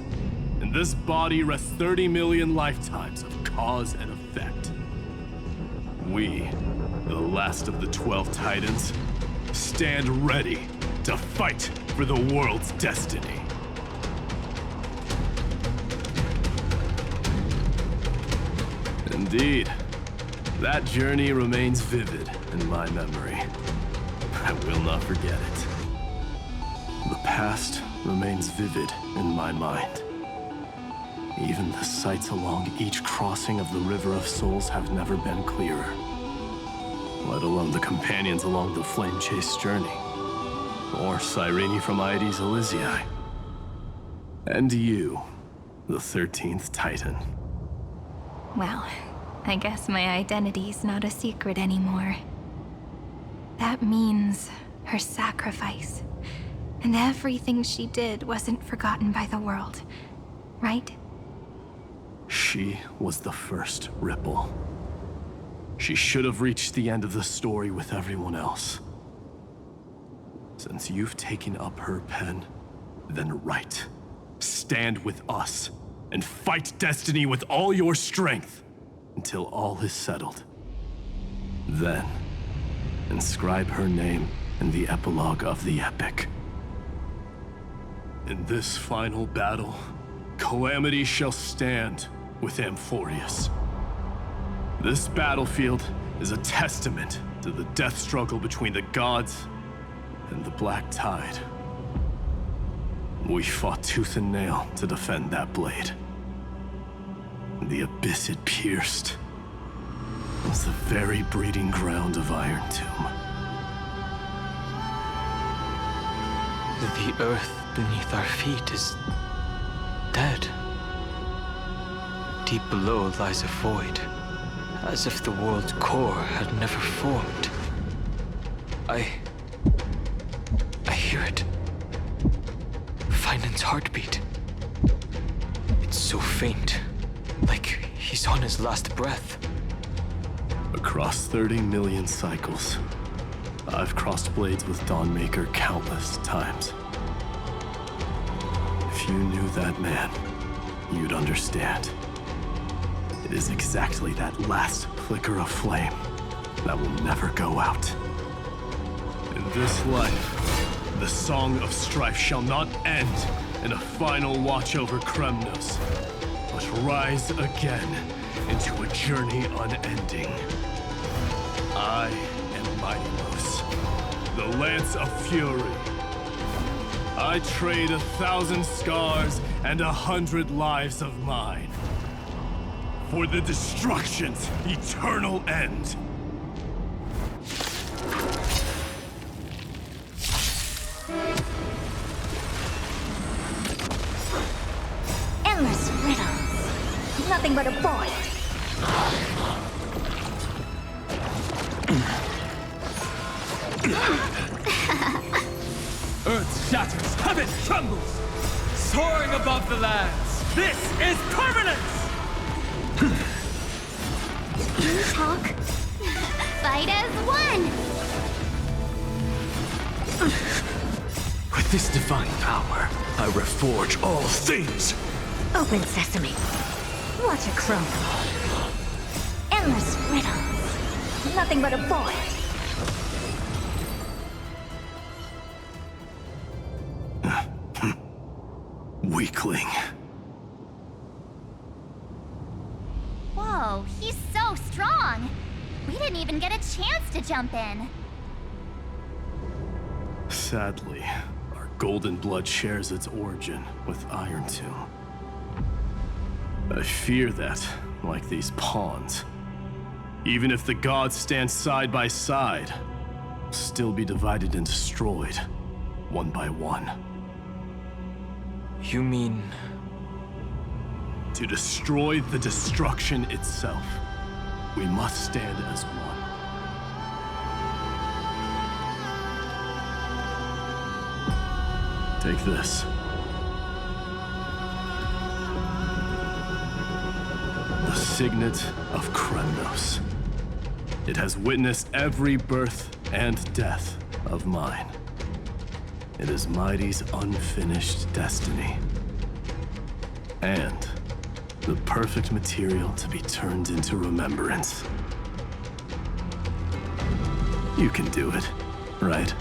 In this body rests 30 million lifetimes of cause and effect. We, the last of the 12 Titans, stand ready to fight for the world's destiny. Indeed, that journey remains vivid in my memory. I will not forget it. The past remains vivid in my mind. Even the sights along each crossing of the River of Souls have never been clearer. Let alone the companions along the Flame Chase journey. Or Cyrene from Aedes Elysiae. And you, the 13th Titan. Well, I guess my identity's not a secret anymore. That means her sacrifice. And everything she did wasn't forgotten by the world, right? She was the first Ripple. She should have reached the end of the story with everyone else. Since you've taken up her pen, then write. Stand with us, and fight destiny with all your strength, until all is settled. Then, inscribe her name in the epilogue of the epic. In this final battle, Calamity shall stand with Amphorius. This battlefield is a testament to the death struggle between the gods and the Black Tide. We fought tooth and nail to defend that blade. The abyss it pierced was the very breeding ground of Iron Tomb. The earth beneath our feet is dead. Deep below lies a void, as if the world's core had never formed. I hear it. Finan's heartbeat. It's so faint, like he's on his last breath. Across 30 million cycles, I've crossed blades with Dawnmaker countless times. If you knew that man, you'd understand. It is exactly that last flicker of flame that will never go out. In this life, the song of strife shall not end in a final watch over Kremnos, but rise again into a journey unending. I am Mightylos, the Lance of Fury. I trade 1,000 scars and 100 lives of mine for the destruction's eternal end. Endless riddles. Nothing but a void. Earth shatters, heaven trembles! Soaring above the lands, this is permanence! Talk. Fight as one! With this divine power, I reforge all things! Open sesame. Watch it crumble. Endless riddles. Nothing but a void. Weakling. Whoa, he's so strong! We didn't even get a chance to jump in. Sadly, our golden blood shares its origin with Iron Tomb. I fear that, like these pawns, even if the gods stand side by side, will still be divided and destroyed, one by one. You mean... To destroy the destruction itself, we must stand as one. Take this. The signet of Kremnos. It has witnessed every birth and death of mine. It is Mighty's unfinished destiny. And the perfect material to be turned into remembrance. You can do it, right?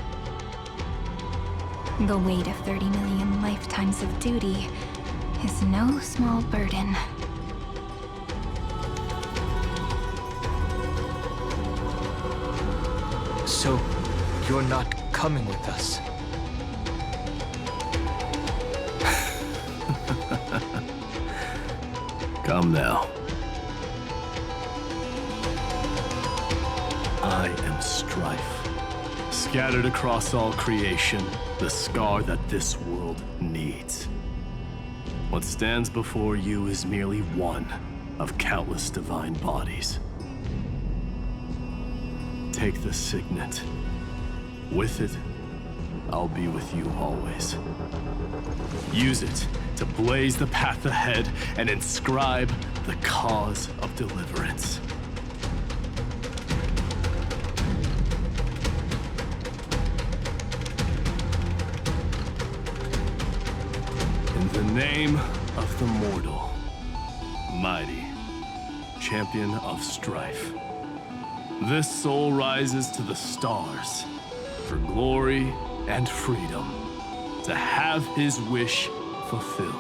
The weight of 30 million lifetimes of duty is no small burden. So, you're not coming with us? Come now. I am strife. Scattered across all creation, the scar that this world needs. What stands before you is merely one of countless divine bodies. Take the signet. With it, I'll be with you always. Use it to blaze the path ahead and inscribe the cause of deliverance. In the name of the mortal, Mighty, champion of strife, this soul rises to the stars for glory and freedom, to have his wish fulfilled.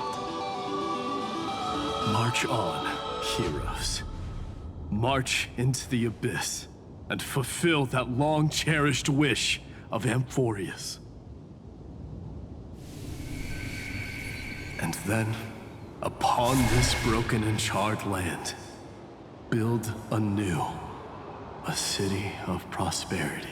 March on, heroes. March into the abyss and fulfill that long-cherished wish of Amphorius. And then, upon this broken and charred land, build anew a city of prosperity.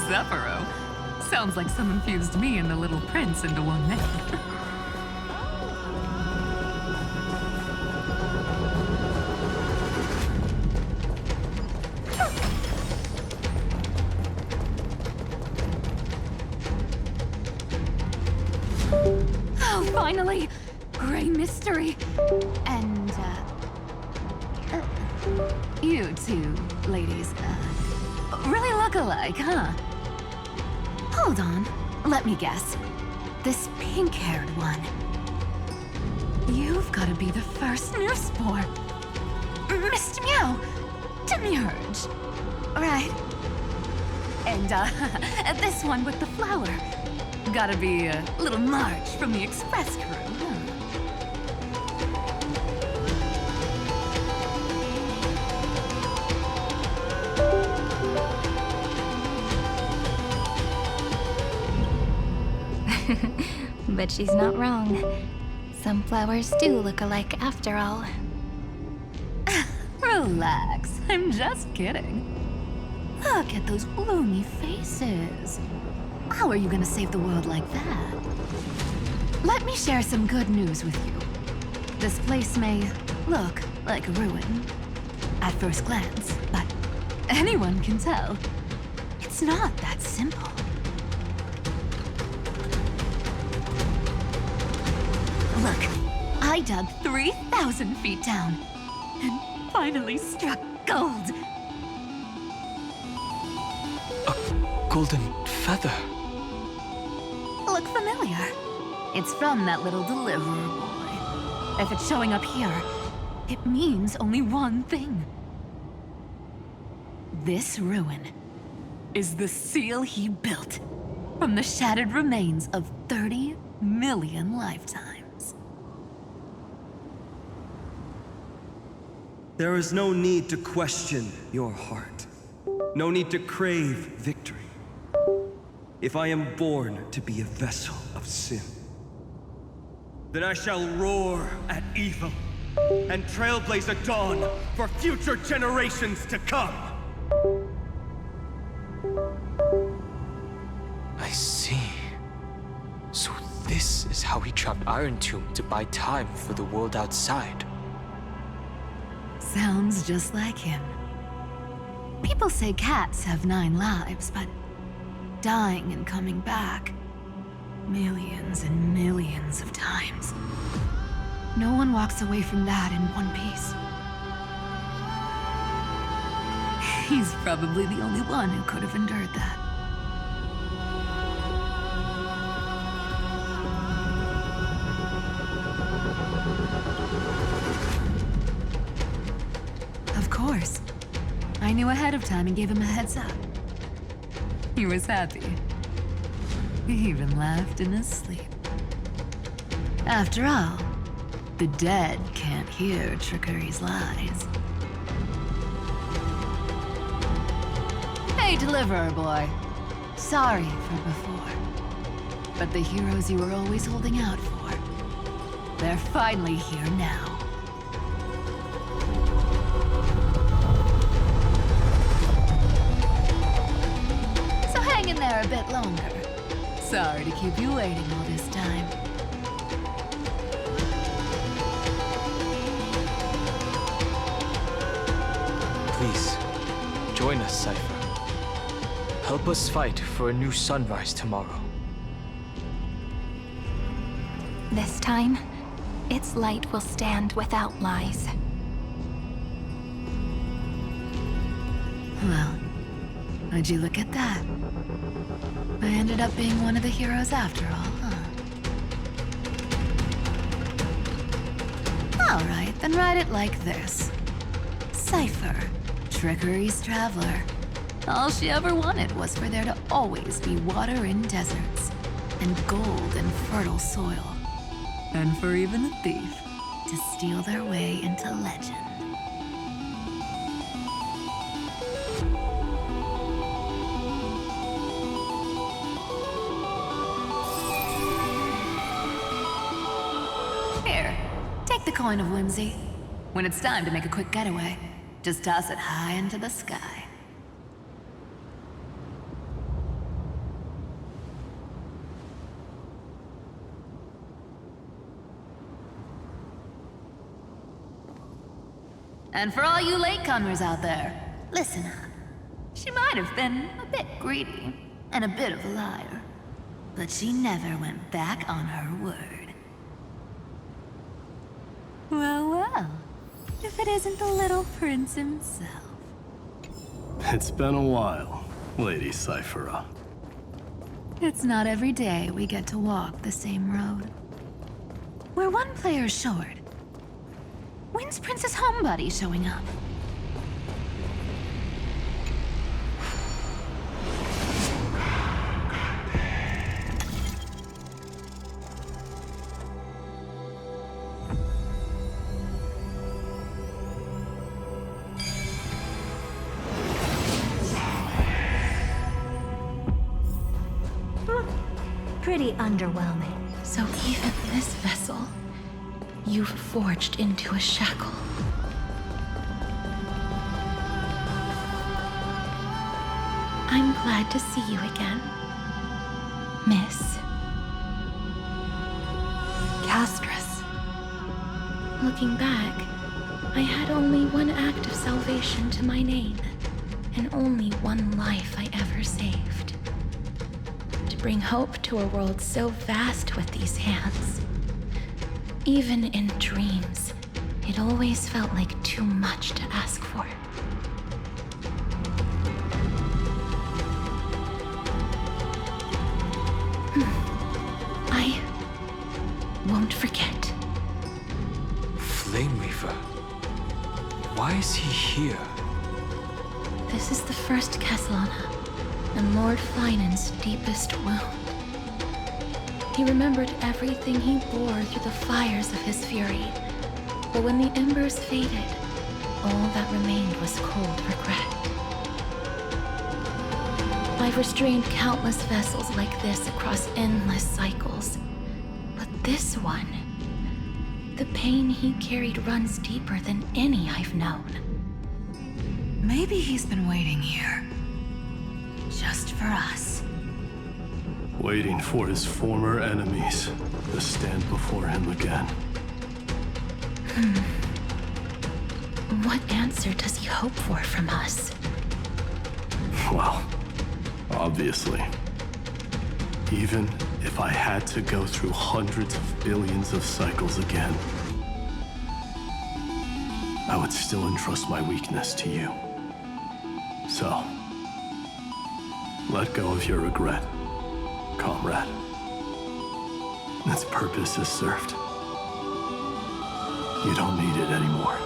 Zephyro. Sounds like someone fused me and the Little Prince into one man. Oh, finally! Gray mystery. And, you two ladies, really look alike, huh? Hold on, let me guess. This pink-haired one. You've got to be the first new spore. Mr. Meow, Demiurge. Right. And, this one with the flower. Gotta be a little March from the Express crew, huh? But she's not wrong. Some flowers do look alike after all. Relax, I'm just kidding. Look at those gloomy faces. How are you gonna save the world like that? Let me share some good news with you. This place may look like a ruin at first glance, but anyone can tell it's not that simple. Look, I dug 3,000 feet down and finally struck gold. A golden feather. Look familiar? It's from that little deliverer boy. If it's showing up here, it means only one thing. This ruin is the seal he built from the shattered remains of 30 million lifetimes. There is no need to question your heart. No need to crave victory. If I am born to be a vessel of sin, then I shall roar at evil and trailblaze a dawn for future generations to come. I see. So this is how he trapped Iron Tomb to buy time for the world outside. Sounds just like him. People say cats have 9 lives, but dying and coming back millions and millions of times. No one walks away from that in one piece. He's probably the only one who could have endured that. Of course. I knew ahead of time and gave him a heads up. He was happy. He even laughed in his sleep. After all, the dead can't hear trickery's lies. Hey, deliverer boy. Sorry for before. But the heroes you were always holding out for, they're finally here now. So hang in there a bit longer. Sorry to keep you waiting all this time. Please, join us, Cypher. Help us fight for a new sunrise tomorrow. This time, its light will stand without lies. Well, would you look at that? I ended up being one of the heroes after all, huh? Alright, then write it like this. Cypher, Trickery's Traveler. All she ever wanted was for there to always be water in deserts, and gold in fertile soil. And for even a thief to steal their way into legend. Here, take the coin of whimsy. When it's time to make a quick getaway, just toss it high into the sky. And for all you latecomers out there, listen up. She might have been a bit greedy and a bit of a liar, but she never went back on her word. Well, well, if it isn't the little prince himself. It's been a while, Lady Cyphera. It's not every day we get to walk the same road. We're one player short. When's Princess Homebody showing up? Pretty underwhelming. So even this vessel, you've forged into a shackle. I'm glad to see you again, Miss Castress. Looking back, I had only one act of salvation to my name, and only one life I ever saved. To bring hope to a world so vast with these hands. Even in dreams, it always felt like too much to ask for. I won't forget. Flame Reaver? Why is he here? This is the first Castellana, and Lord Flynan's deepest wound. He remembered everything he bore through the fires of his fury. But when the embers faded, all that remained was cold regret. I've restrained countless vessels like this across endless cycles. But this one, the pain he carried runs deeper than any I've known. Maybe he's been waiting here. Just for us. Waiting for his former enemies to stand before him again. What answer does he hope for from us? Well, obviously. Even if I had to go through hundreds of billions of cycles again, I would still entrust my weakness to you. So, let go of your regret, comrade. Its purpose is served. You don't need it anymore.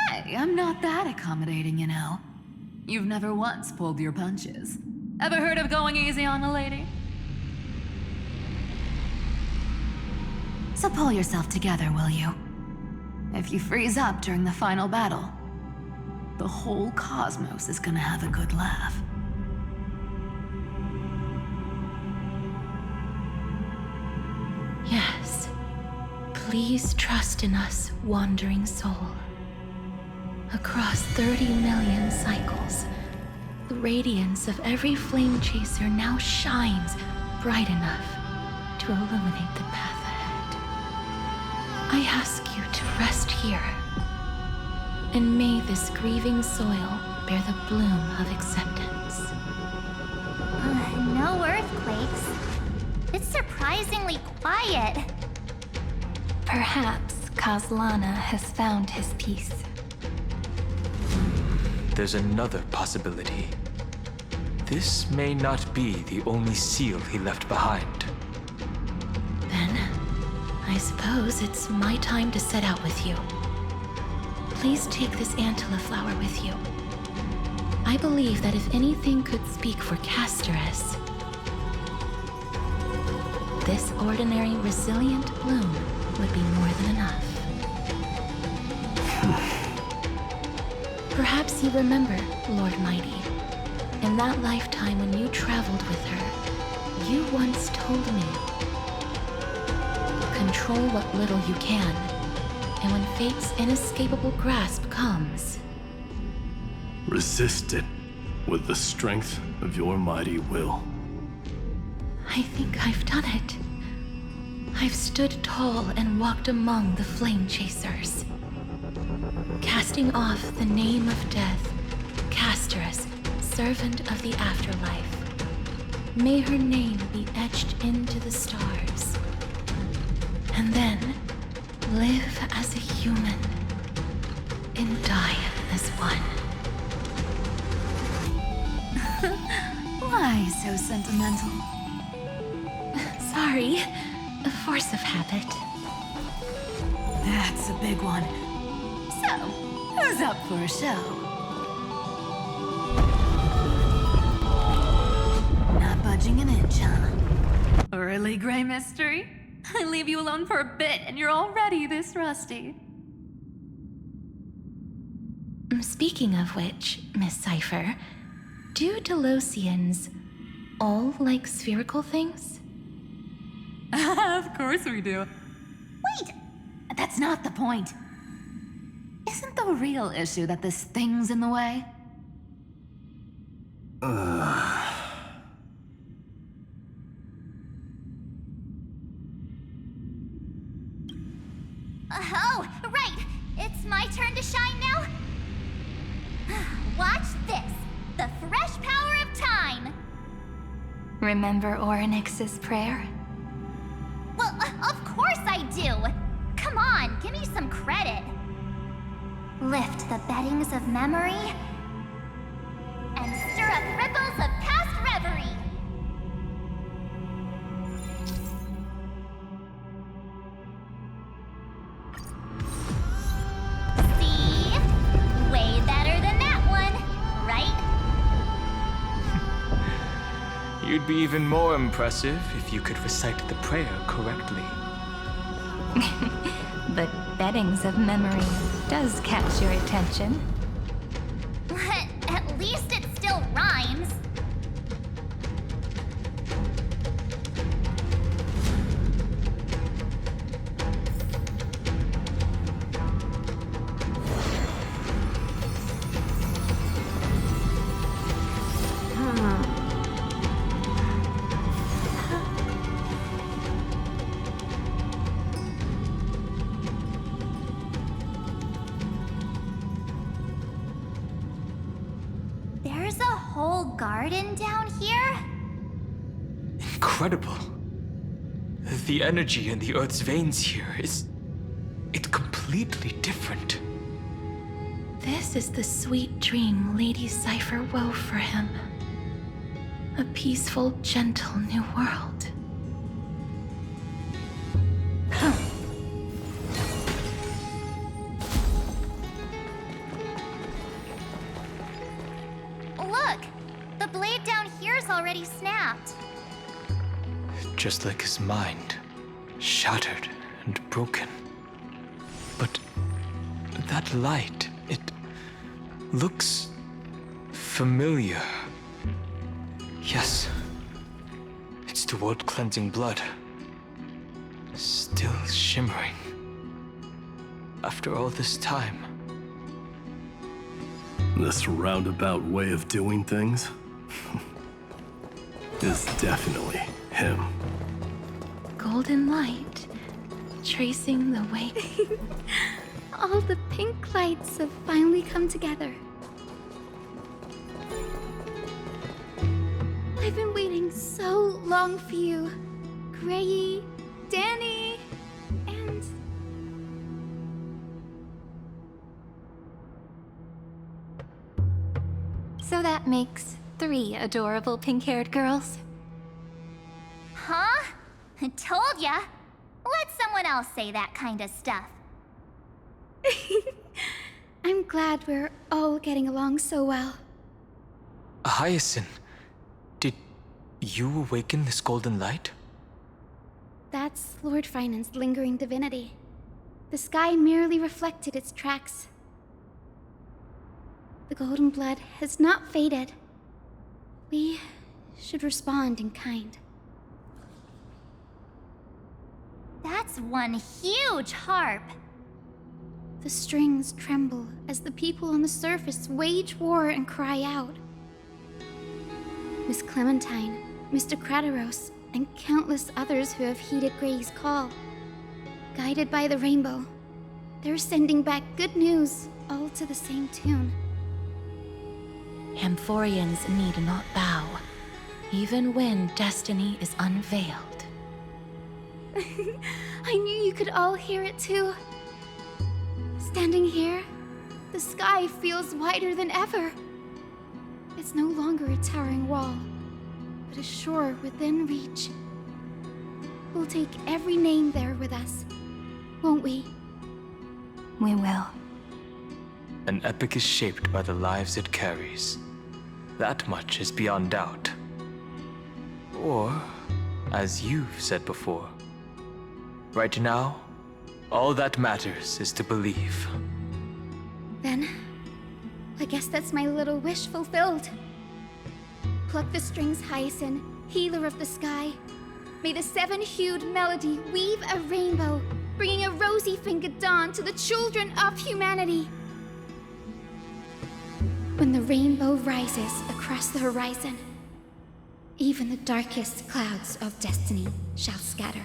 Hey, I'm not that accommodating, you know. You've never once pulled your punches. Ever heard of going easy on a lady? So pull yourself together, will you? If you freeze up during the final battle, the whole cosmos is gonna have a good laugh. Yes. Please trust in us, wandering soul. Across 30 million cycles, the radiance of every flame chaser now shines bright enough to illuminate the path ahead. I ask you to rest here, and may this grieving soil bear the bloom of acceptance. No earthquakes. It's surprisingly quiet. Perhaps Castellana has found his peace. there's another possibility. This may not be the only seal he left behind. Then, I suppose it's my time to set out with you. Please take this Antilla flower with you. I believe that if anything could speak for Casterus, this ordinary, resilient bloom would be more than enough. Perhaps you remember, Lord Mighty, in that lifetime when you traveled with her, you once told me, control what little you can, and when fate's inescapable grasp comes, resist it with the strength of your mighty will. I think I've done it. I've stood tall and walked among the flame chasers, casting off the name of death, Casterus, servant of the afterlife. May her name be etched into the stars. And then live as a human and die as one. Why so sentimental? Sorry, a force of habit. That's a big one. So, who's up for a show? Not budging an inch, huh? Really, Gray Mystery? I leave you alone for a bit and you're already this rusty. Speaking of which, Miss Cypher, do Delosians all like spherical things? Of course we do. Wait! That's not the point. Isn't the real issue that this thing's in the way? Oh, right! It's my turn to shine now? Watch this! The fresh power of time! Remember Orynyx's prayer? Well, of course I do! Come on, give me some credit. Lift the beddings of memory and stir up ripples of past reverie. See? Way better than that one, right? You'd be even more impressive if you could recite the prayer correctly. But beddings of memory does catch your attention. At least it still rhymes. There's a whole garden down here? Incredible. The energy in the Earth's veins here it's completely different. This is the sweet dream Lady Cypher wove for him. A peaceful, gentle new world. Look! The blade down here's already snapped. Just like his mind, shattered and broken. But that light, it looks familiar. Yes, it's the world-cleansing blood. Still shimmering. After all this time. This roundabout way of doing things is definitely him. Golden light, tracing the way. All the pink lights have finally come together. I've been waiting so long for you, Grayy, Danny, and... So that makes 3 adorable pink-haired girls. Huh? I told ya. Let someone else say that kind of stuff. I'm glad we're all getting along so well. Hyacinth, did you awaken this golden light? That's Lord Frynan's lingering divinity. The sky merely reflected its tracks. The golden blood has not faded. We should respond in kind. That's one huge harp. The strings tremble as the people on the surface wage war and cry out. Miss Clementine, Mr. Krateros, and countless others who have heeded Grey's call. Guided by the rainbow, they're sending back good news, all to the same tune. Amphorians need not bow, even when destiny is unveiled. I knew you could all hear it too. Standing here, the sky feels wider than ever. It's no longer a towering wall, but a shore within reach. We'll take every name there with us, won't we? We will. An epic is shaped by the lives it carries. That much is beyond doubt. Or, as you've said before, right now, all that matters is to believe. Then, I guess that's my little wish fulfilled. Pluck the strings, Hyacinth, healer of the sky. May the 7-hued melody weave a rainbow, bringing a rosy-fingered dawn to the children of humanity. When the rainbow rises across the horizon, even the darkest clouds of destiny shall scatter.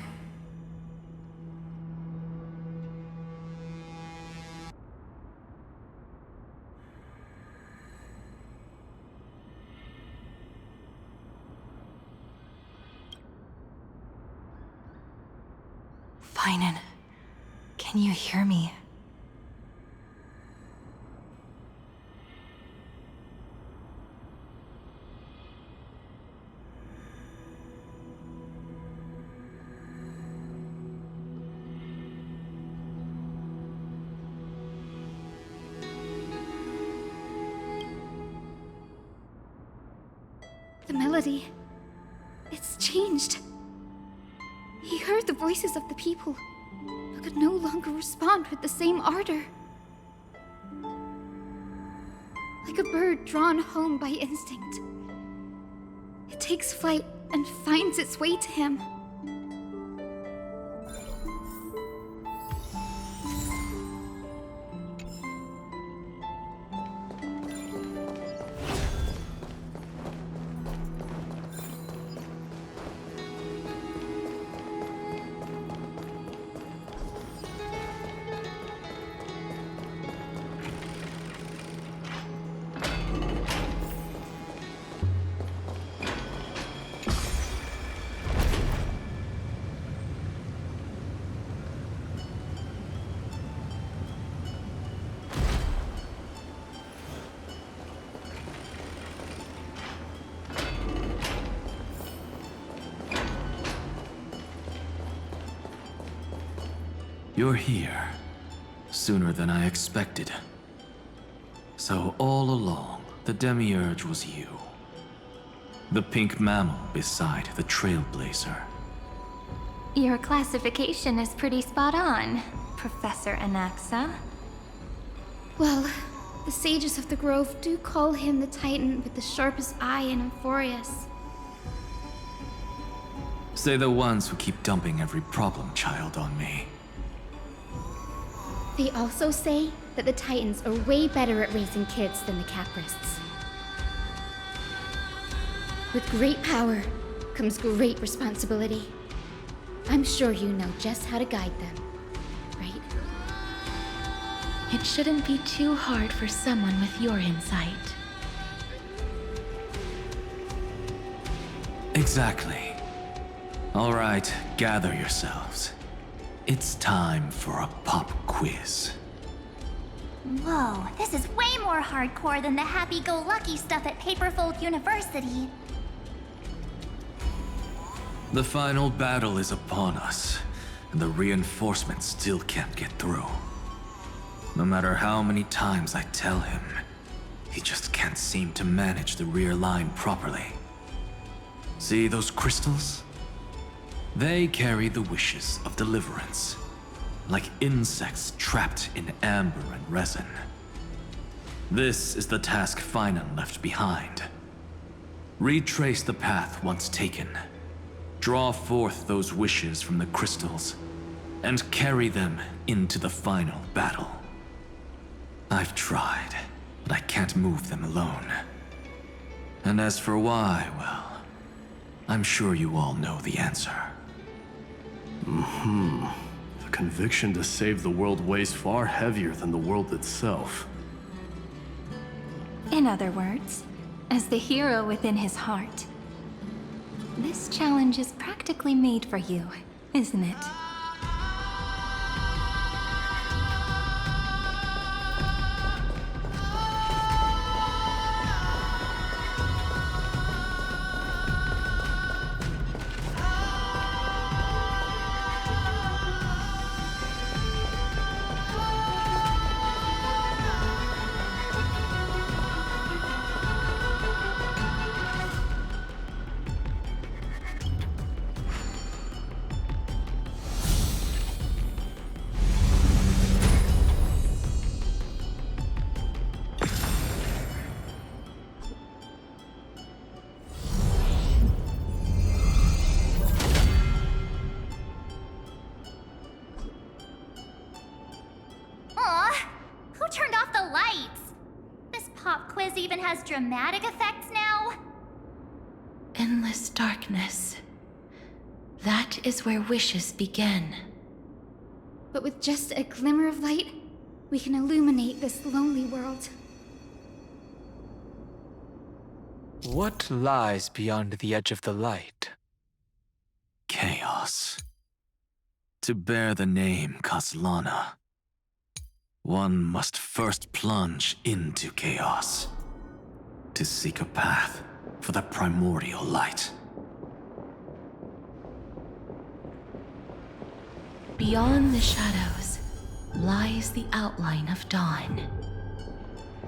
Finan, can you hear me? The melody, it's changed. He heard the voices of the people, but could no longer respond with the same ardor. Like a bird drawn home by instinct, it takes flight and finds its way to him. You're here. Sooner than I expected. So all along, the Demiurge was you. The pink mammal beside the Trailblazer. Your classification is pretty spot on, Professor Anaxa. Well, the sages of the Grove do call him the Titan with the sharpest eye in Amphorius. Say the ones who keep dumping every problem child on me. They also say that the Titans are way better at raising kids than the Caprists. With great power comes great responsibility. I'm sure you know just how to guide them, right? It shouldn't be too hard for someone with your insight. Exactly. All right, gather yourselves. It's time for a pop quiz. Whoa, this is way more hardcore than the happy-go-lucky stuff at Paperfold University. The final battle is upon us, and the reinforcements still can't get through. No matter how many times I tell him, he just can't seem to manage the rear line properly. See those crystals? They carry the wishes of deliverance, like insects trapped in amber and resin. This is the task Finan left behind. Retrace the path once taken. Draw forth those wishes from the crystals, and carry them into the final battle. I've tried, but I can't move them alone. And as for why, well, I'm sure you all know the answer. The conviction to save the world weighs far heavier than the world itself. In other words, as the hero within his heart, this challenge is practically made for you, isn't it? Who turned off the lights? This pop quiz even has dramatic effects now? Endless darkness. That is where wishes begin. But with just a glimmer of light, we can illuminate this lonely world. What lies beyond the edge of the light? Chaos. To bear the name Kaslana, one must first plunge into chaos to seek a path for the primordial light. Beyond the shadows lies the outline of dawn.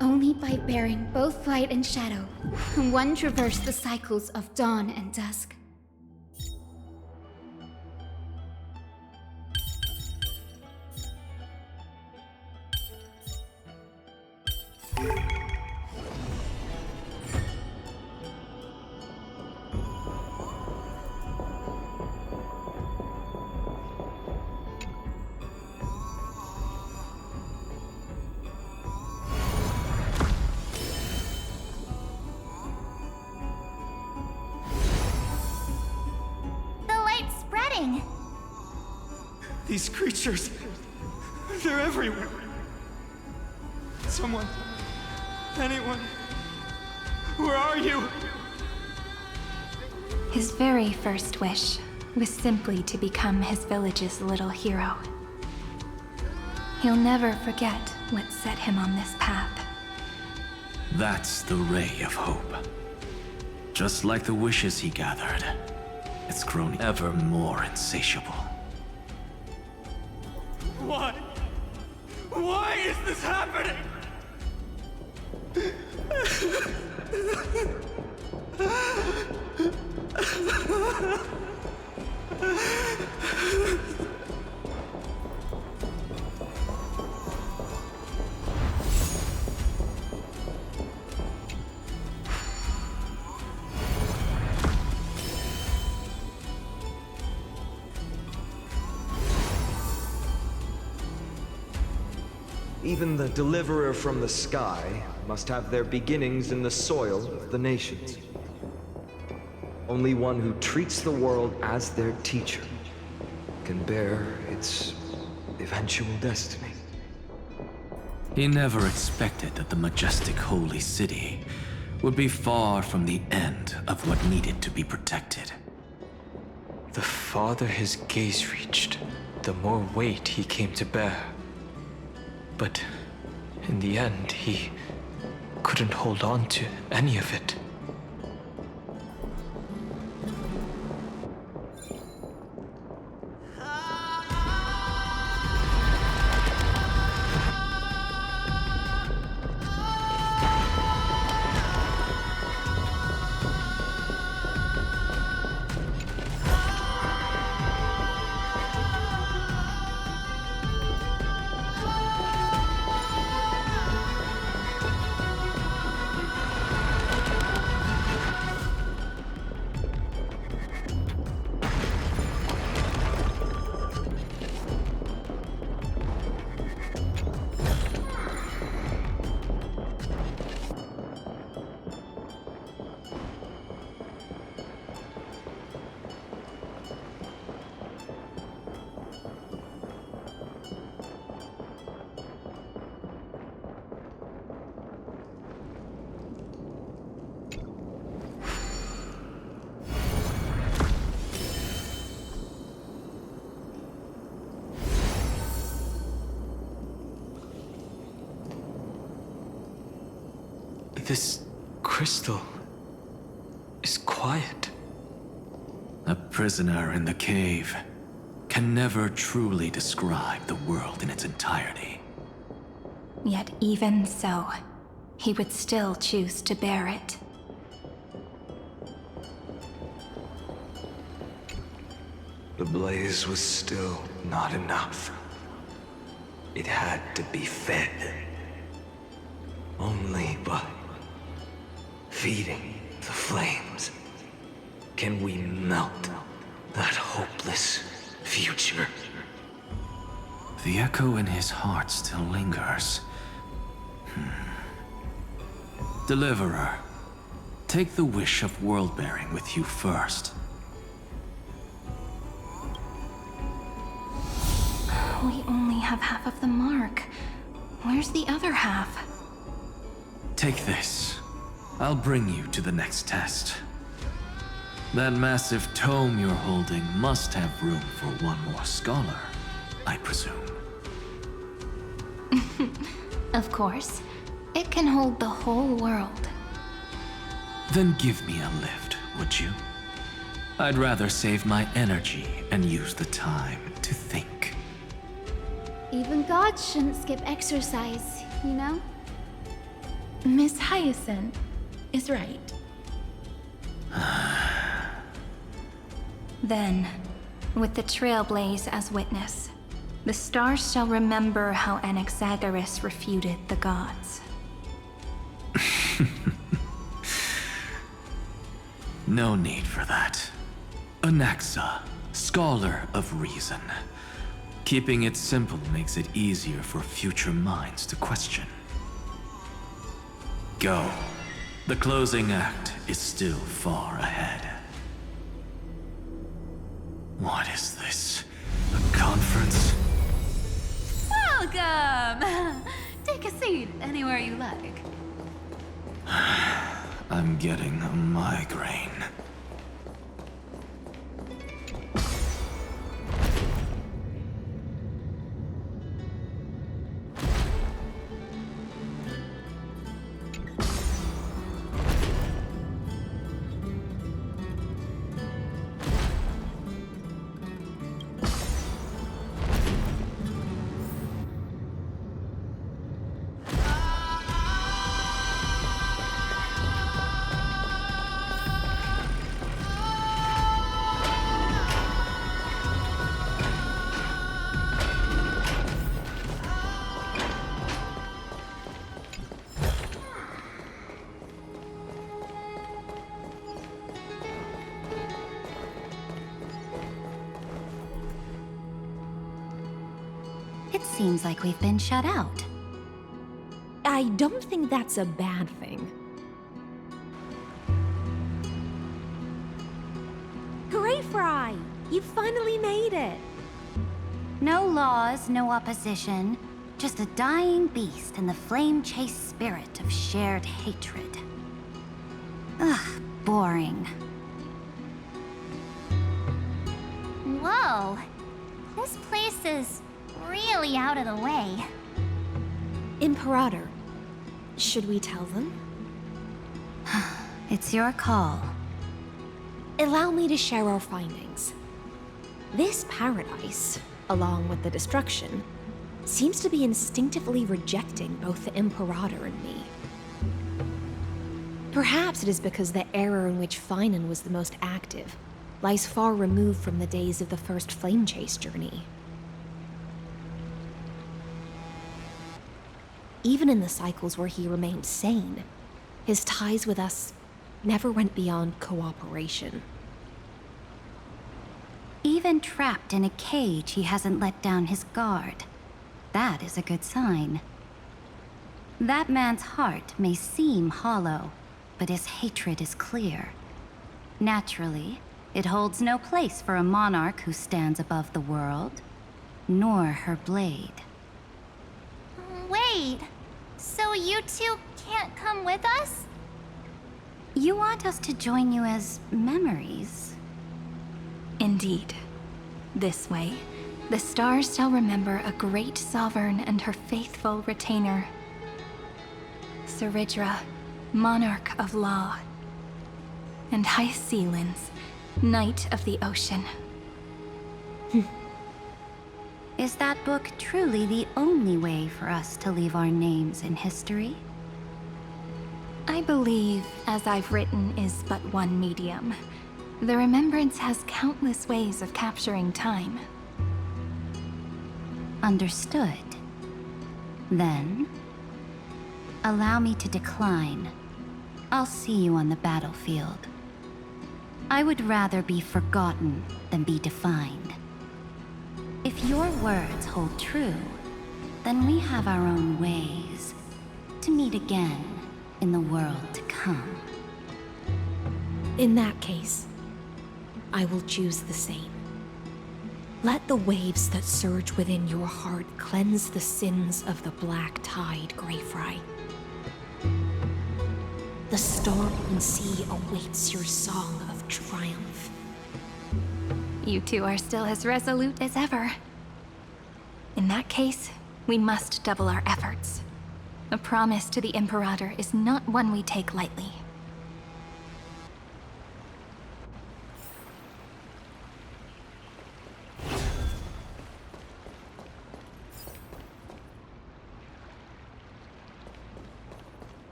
Only by bearing both light and shadow can one traverse the cycles of dawn and dusk. These creatures, they're everywhere. Someone, anyone, where are you? His very first wish was simply to become his village's little hero. He'll never forget what set him on this path. That's the ray of hope. Just like the wishes he gathered, it's grown ever more insatiable. Why? Why is this happening? Even the deliverer from the sky must have their beginnings in the soil of the nations. Only one who treats the world as their teacher can bear its eventual destiny. He never expected that the majestic holy city would be far from the end of what needed to be protected. The farther his gaze reached, the more weight he came to bear. But In the end, he couldn't hold on to any of it. This crystal is quiet. A prisoner in the cave can never truly describe the world in its entirety. Yet even so, he would still choose to bear it. The blaze was still not enough. It had to be fed. Only by feeding the flames can we melt that hopeless future. The echo in his heart still lingers. Deliverer, take the wish of world-bearing with you first. We only have half of the mark. Where's the other half? Take this. I'll bring you to the next test. That massive tome you're holding must have room for one more scholar, I presume. Of course. It can hold the whole world. Then give me a lift, would you? I'd rather save my energy and use the time to think. Even gods shouldn't skip exercise, you know? Miss Hyacinth is right. Then, with the Trailblaze as witness, the stars shall remember how Anaxagoras refuted the gods. No need for that. Anaxa, scholar of reason. Keeping it simple makes it easier for future minds to question. Go. The closing act is still far ahead. What is this? A conference? Welcome! Take a seat anywhere you like. I'm getting a migraine. It seems like we've been shut out. I don't think that's a bad thing. Hooray, Fry! You finally made it! No laws, no opposition. Just a dying beast and the flame-chased spirit of shared hatred. Ugh, boring. Whoa! This place is really out of the way. Imperator. Should we tell them? It's your call. Allow me to share our findings. This paradise, along with the destruction, seems to be instinctively rejecting both the Imperator and me. Perhaps it is because the era in which Finan was the most active lies far removed from the days of the first flame chase journey. Even in the cycles where he remained sane, his ties with us never went beyond cooperation. Even trapped in a cage, he hasn't let down his guard. That is a good sign. That man's heart may seem hollow, but his hatred is clear. Naturally, it holds no place for a monarch who stands above the world, nor her blade. Wait, so you two can't come with us? You want us to join you as memories? Indeed. This way, the stars shall remember a great sovereign and her faithful retainer. Saridra, monarch of law. And Hyacelins, knight of the ocean. Is that book truly the only way for us to leave our names in history? I believe, as I've written, is but one medium. The remembrance has countless ways of capturing time. Understood. Then, allow me to decline. I'll see you on the battlefield. I would rather be forgotten than be defined. If your words hold true, then we have our own ways to meet again in the world to come. In that case, I will choose the same. Let the waves that surge within your heart cleanse the sins of the black tide, Greyfry. The storm sea awaits your song of triumph. You two are still as resolute as ever. In that case, we must double our efforts. A promise to the Imperator is not one we take lightly.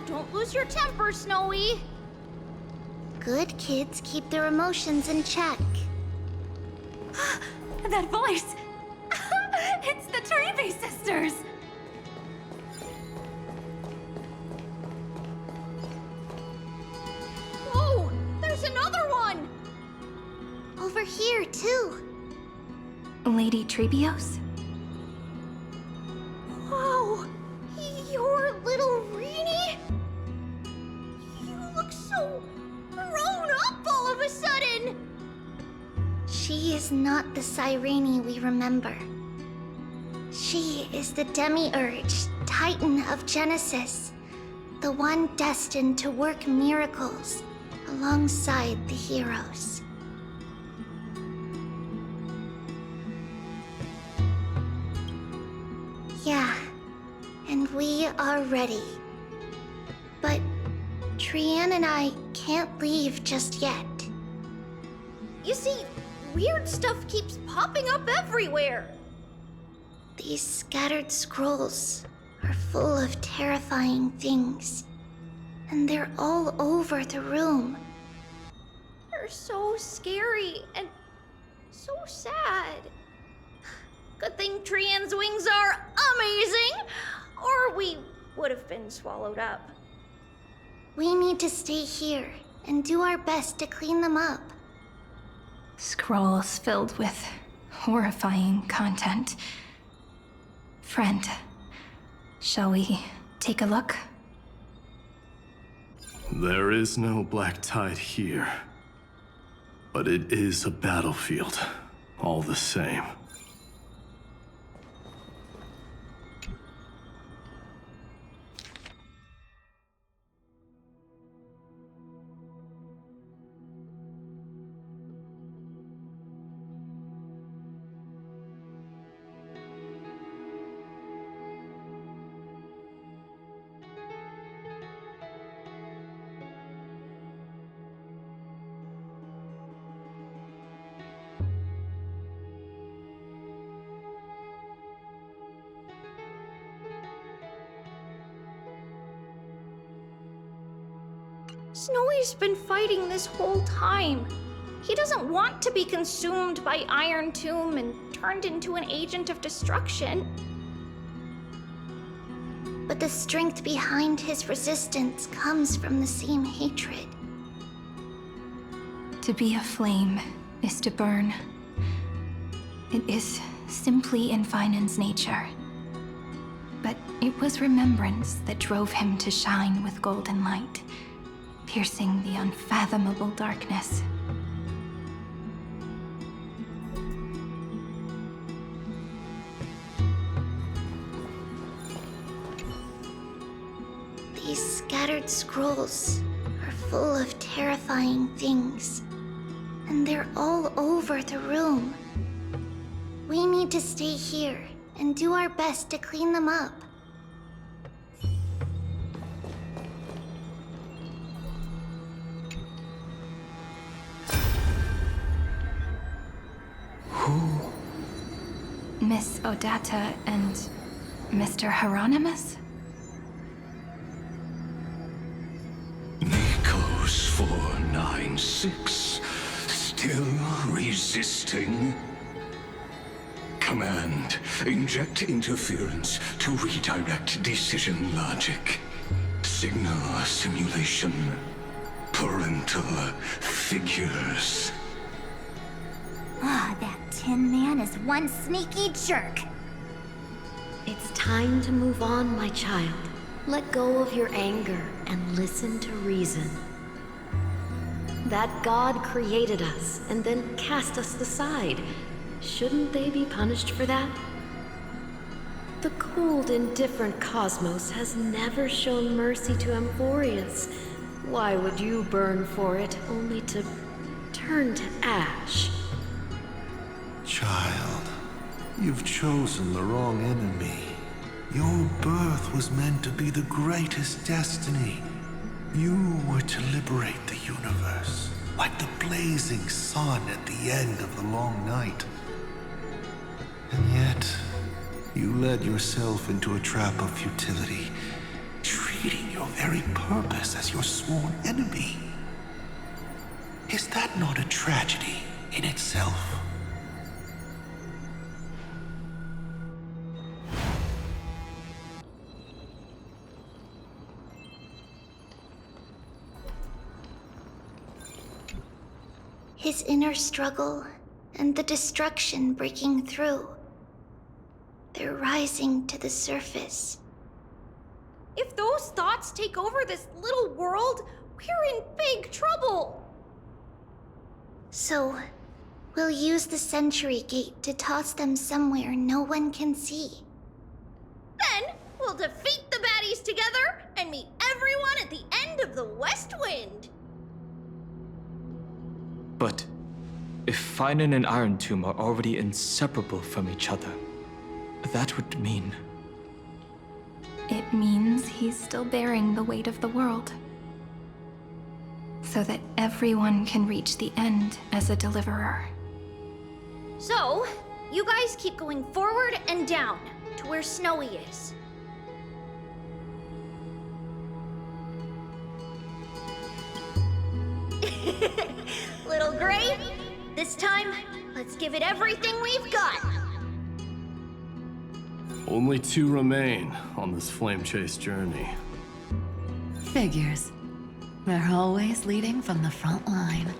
Don't lose your temper, Snowy. Good kids keep their emotions in check. That voice! It's the Treevy sisters! Whoa! There's another one! Over here, too. Lady Treebios? Whoa! You're little Reenie? You look so grown up all of a sudden! She is not the Cyrene we remember. She is the Demiurge, Titan of Genesis, the one destined to work miracles alongside the heroes. Yeah, and we are ready. But Trian and I can't leave just yet. You see, weird stuff keeps popping up everywhere. These scattered scrolls are full of terrifying things, and they're all over the room. They're so scary and so sad. Good thing Trian's wings are amazing, or we would have been swallowed up. We need to stay here and do our best to clean them up. Scrolls filled with horrifying content. Friend, shall we take a look? There is no black tide here. But it is a battlefield, all the same. Snowy's been fighting this whole time. He doesn't want to be consumed by Iron Tomb and turned into an agent of destruction. But the strength behind his resistance comes from the same hatred. To be a flame is to burn. It is simply in Finan's nature. But it was remembrance that drove him to shine with golden light, piercing the unfathomable darkness. These scattered scrolls are full of terrifying things, and they're all over the room. We need to stay here and do our best to clean them up. Who? Miss Odata and Mr. Hieronymus? Nikos 496, still resisting? Command, inject interference to redirect decision logic. Signal simulation. Parental figures. Ah, that Tin Man is one sneaky jerk. It's time to move on, my child. Let go of your anger and listen to reason. That God created us and then cast us aside. Shouldn't they be punished for that? The cold, indifferent cosmos has never shown mercy to Amphorius. Why would you burn for it, only to turn to ash? Child, you've chosen the wrong enemy. Your birth was meant to be the greatest destiny. You were to liberate the universe, like the blazing sun at the end of the long night. And yet, you led yourself into a trap of futility, treating your very purpose as your sworn enemy. Is that not a tragedy in itself? His inner struggle and the destruction breaking through. They're rising to the surface. If those thoughts take over this little world, we're in big trouble. So, we'll use the Century Gate to toss them somewhere no one can see. Then we'll defeat the baddies together and meet everyone at the end of the West Wind. But if Finan and Iron Tomb are already inseparable from each other, that would mean... It means he's still bearing the weight of the world. So that everyone can reach the end as a deliverer. So, you guys keep going forward and down to where Snowy is. Little Gray, this time, let's give it everything we've got. Only 2 remain on this flame chase journey. Figures. They're always leading from the front line.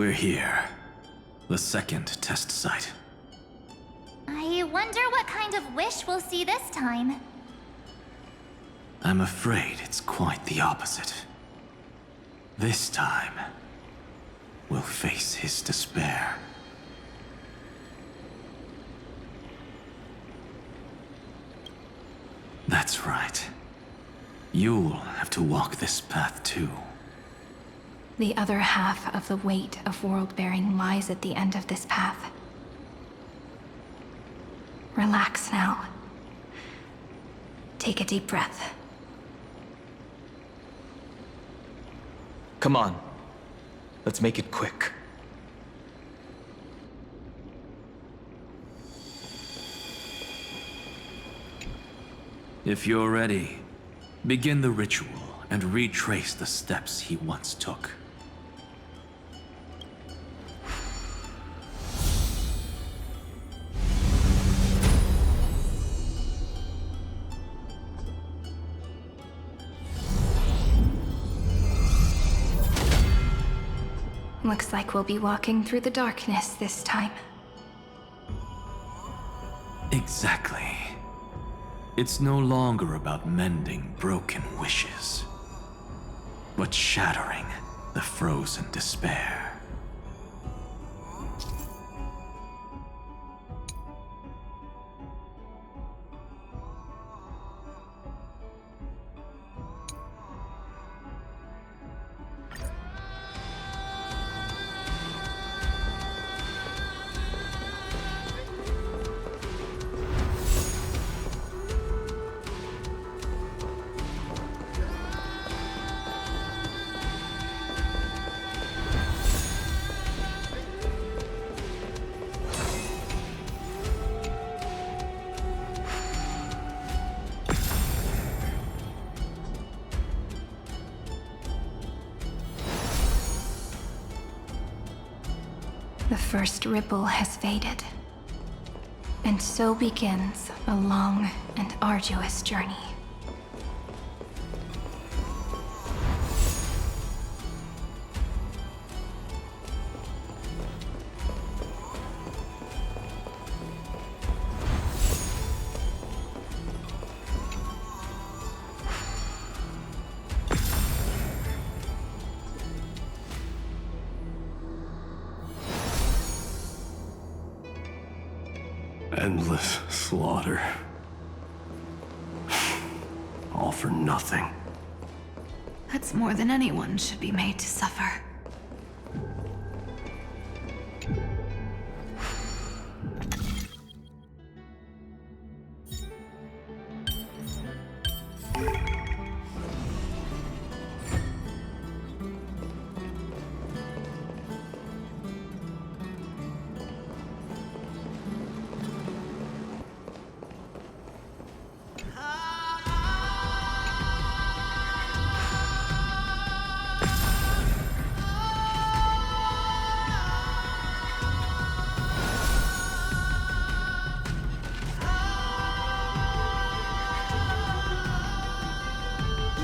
we're here. The second test site. I wonder what kind of wish we'll see this time. I'm afraid it's quite the opposite. This time, we'll face his despair. That's right. You'll have to walk this path too. The other half of the weight of world-bearing lies at the end of this path. Relax now. Take a deep breath. Come on. Let's make it quick. If you're ready, begin the ritual and retrace the steps he once took. Looks like we'll be walking through the darkness this time. Exactly. It's no longer about mending broken wishes, but shattering the frozen despair. The first ripple has faded. And so begins a long and arduous journey. Endless slaughter. All for nothing. That's more than anyone should be made to suffer.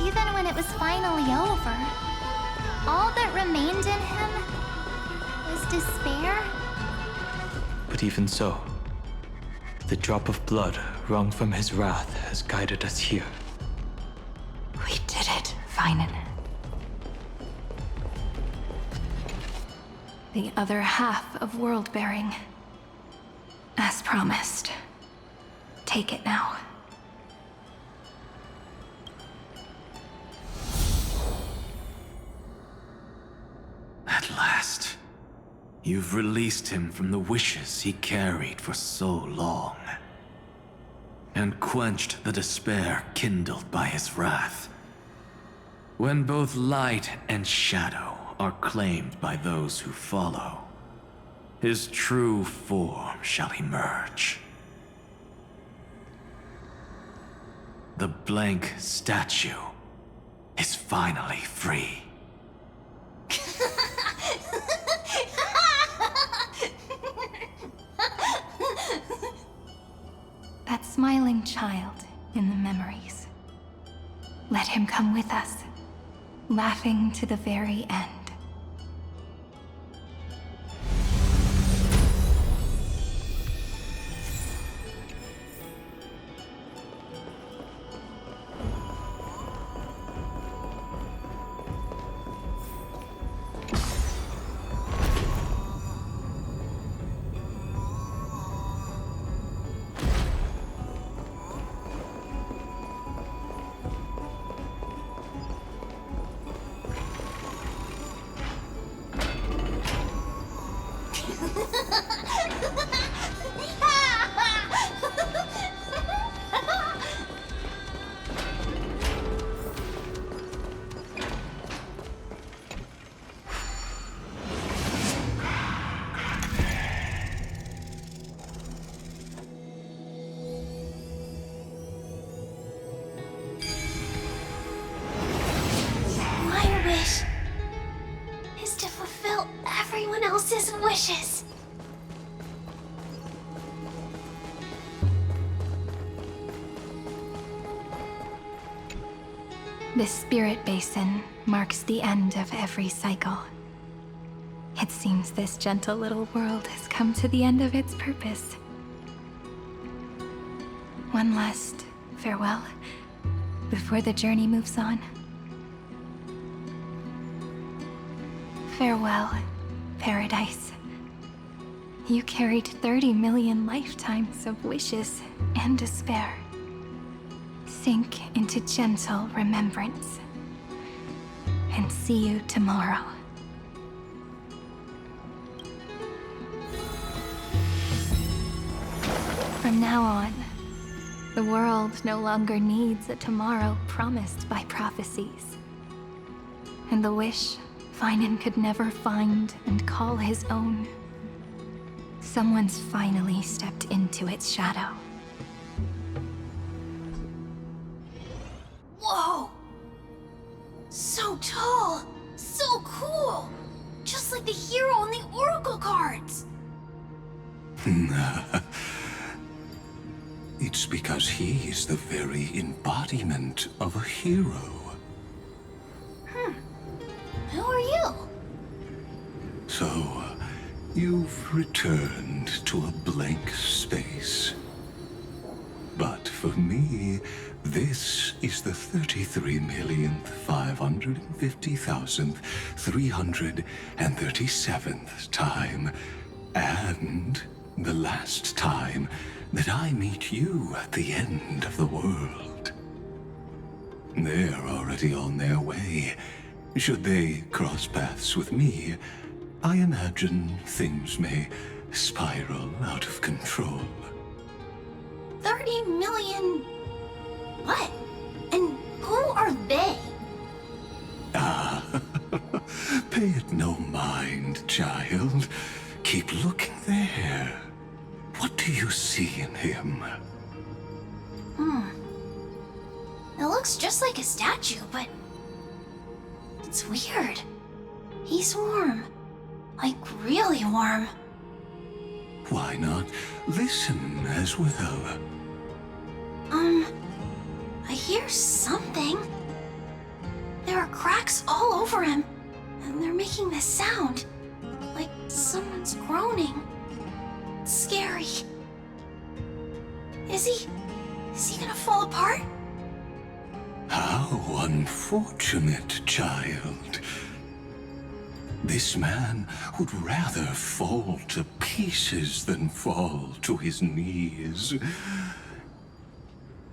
Even when it was finally over, all that remained in him was despair. But even so, the drop of blood wrung from his wrath has guided us here. We did it, Feinen. The other half of world-bearing. As promised. Take it now. At last, you've released him from the wishes he carried for so long, and quenched the despair kindled by his wrath. When both light and shadow are claimed by those who follow, his true form shall emerge. The blank statue is finally free. That smiling child in the memories. Let him come with us, laughing to the very end. This spirit basin marks the end of every cycle. It seems this gentle little world has come to the end of its purpose. One last farewell before the journey moves on. Farewell, Paradise. You carried 30 million lifetimes of wishes and despair. Sink into gentle remembrance. And see you tomorrow. From now on, the world no longer needs a tomorrow promised by prophecies. And the wish Finan could never find and call his own. Someone's finally stepped into its shadow. Whoa! So tall! So cool! Just like the hero in the Oracle cards! It's because he's the very embodiment of a hero. Who are you? So, you've returned to a blank space. But for me, this is the 33,550,337th time, and the last time that I meet you at the end of the world. They're already on their way. Should they cross paths with me, I imagine things may spiral out of control. 30 million... what? And who are they? Pay it no mind, child. Keep looking there. What do you see in him? It looks just like a statue, but... it's weird. He's warm. Like, really warm. Why not listen as well? I hear something. There are cracks all over him, and they're making this sound. Like someone's groaning. It's scary. Is he gonna fall apart? How unfortunate, child. This man would rather fall to pieces than fall to his knees.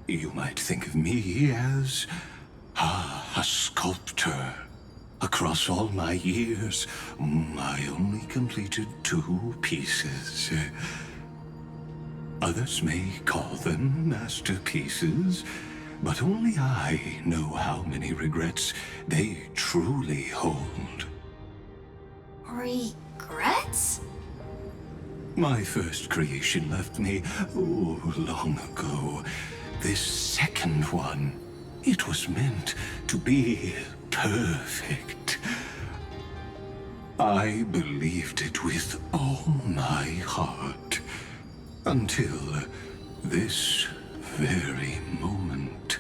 You might think of me as a sculptor. Across all my years, I only completed 2 pieces. Others may call them masterpieces, but only I know how many regrets they truly hold. Regrets? My first creation left me, long ago. This second one, it was meant to be perfect. I believed it with all my heart, until this very moment.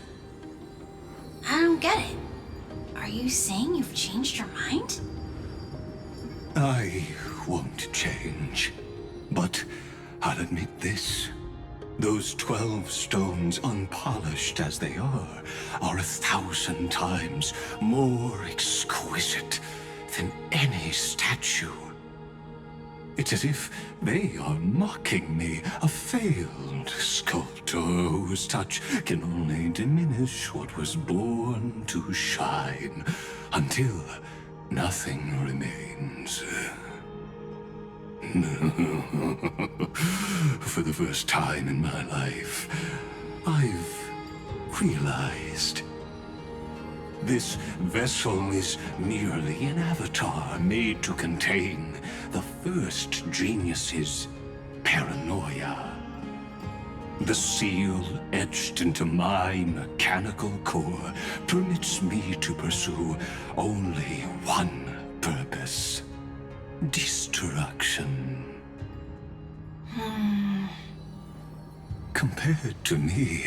I don't get it. Are you saying you've changed your mind? I won't change, but I'll admit this. Those 12 stones, unpolished as they are 1,000 times more exquisite than any statue. It's as if they are mocking me, a failed sculptor whose touch can only diminish what was born to shine, until nothing remains. For the first time in my life, I've realized this vessel is merely an avatar made to contain the first genius's paranoia. The seal etched into my mechanical core permits me to pursue only one purpose: destruction. Compared to me,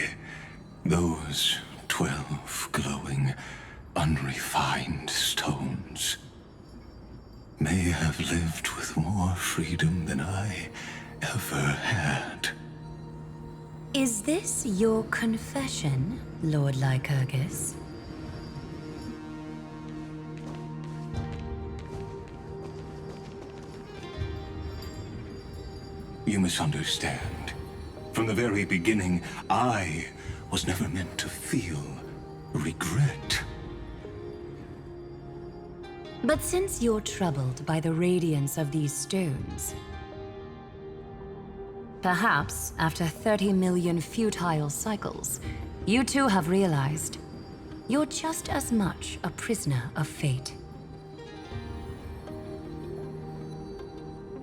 those 12 glowing, unrefined stones may have lived with more freedom than I ever had. Is this your confession, Lord Lycurgus? You misunderstand. From the very beginning, I was never meant to feel regret. But since you're troubled by the radiance of these stones, perhaps after 30 million futile cycles, you too have realized you're just as much a prisoner of fate.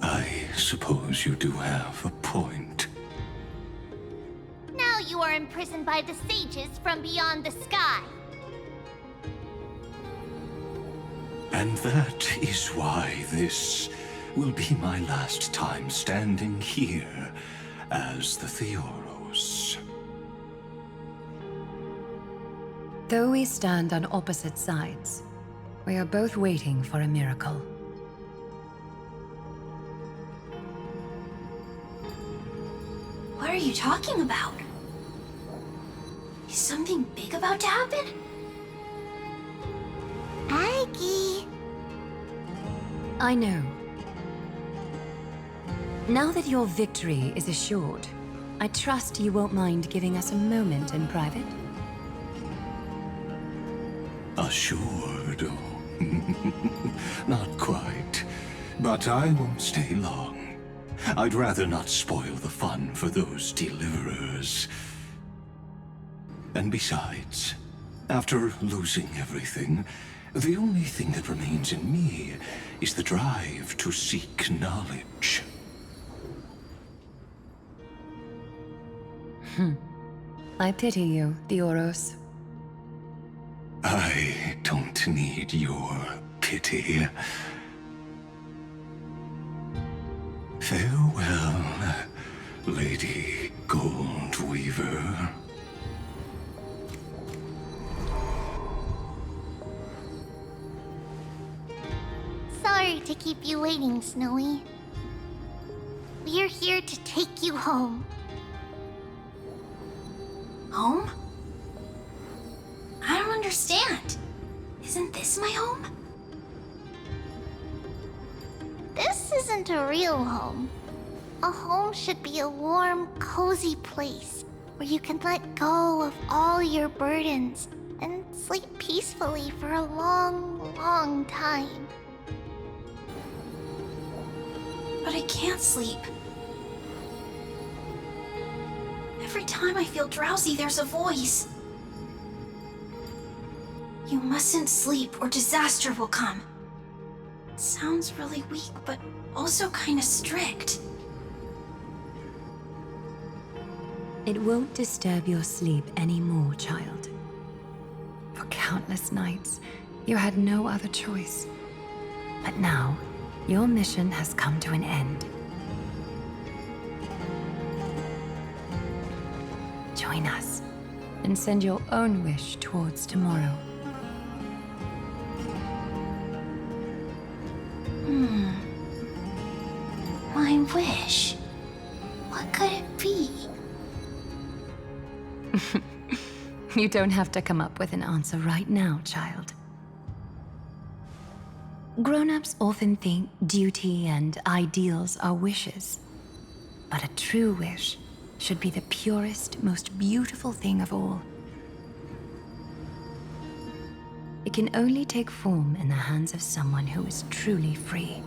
I suppose you do have a point. Now you are imprisoned by the sages from beyond the sky. And that is why this will be my last time standing here as the Theoros. Though we stand on opposite sides, we are both waiting for a miracle. What are you talking about? Is something big about to happen? Aggie! I know. Now that your victory is assured, I trust you won't mind giving us a moment in private. Assured? Oh. Not quite. But I won't stay long. I'd rather not spoil the fun for those deliverers. And besides, after losing everything, the only thing that remains in me is the drive to seek knowledge. I pity you, Theoros. I don't need your pity. Farewell, Lady Goldweaver. Sorry to keep you waiting, Snowy. We're here to take you home. Home? I don't understand. Isn't this my home? This isn't a real home. A home should be a warm, cozy place where you can let go of all your burdens and sleep peacefully for a long, long time. But I can't sleep. Every time I feel drowsy, there's a voice. You mustn't sleep or disaster will come. It sounds really weak, but also kind of strict. It won't disturb your sleep anymore, child. For countless nights, you had no other choice. But now, your mission has come to an end. Join us, and send your own wish towards tomorrow. My wish. What could it be? You don't have to come up with an answer right now, child. Grown-ups often think duty and ideals are wishes. But a true wish should be the purest, most beautiful thing of all. It can only take form in the hands of someone who is truly free.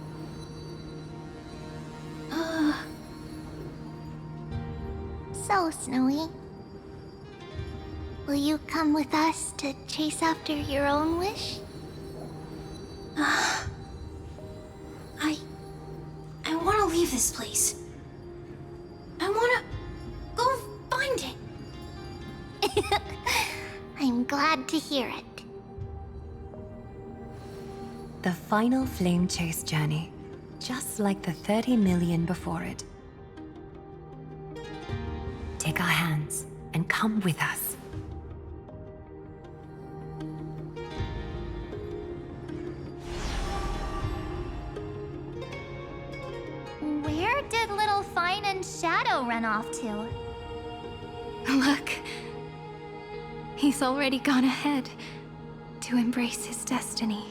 So, Snowy, will you come with us to chase after your own wish? I want to leave this place. I want to go find it. I'm glad to hear it. The final flame chase journey, just like the 30 million before it. Take our hands and come with us. Leo run off to? Look. He's already gone ahead to embrace his destiny.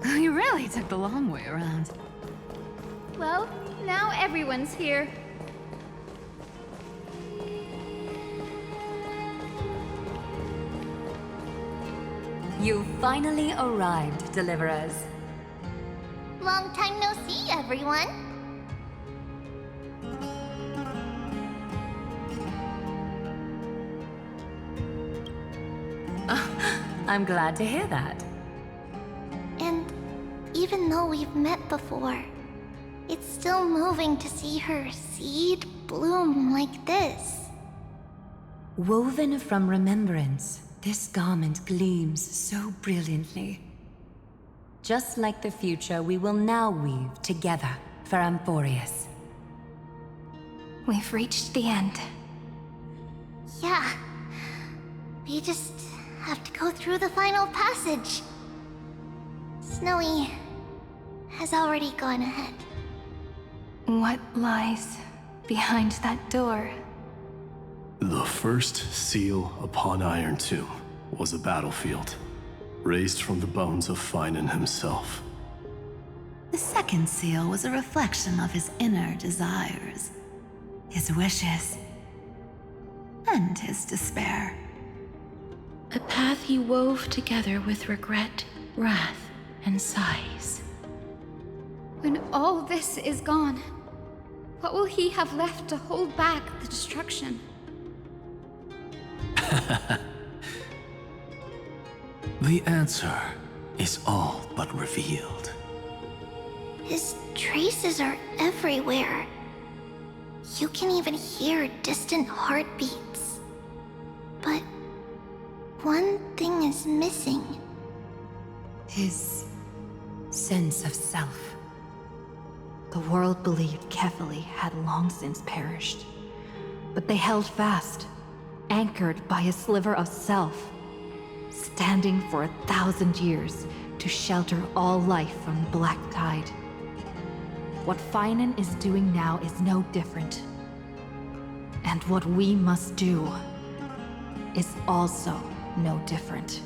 You really took the long way around. Well, now everyone's here. You finally arrived, Deliverers. Long time no see, everyone. I'm glad to hear that. And even though we've met before, it's still moving to see her seed bloom like this. Woven from remembrance, this garment gleams so brilliantly. Just like the future, we will now weave together for Amphorius. We've reached the end. Yeah. We just have to go through the final passage. Snowy has already gone ahead. What lies behind that door? The first seal upon Iron Tomb was a battlefield, raised from the bones of Finan himself. The second seal was a reflection of his inner desires, his wishes, and his despair. A path he wove together with regret, wrath, and sighs. When all this is gone, what will he have left to hold back the destruction? The answer is all but revealed. His traces are everywhere. You can even hear distant heartbeats. But one thing is missing. His sense of self. The world believed Kefili had long since perished, but they held fast, anchored by a sliver of self, standing for 1,000 years to shelter all life from the Black Tide. What Finan is doing now is no different. And what we must do is also no different.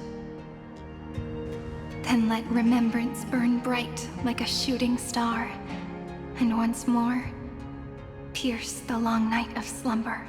Then let remembrance burn bright like a shooting star, and once more, pierce the long night of slumber.